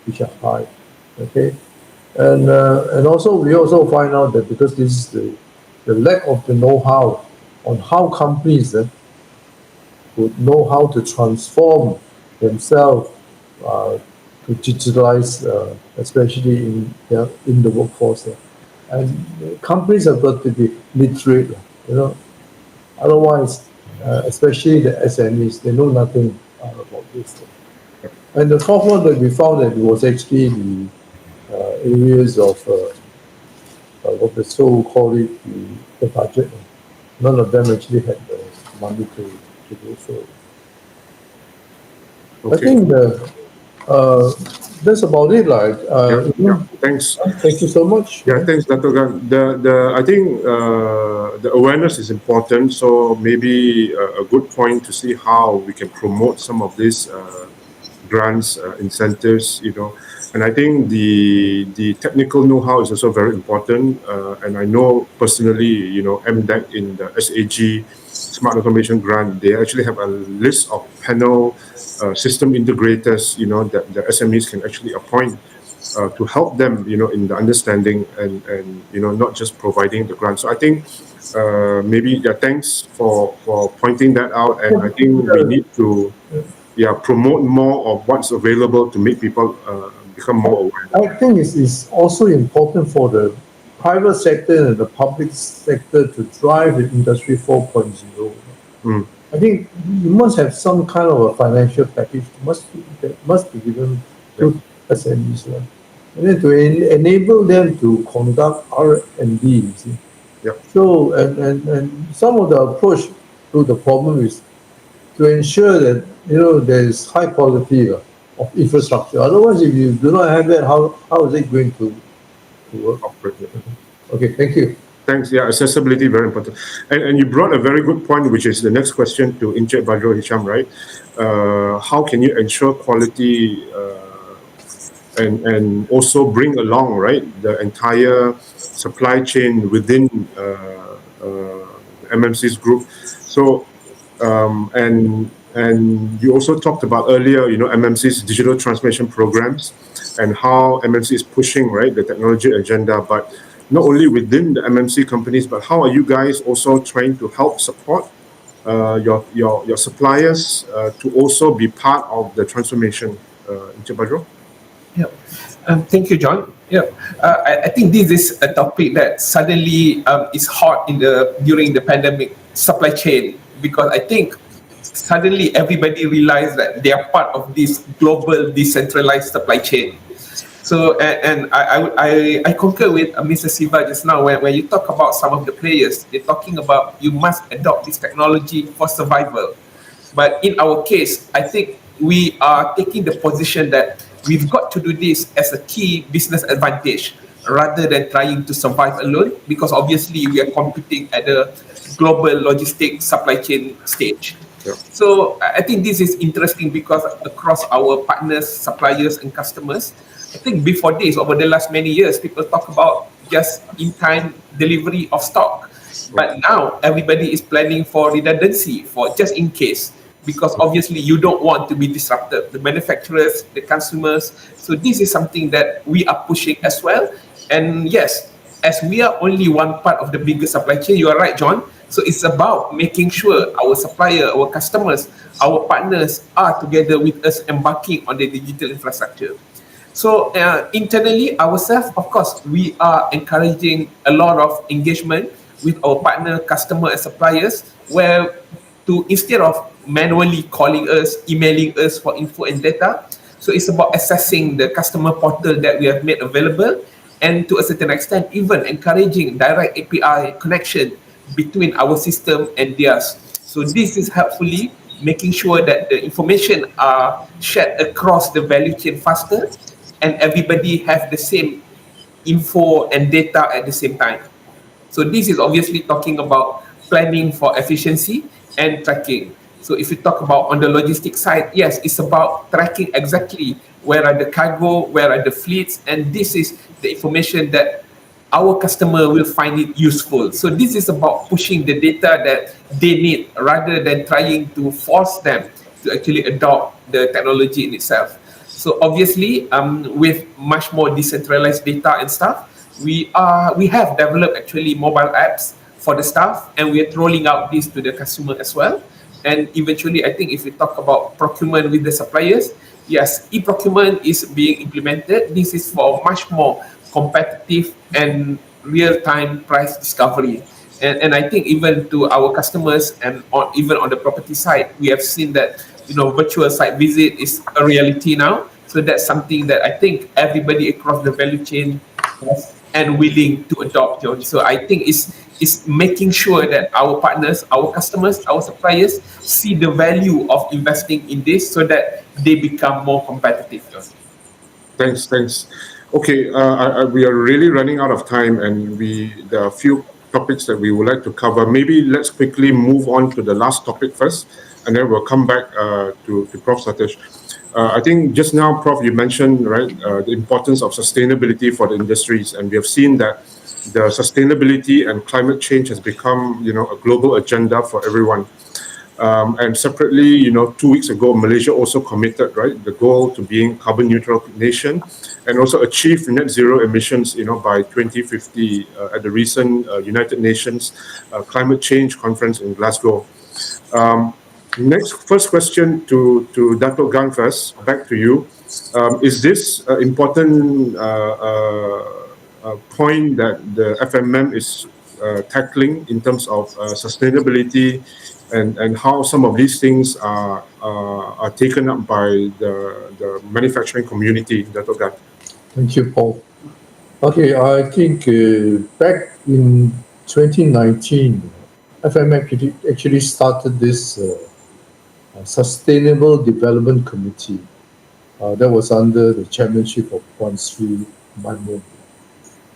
which are high. Okay, and also we also find out that because this is the lack of the know-how on how companies would know how to transform themselves to digitalize, especially in the workforce. And companies have got to be literate, Otherwise, especially the SMEs, they know nothing about this. And the fourth one that we found that it was actually the areas of what the so-called the budget. None of them actually had the money to do so. Okay. I think that's about it. Thanks. Thank you so much. Yeah, thanks, Dr. Gan. I think the awareness is important. So maybe a good point to see how we can promote some of these grants, incentives, And I think the technical know-how is also very important. And I know personally, MDEC in the SAG Smart Automation Grant, they actually have a list of panel system integrators, that the SMEs can actually appoint to help them, in the understanding and not just providing the grant. So I think maybe thanks for pointing that out. And I think we need to promote more of what's available to make people become more aware. I think it's also important for the private sector and the public sector to drive the industry 4.0. I think you must have some kind of a financial package that must be given to SMEs, and then to enable them to conduct R&D. You see, so and some of the approach to the problem is to ensure that there is high quality of infrastructure. Otherwise, if you do not have that, how is it going to work? Okay, thank you. Thanks. Yeah, accessibility, very important. And you brought a very good point, which is the next question to Encik Badrul Hisham, right? How can you ensure quality and also bring along, right, the entire supply chain within MMC's group? So, and you also talked about earlier, MMC's digital transformation programs and how MMC is pushing, right, the technology agenda, but not only within the MMC companies, but how are you guys also trying to help support your suppliers to also be part of the transformation, Encik Badrul? Yeah. Thank you, John. Yeah, I think this is a topic that suddenly is hot during the pandemic, supply chain, because I think suddenly everybody realized that they are part of this global decentralized supply chain. So, and I concur with Mr. Siva just now when you talk about some of the players, they're talking about you must adopt this technology for survival. But in our case, I think we are taking the position that we've got to do this as a key business advantage rather than trying to survive alone, because obviously we are competing at the global logistic supply chain stage. So I think this is interesting because across our partners, suppliers, and customers, I think before this, over the last many years, people talk about just in-time delivery of stock. But now everybody is planning for redundancy, for just in case, because obviously you don't want to be disrupted, the manufacturers, the consumers. So this is something that we are pushing as well. And yes, as we are only one part of the bigger supply chain, you are right, John. So it's about making sure our supplier, our customers, our partners are together with us embarking on the digital infrastructure. So internally, ourselves, of course, we are encouraging a lot of engagement with our partner, customer, and suppliers, where instead of manually calling us, emailing us for info and data, so it's about assessing the customer portal that we have made available, and to a certain extent, even encouraging direct API connection between our system and theirs. So this is helpfully making sure that the information are shared across the value chain faster, and everybody have the same info and data at the same time. So this is obviously talking about planning for efficiency and tracking. So if you talk about on the logistics side, yes, it's about tracking exactly where are the cargo, where are the fleets, and this is the information that our customer will find it useful. So this is about pushing the data that they need rather than trying to force them to actually adopt the technology in itself. So obviously, with much more decentralized data and stuff, we have developed actually mobile apps for the staff, and we are rolling out this to the consumer as well. And eventually, I think if we talk about procurement with the suppliers, yes, e-procurement is being implemented. This is for much more competitive and real-time price discovery. And I think even to our customers and even on the property side, we have seen that virtual site visit is a reality now. So that's something that I think everybody across the value chain has and willing to adopt, John. So I think it's making sure that our partners, our customers, our suppliers see the value of investing in this so that they become more competitive, John. Thanks. Okay, we are really running out of time, and there are a few topics that we would like to cover. Maybe let's quickly move on to the last topic first, and then we'll come back to Prof. Satish. I think just now, Prof, you mentioned, right, the importance of sustainability for the industries, and we have seen that the sustainability and climate change has become, a global agenda for everyone. And separately, 2 weeks ago, Malaysia also committed, right, the goal to being carbon neutral nation, and also achieve net zero emissions, by 2050 at the recent United Nations Climate Change Conference in Glasgow. First question to Dato' Gan first, back to you. Is this important point that the FMM is tackling in terms of sustainability and how some of these things are taken up by the manufacturing community, Dato' Gan. Thank you, Paul. Okay, I think back in 2019, FM actually started this Sustainable Development Committee that was under the chairmanship of Wan Sri Manyan.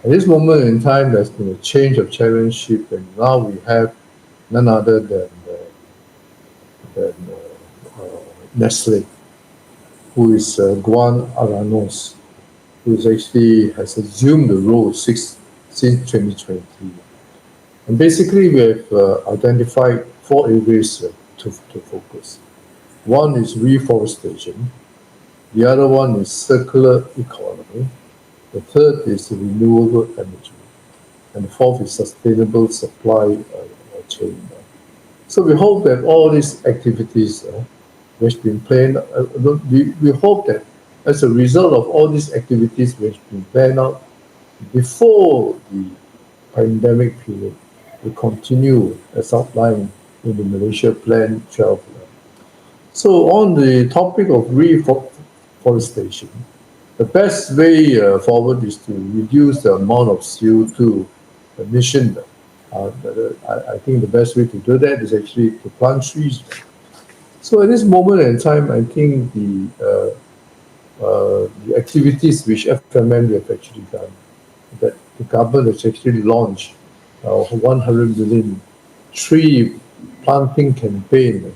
At this moment in time, there's been a change of chairmanship, and now we have none other than Nestle, who is Guan Aranos, who actually has assumed the role since 2020. And basically, we have identified 4 areas to focus. One is reforestation. The other one is circular economy. The third is renewable energy. And the fourth is sustainable supply chain. So we hope that all these activities which been planned, we hope that as a result of all these activities which been planned out before the pandemic period, will continue as outlined in the Malaysia Plan 12. So on the topic of reforestation, the best way forward is to reduce the amount of CO2 emission. I think the best way to do that is actually to plant trees. So at this moment in time, I think the activities which FMM have actually done, that the government has actually launched a 100 million tree planting campaign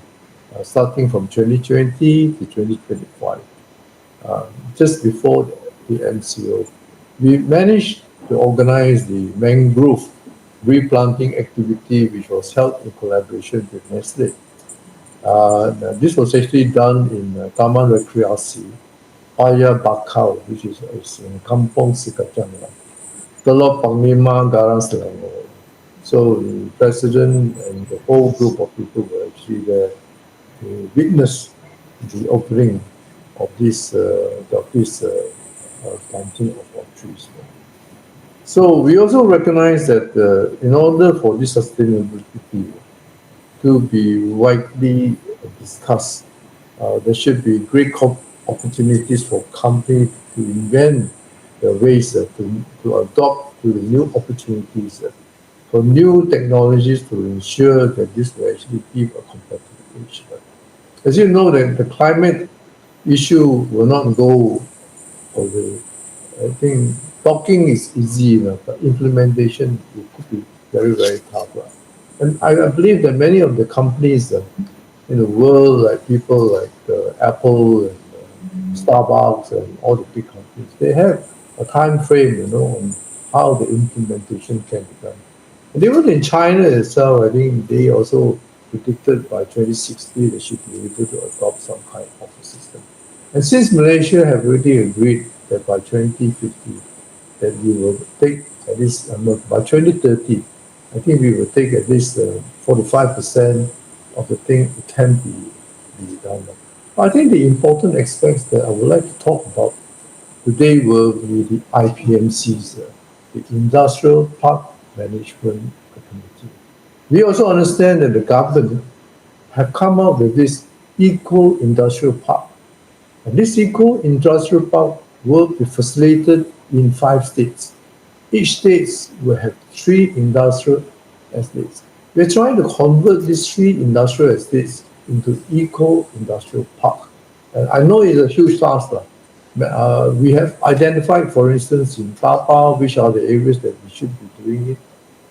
starting from 2020 to 2025. Just before the MCO, we managed to organize the mangrove replanting activity, which was held in collaboration with Nestle. This was actually done in Taman Rekreasi, Paya Bakau, which is in Kampong Sikachang, Telok Panglima, Garang Selangor. So the president and the whole group of people were actually there to witness the opening of this planting of trees. So we also recognize that in order for this sustainability to be widely discussed, there should be great opportunities for companies to invent the ways to adopt to the new opportunities, for new technologies to ensure that this will actually give a competitive edge. As you know, that the climate issue will not go away. I think talking is easy enough, but implementation could be very, very tough. And I believe that many of the companies in the world, like people like Apple and Starbucks and all the big companies, they have a time frame, on how the implementation can be done. And even in China itself, I think they also predicted by 2060 they should be able to adopt some kind of a system. And since Malaysia have already agreed that by 2050 that we will take at least by 2030, I think we will take at least 45% of the thing it can be done. I think the important aspects that I would like to talk about today will be the IPMCs, the Industrial Park Management Committee. We also understand that the government have come up with this eco-industrial park. And this eco-industrial park will be facilitated in 5 states. Each state will have 3 industrial estates. We're trying to convert these 3 industrial estates into eco-industrial park. And I know it's a huge task. We have identified, for instance, in Tapa, which are the areas that we should be doing it.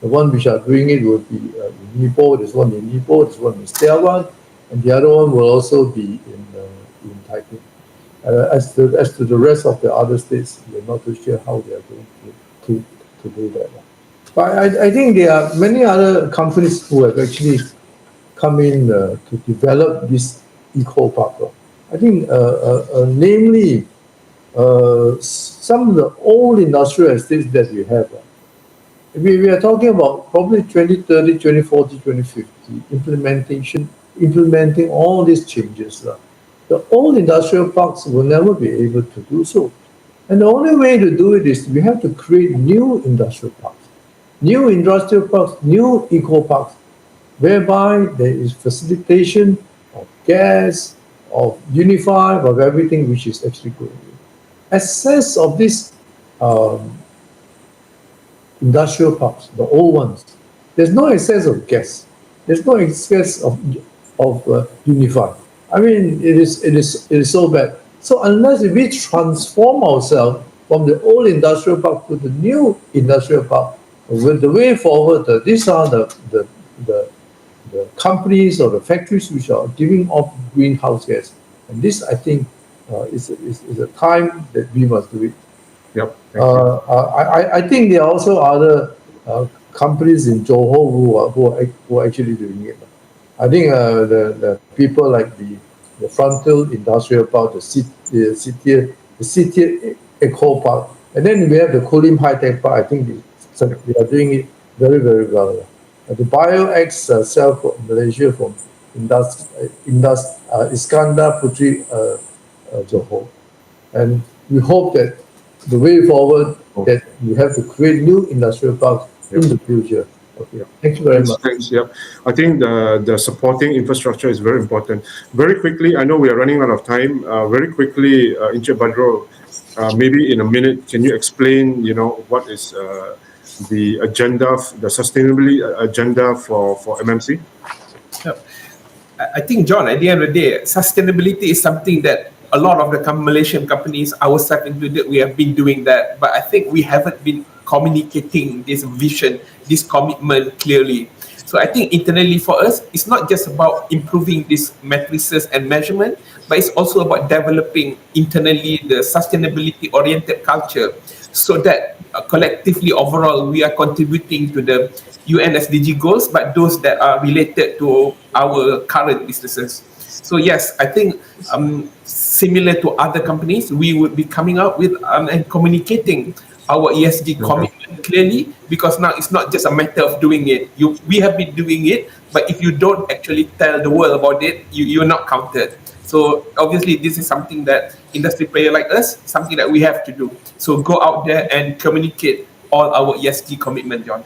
The one which are doing it will be in Ipoh, there's one in Ipoh, there's one in Setiawan, and the other one will also be in Taipei. As to the rest of the other states, we're not too sure how they are going to do that. But I think there are many other companies who have actually come in to develop this eco park. I think namely some of the old industrial estates that we have. We are talking about probably 2030, 2040, 2050 implementing all these changes. The old industrial parks will never be able to do so. And the only way to do it is we have to create new industrial parks. new industrial parks, new eco parks, whereby there is facilitation of gas, of unified, of everything which is actually going in. Access of these industrial parks, the old ones, there's no access of gas. There's no access of unified. I mean, it is so bad. So unless we transform ourselves from the old industrial park to the new industrial park, with the way forward, these are the companies or the factories which are giving off greenhouse gas. And this, I think, is a time that we must do it. Yep. I think there are also other companies in Johor who are actually doing it. I think the people like the Frontal Industrial Park, the City Eco Park, and then we have the Kulim High Tech Park. I think they are doing it very, very well. The BioX cell from Malaysia from Iskandar Putri Johor, and we hope that the way forward that we have to create new industrial parks in the future. Okay. Thank you very much. Thanks. Yep. I think the supporting infrastructure is very important. Very quickly, I know we are running out of time. Very quickly, Encik Badro, maybe in a minute, can you explain, what is the agenda, the sustainability agenda for MMC? I think, John, at the end of the day, sustainability is something that a lot of the Malaysian companies, ourselves included, we have been doing that. But I think we haven't been communicating this vision, this commitment clearly. So I think internally for us, it's not just about improving these matrices and measurement, but it's also about developing internally the sustainability-oriented culture so that collectively, overall, we are contributing to the UN SDG goals, but those that are related to our current businesses. So yes, I think similar to other companies, we would be coming out with and communicating our ESG commitment clearly, because now it's not just a matter of doing it. We have been doing it, but if you don't actually tell the world about it, you're not counted. So obviously this is something that industry player like us, something that we have to do. So go out there and communicate all our ESG commitment, John.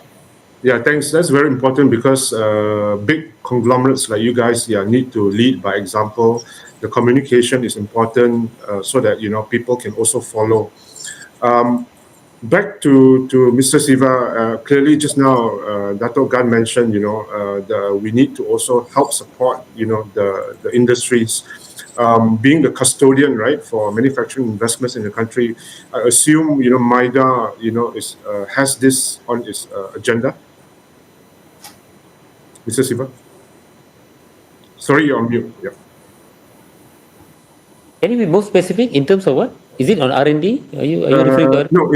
Yeah, thanks. That's very important because big conglomerates like you guys need to lead by example. The communication is important so that people can also follow. Back to Mr. Siva, clearly just now Dato' Gan mentioned we need to also help support the industries. Being the custodian, right, for manufacturing investments in the country, I assume MIDA has this on its agenda. Mr. Siva? Sorry, you're on mute. Yeah. Can you be more specific in terms of what? Is it on R&D? Are you referring to? No.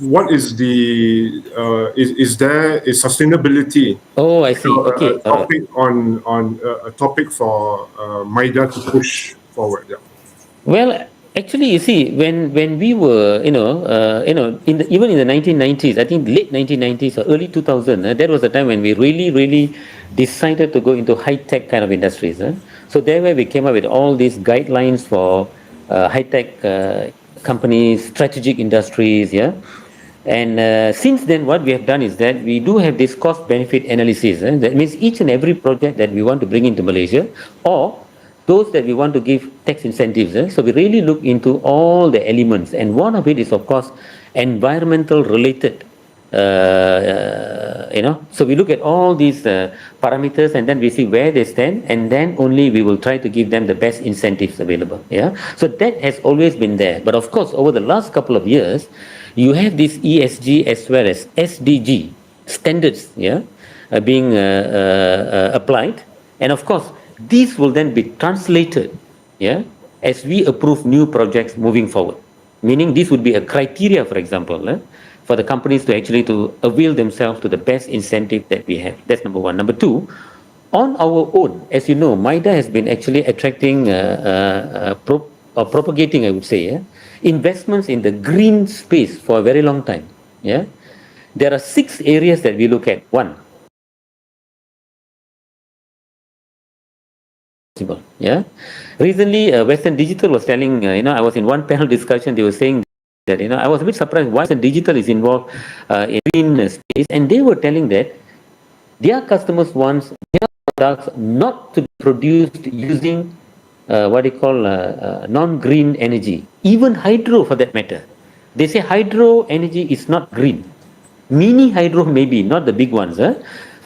What is the? Is there sustainability? Oh, I see. Okay. A topic for MIDA to push forward. Yeah. Well, actually, you see, when we were, even in the 1990s, I think late 1990s or early 2000, that was the time when we really decided to go into high-tech kind of industries. So there where we came up with all these guidelines for high-tech companies, strategic industries, And since then, what we have done is that we do have this cost-benefit analysis. That means each and every project that we want to bring into Malaysia, or those that we want to give tax incentives. So we really look into all the elements, and one of it is, of course, environmental related. So we look at all these parameters, and then we see where they stand, and then only we will try to give them the best incentives available. So that has always been there. But of course, over the last couple of years, you have this ESG as well as SDG standards, being applied, and of course, these will then be translated, as we approve new projects moving forward. Meaning, this would be a criteria, for example, for the companies to actually to avail themselves to the best incentive that we have. That's number one. Number two, on our own, as you know, MIDA has been actually attracting, propagating, I would say, investments in the green space for a very long time. There are 6 areas that we look at. One, recently Western Digital was telling, I was in one panel discussion, they were saying that, I was a bit surprised why digital is involved in green space, and they were telling that their customers want their products not to be produced using what they call non-green energy, even hydro for that matter. They say hydro energy is not green. Mini hydro maybe, not the big ones.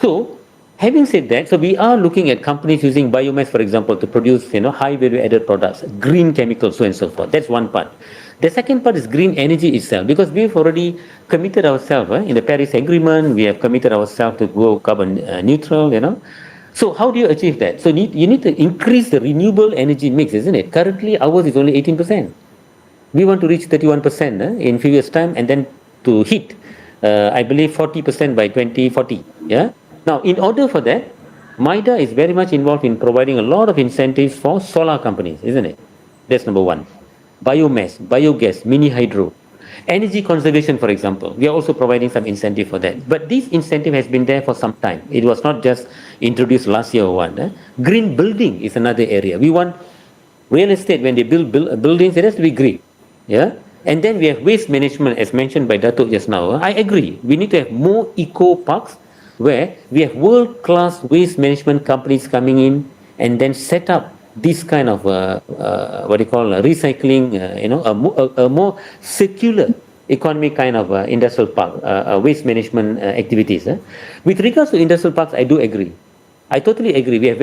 So, having said that, so we are looking at companies using biomass, for example, to produce high value added products, green chemicals, so and so forth. That's one part. The second part is green energy itself, because we've already committed ourselves in the Paris Agreement. We have committed ourselves to go carbon neutral. So how do you achieve that? So you need to increase the renewable energy mix, isn't it? Currently, ours is only 18%. We want to reach 31% in a few years' time, and then to hit, I believe, 40% by 2040. Yeah. Now, in order for that, MIDA is very much involved in providing a lot of incentives for solar companies, isn't it? That's number one. Biomass, biogas, mini hydro. Energy conservation, for example, we are also providing some incentive for that. But this incentive has been there for some time. It was not just introduced last year or one. Green building is another area. We want real estate, when they build buildings, it has to be green. Yeah. And then we have waste management, as mentioned by Datuk just now. I agree. We need to have more eco parks where we have world-class waste management companies coming in and then set up this kind of recycling, a more circular economy kind of industrial park, waste management activities. With regards to industrial parks, I do agree. I totally agree. We have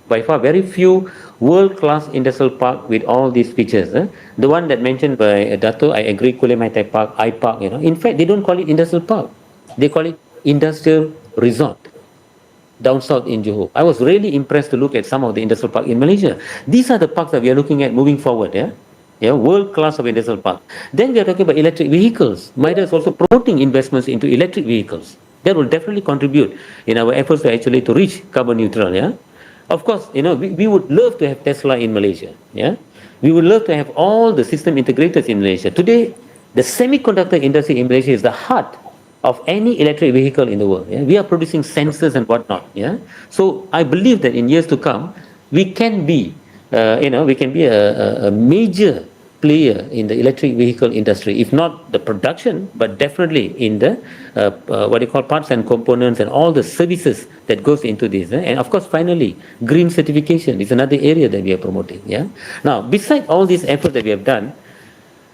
by far very few world-class industrial park with all these features. The one that mentioned by Dato, I agree, Kuala Mai Park, iPark, In fact, they don't call it industrial park. They call it industrial resort down south in Johor. I was really impressed to look at some of the industrial park in Malaysia. These are the parks that we are looking at moving forward. World class of industrial park. Then we are talking about electric vehicles. MIDA is also promoting investments into electric vehicles. That will definitely contribute in our efforts to reach carbon neutral. Of course, we would love to have Tesla in Malaysia. We would love to have all the system integrators in Malaysia. Today, the semiconductor industry in Malaysia is the heart of any electric vehicle in the world. We are producing sensors and whatnot. So I believe that in years to come, we can be, a major player in the electric vehicle industry, if not the production, but definitely in the parts and components and all the services that goes into this. And of course, finally, green certification is another area that we are promoting. Now, besides all these efforts that we have done,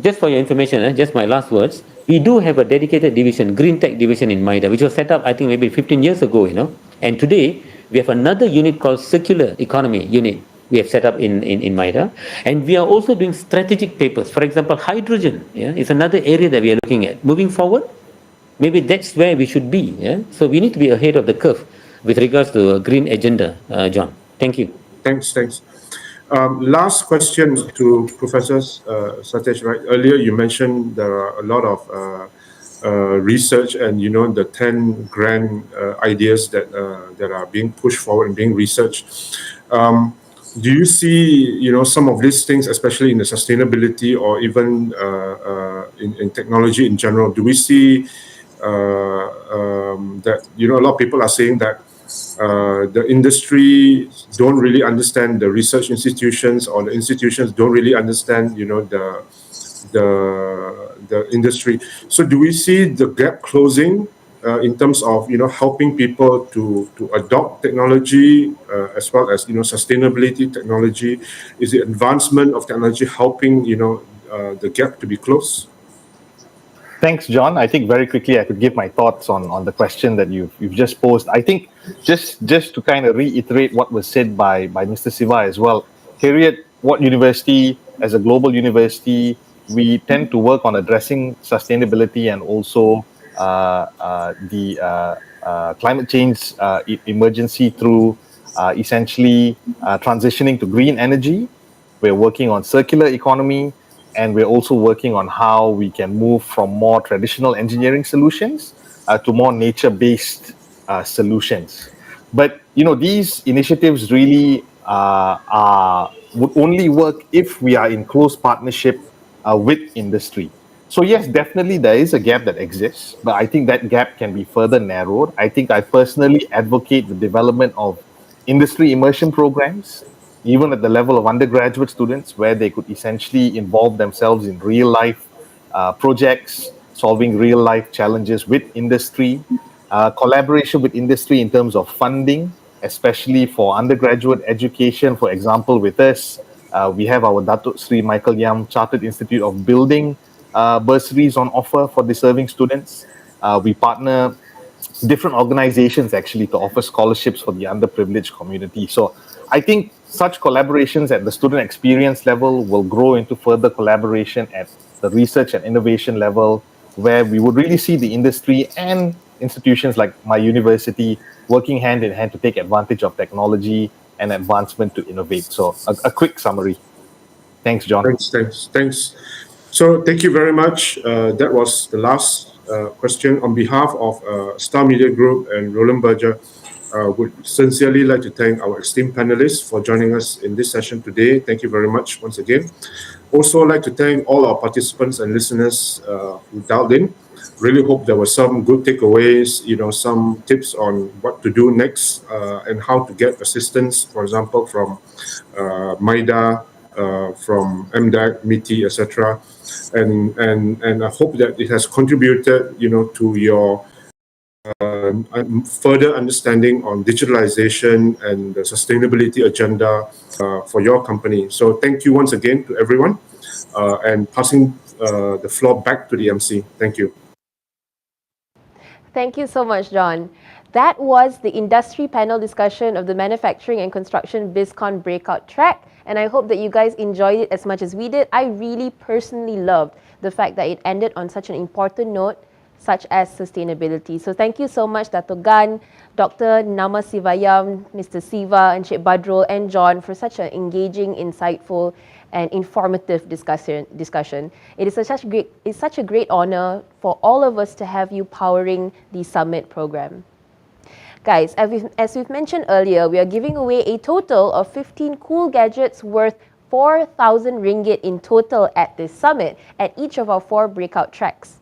just for your information, just my last words, we do have a dedicated division, Green Tech division in MIDA, which was set up, I think, maybe 15 years ago, And today, we have another unit called Circular Economy Unit. We have set up in MIDA. And we are also doing strategic papers. For example, hydrogen is another area that we are looking at. Moving forward, maybe that's where we should be. So we need to be ahead of the curve with regards to a green agenda, John. Thank you. Thanks. Last question to Professor Satesh. Right, earlier you mentioned there are a lot of research and the 10 grand ideas that are being pushed forward and being researched. Do you see some of these things, especially in the sustainability or even in technology in general? Do we see that a lot of people are saying that the industry don't really understand, the research institutions or the institutions don't really understand the industry. So do we see the gap closing in terms of helping people to adopt technology as well as sustainability technology? Is the advancement of technology helping the gap to be closed? Thanks, John. I think very quickly I could give my thoughts on the question that you've just posed. I think just to kind of reiterate what was said by Mr. Siva as well. Heriot-Watt University, as a global university, we tend to work on addressing sustainability and also the climate change emergency through essentially transitioning to green energy. We're working on circular economy, and we're also working on how we can move from more traditional engineering solutions to more nature-based solutions. But these initiatives really would only work if we are in close partnership with industry. So yes, definitely there is a gap that exists, but I think that gap can be further narrowed. I think I personally advocate the development of industry immersion programs, even at the level of undergraduate students, where they could essentially involve themselves in real life projects, solving real life challenges with industry, collaboration with industry in terms of funding, especially for undergraduate education. For example, with us, we have our Datuk Sri Michael Yam Chartered Institute of Building bursaries on offer for deserving students. We partner different organizations actually to offer scholarships for the underprivileged community. So I think such collaborations at the student experience level will grow into further collaboration at the research and innovation level, where we would really see the industry and institutions like my university working hand in hand to take advantage of technology and advancement to innovate. So a quick summary. Thanks, John. Thanks. So thank you very much. That was the last question. On behalf of Star Media Group and Roland Berger, would sincerely like to thank our esteemed panelists for joining us in this session today. Thank you very much once again. Also, I'd like to thank all our participants and listeners who dialed in. Really hope there were some good takeaways, some tips on what to do next and how to get assistance, for example, from MIDA, from MDAC, MITI, etc. And I hope that it has contributed, to your further understanding on digitalization and the sustainability agenda for your company. So thank you once again to everyone, and passing the floor back to the MC. Thank you. Thank you so much, John. That was the industry panel discussion of the Manufacturing and Construction Biz-Con Breakout track, and I hope that you guys enjoyed it as much as we did. I really personally loved the fact that it ended on such an important note, such as sustainability. So thank you so much, Dato' Gan, Dr. Nama Sivayam, Mr. Siva, and Sheikh Badrul, and John for such an engaging, insightful, and informative discussion. It is such a great honor for all of us to have you powering the summit program. Guys, as we've mentioned earlier, we are giving away a total of 15 cool gadgets worth 4,000 ringgit in total at this summit at each of our 4 breakout tracks.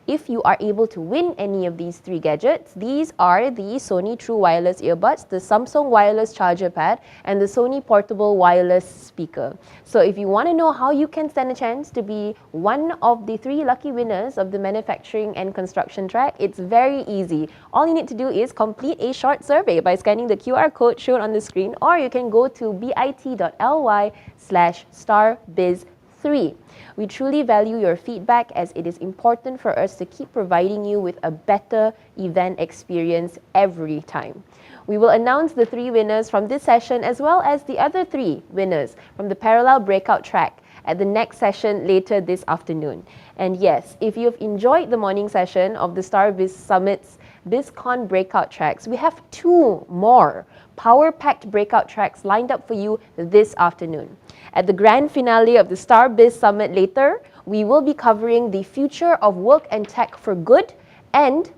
If you are able to win any of these 3 gadgets, these are the Sony True Wireless Earbuds, the Samsung Wireless Charger Pad, and the Sony Portable Wireless Speaker. So if you want to know how you can stand a chance to be one of the 3 lucky winners of the manufacturing and construction track, it's very easy. All you need to do is complete a short survey by scanning the QR code shown on the screen, or you can go to bit.ly/starbiz3. We truly value your feedback, as it is important for us to keep providing you with a better event experience every time. We will announce the 3 winners from this session, as well as the other 3 winners from the parallel breakout track at the next session later this afternoon. And yes, if you've enjoyed the morning session of the StarBiz Summit's Biz-Con breakout tracks, we have 2 more power-packed breakout tracks lined up for you this afternoon. At the grand finale of the StarBiz Summit later, we will be covering the future of work and tech for good and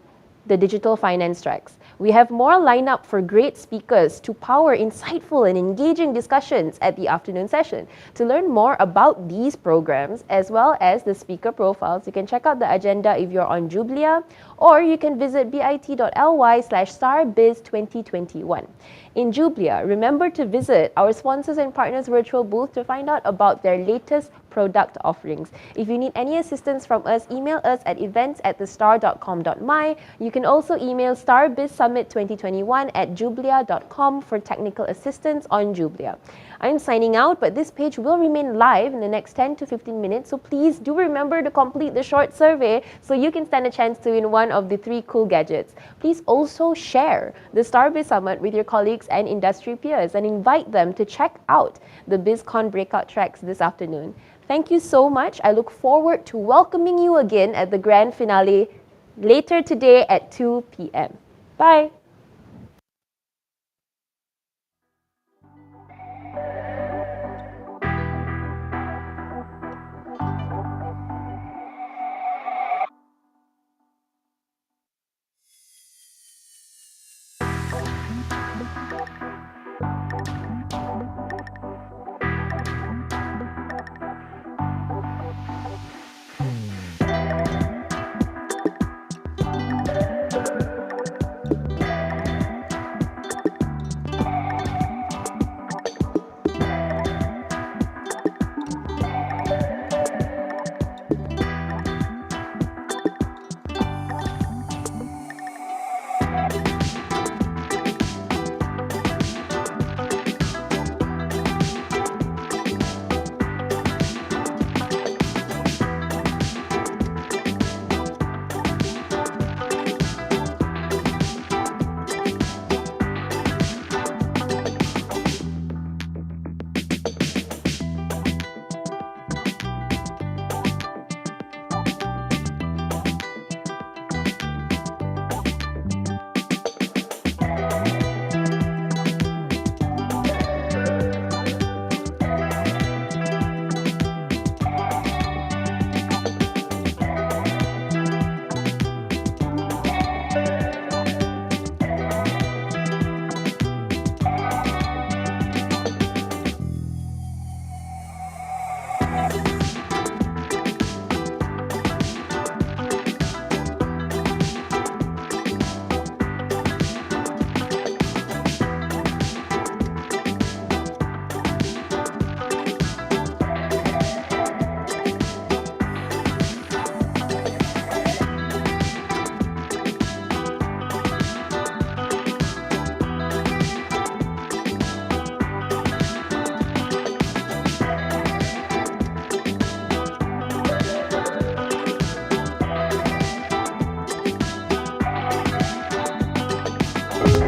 the digital finance tracks. We have more lined up for great speakers to power insightful and engaging discussions at the afternoon session. To learn more about these programs, as well as the speaker profiles, you can check out the agenda if you're on Jublia, or you can visit bit.ly/starbiz2021. In Jublia, remember to visit our sponsors and partners virtual booth to find out about their latest product offerings. If you need any assistance from us, email us at events@thestar.com.my. You can also email starbizsummit2021@jublia.com for technical assistance on Jublia. I'm signing out, but this page will remain live in the next 10 to 15 minutes, so please do remember to complete the short survey so you can stand a chance to win one of the 3 cool gadgets. Please also share the StarBiz Summit with your colleagues and industry peers and invite them to check out the Biz-Con breakout tracks this afternoon. Thank you so much. I look forward to welcoming you again at the grand finale later today at 2 p.m. Bye.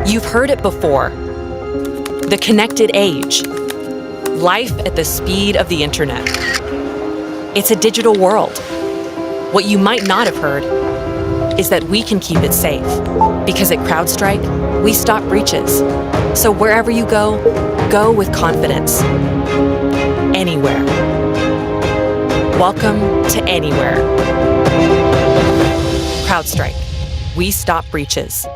You've heard it before. The connected age. Life at the speed of the internet. It's a digital world. What you might not have heard is that we can keep it safe. Because at CrowdStrike, we stop breaches. So wherever you go, go with confidence. Anywhere. Welcome to Anywhere. CrowdStrike. We stop breaches.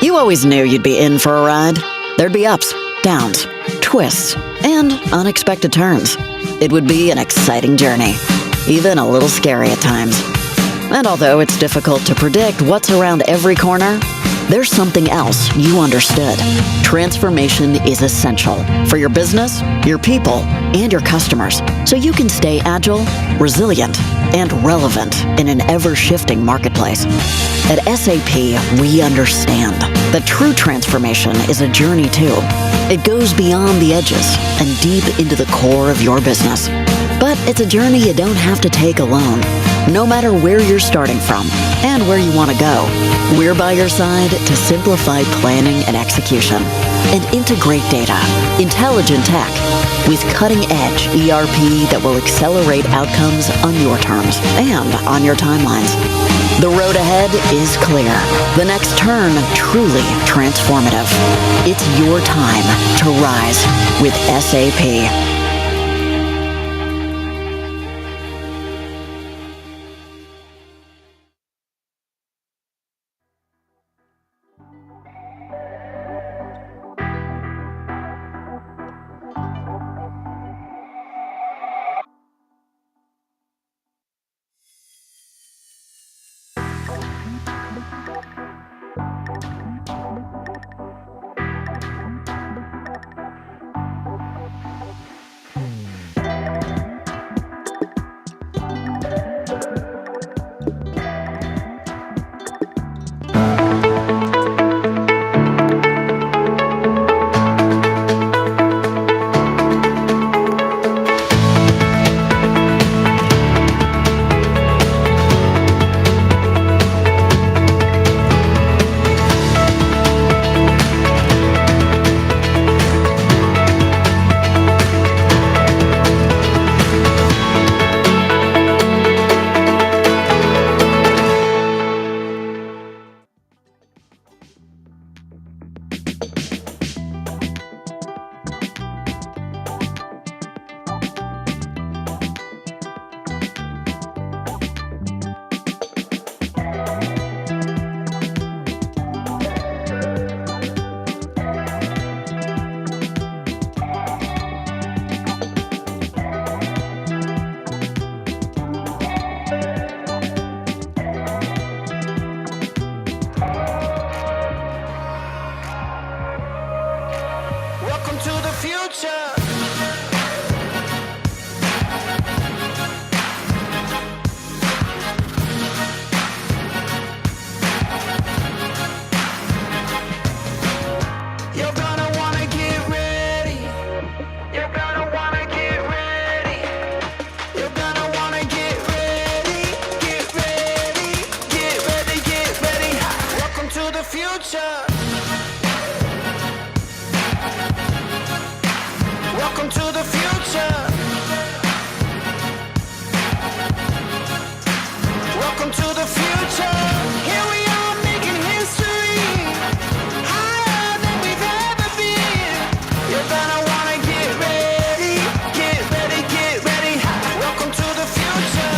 You always knew you'd be in for a ride. There'd be ups, downs, twists, and unexpected turns. It would be an exciting journey, even a little scary at times. And although it's difficult to predict what's around every corner, there's something else you understood. Transformation is essential for your business, your people, and your customers, so you can stay agile, resilient, and relevant in an ever-shifting marketplace. At SAP, we understand that true transformation is a journey too. It goes beyond the edges and deep into the core of your business. But it's a journey you don't have to take alone. No matter where you're starting from and where you want to go, we're by your side to simplify planning and execution and integrate data, intelligent tech, with cutting-edge ERP that will accelerate outcomes on your terms and on your timelines. The road ahead is clear. The next turn truly transformative. It's your time to rise with SAP. Welcome to the future. Welcome to the future. Here we are making history, higher than we've ever been. You're gonna wanna get ready, get ready, get ready. Welcome to the future.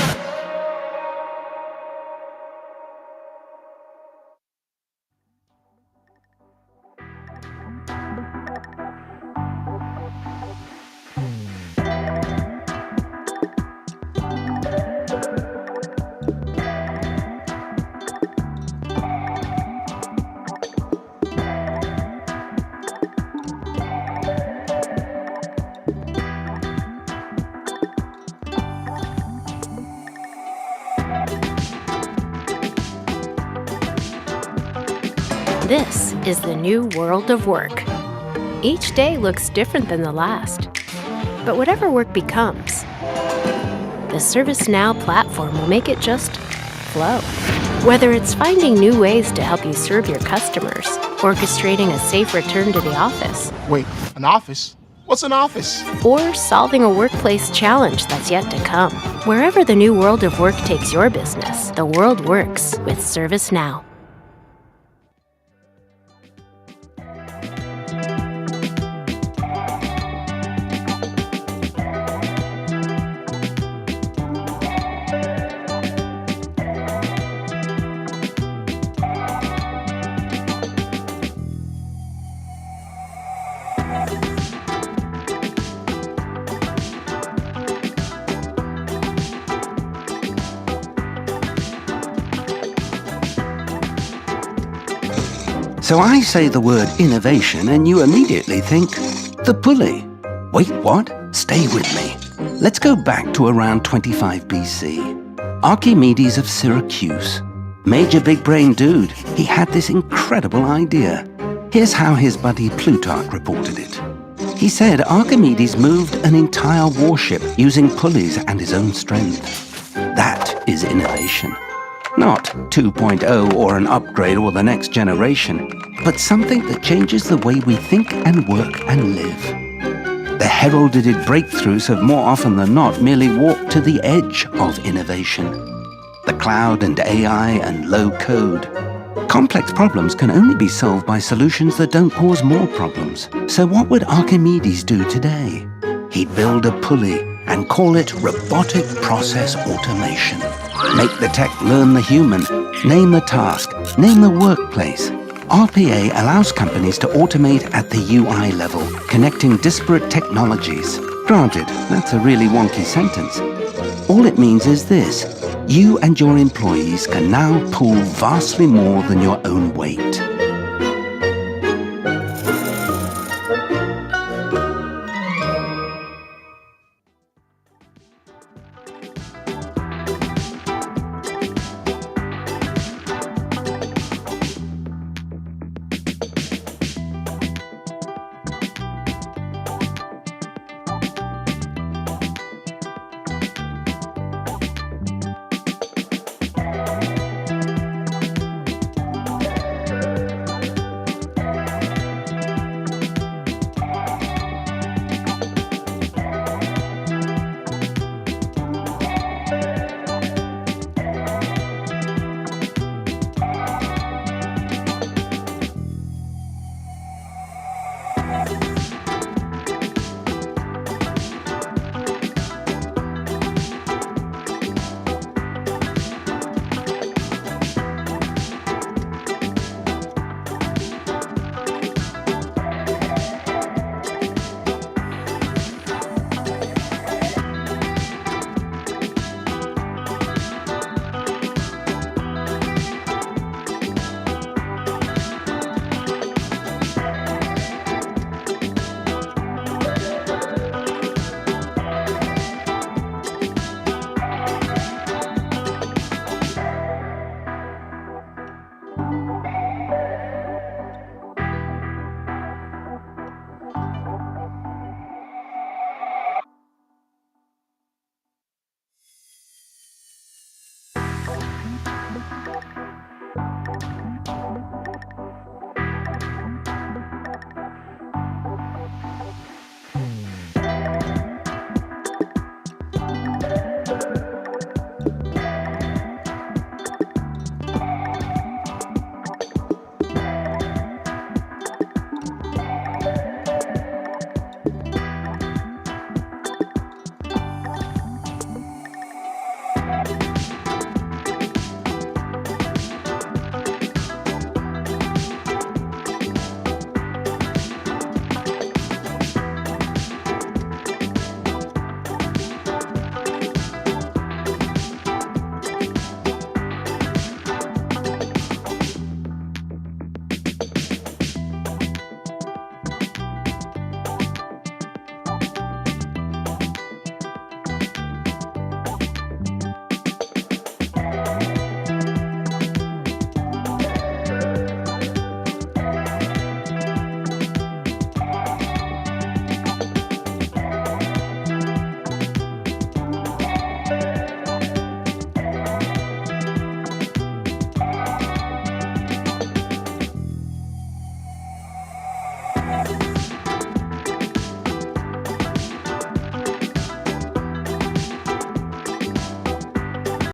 This is the new world of work. Each day looks different than the last. But whatever work becomes, the ServiceNow platform will make it just flow. Whether it's finding new ways to help you serve your customers, orchestrating a safe return to the office, Wait, an office? What's an office? or solving a workplace challenge that's yet to come. Wherever the new world of work takes your business, the world works with ServiceNow. So I say the word innovation and you immediately think, the pulley. Wait, what? Stay with me. Let's go back to around 25 BC. Archimedes of Syracuse. Major big brain dude. He had this incredible idea. Here's how his buddy Plutarch reported it. He said Archimedes moved an entire warship using pulleys and his own strength. That is innovation. Not 2.0 or an upgrade or the next generation, but something that changes the way we think and work and live. The heralded breakthroughs have more often than not merely walked to the edge of innovation. The cloud and AI and low code. Complex problems can only be solved by solutions that don't cause more problems. So what would Archimedes do today? He'd build a pulley and call it robotic process automation. Make the tech learn the human, name the task, name the workplace. RPA allows companies to automate at the UI level, connecting disparate technologies. Granted, that's a really wonky sentence. All it means is this: you and your employees can now pull vastly more than your own weight.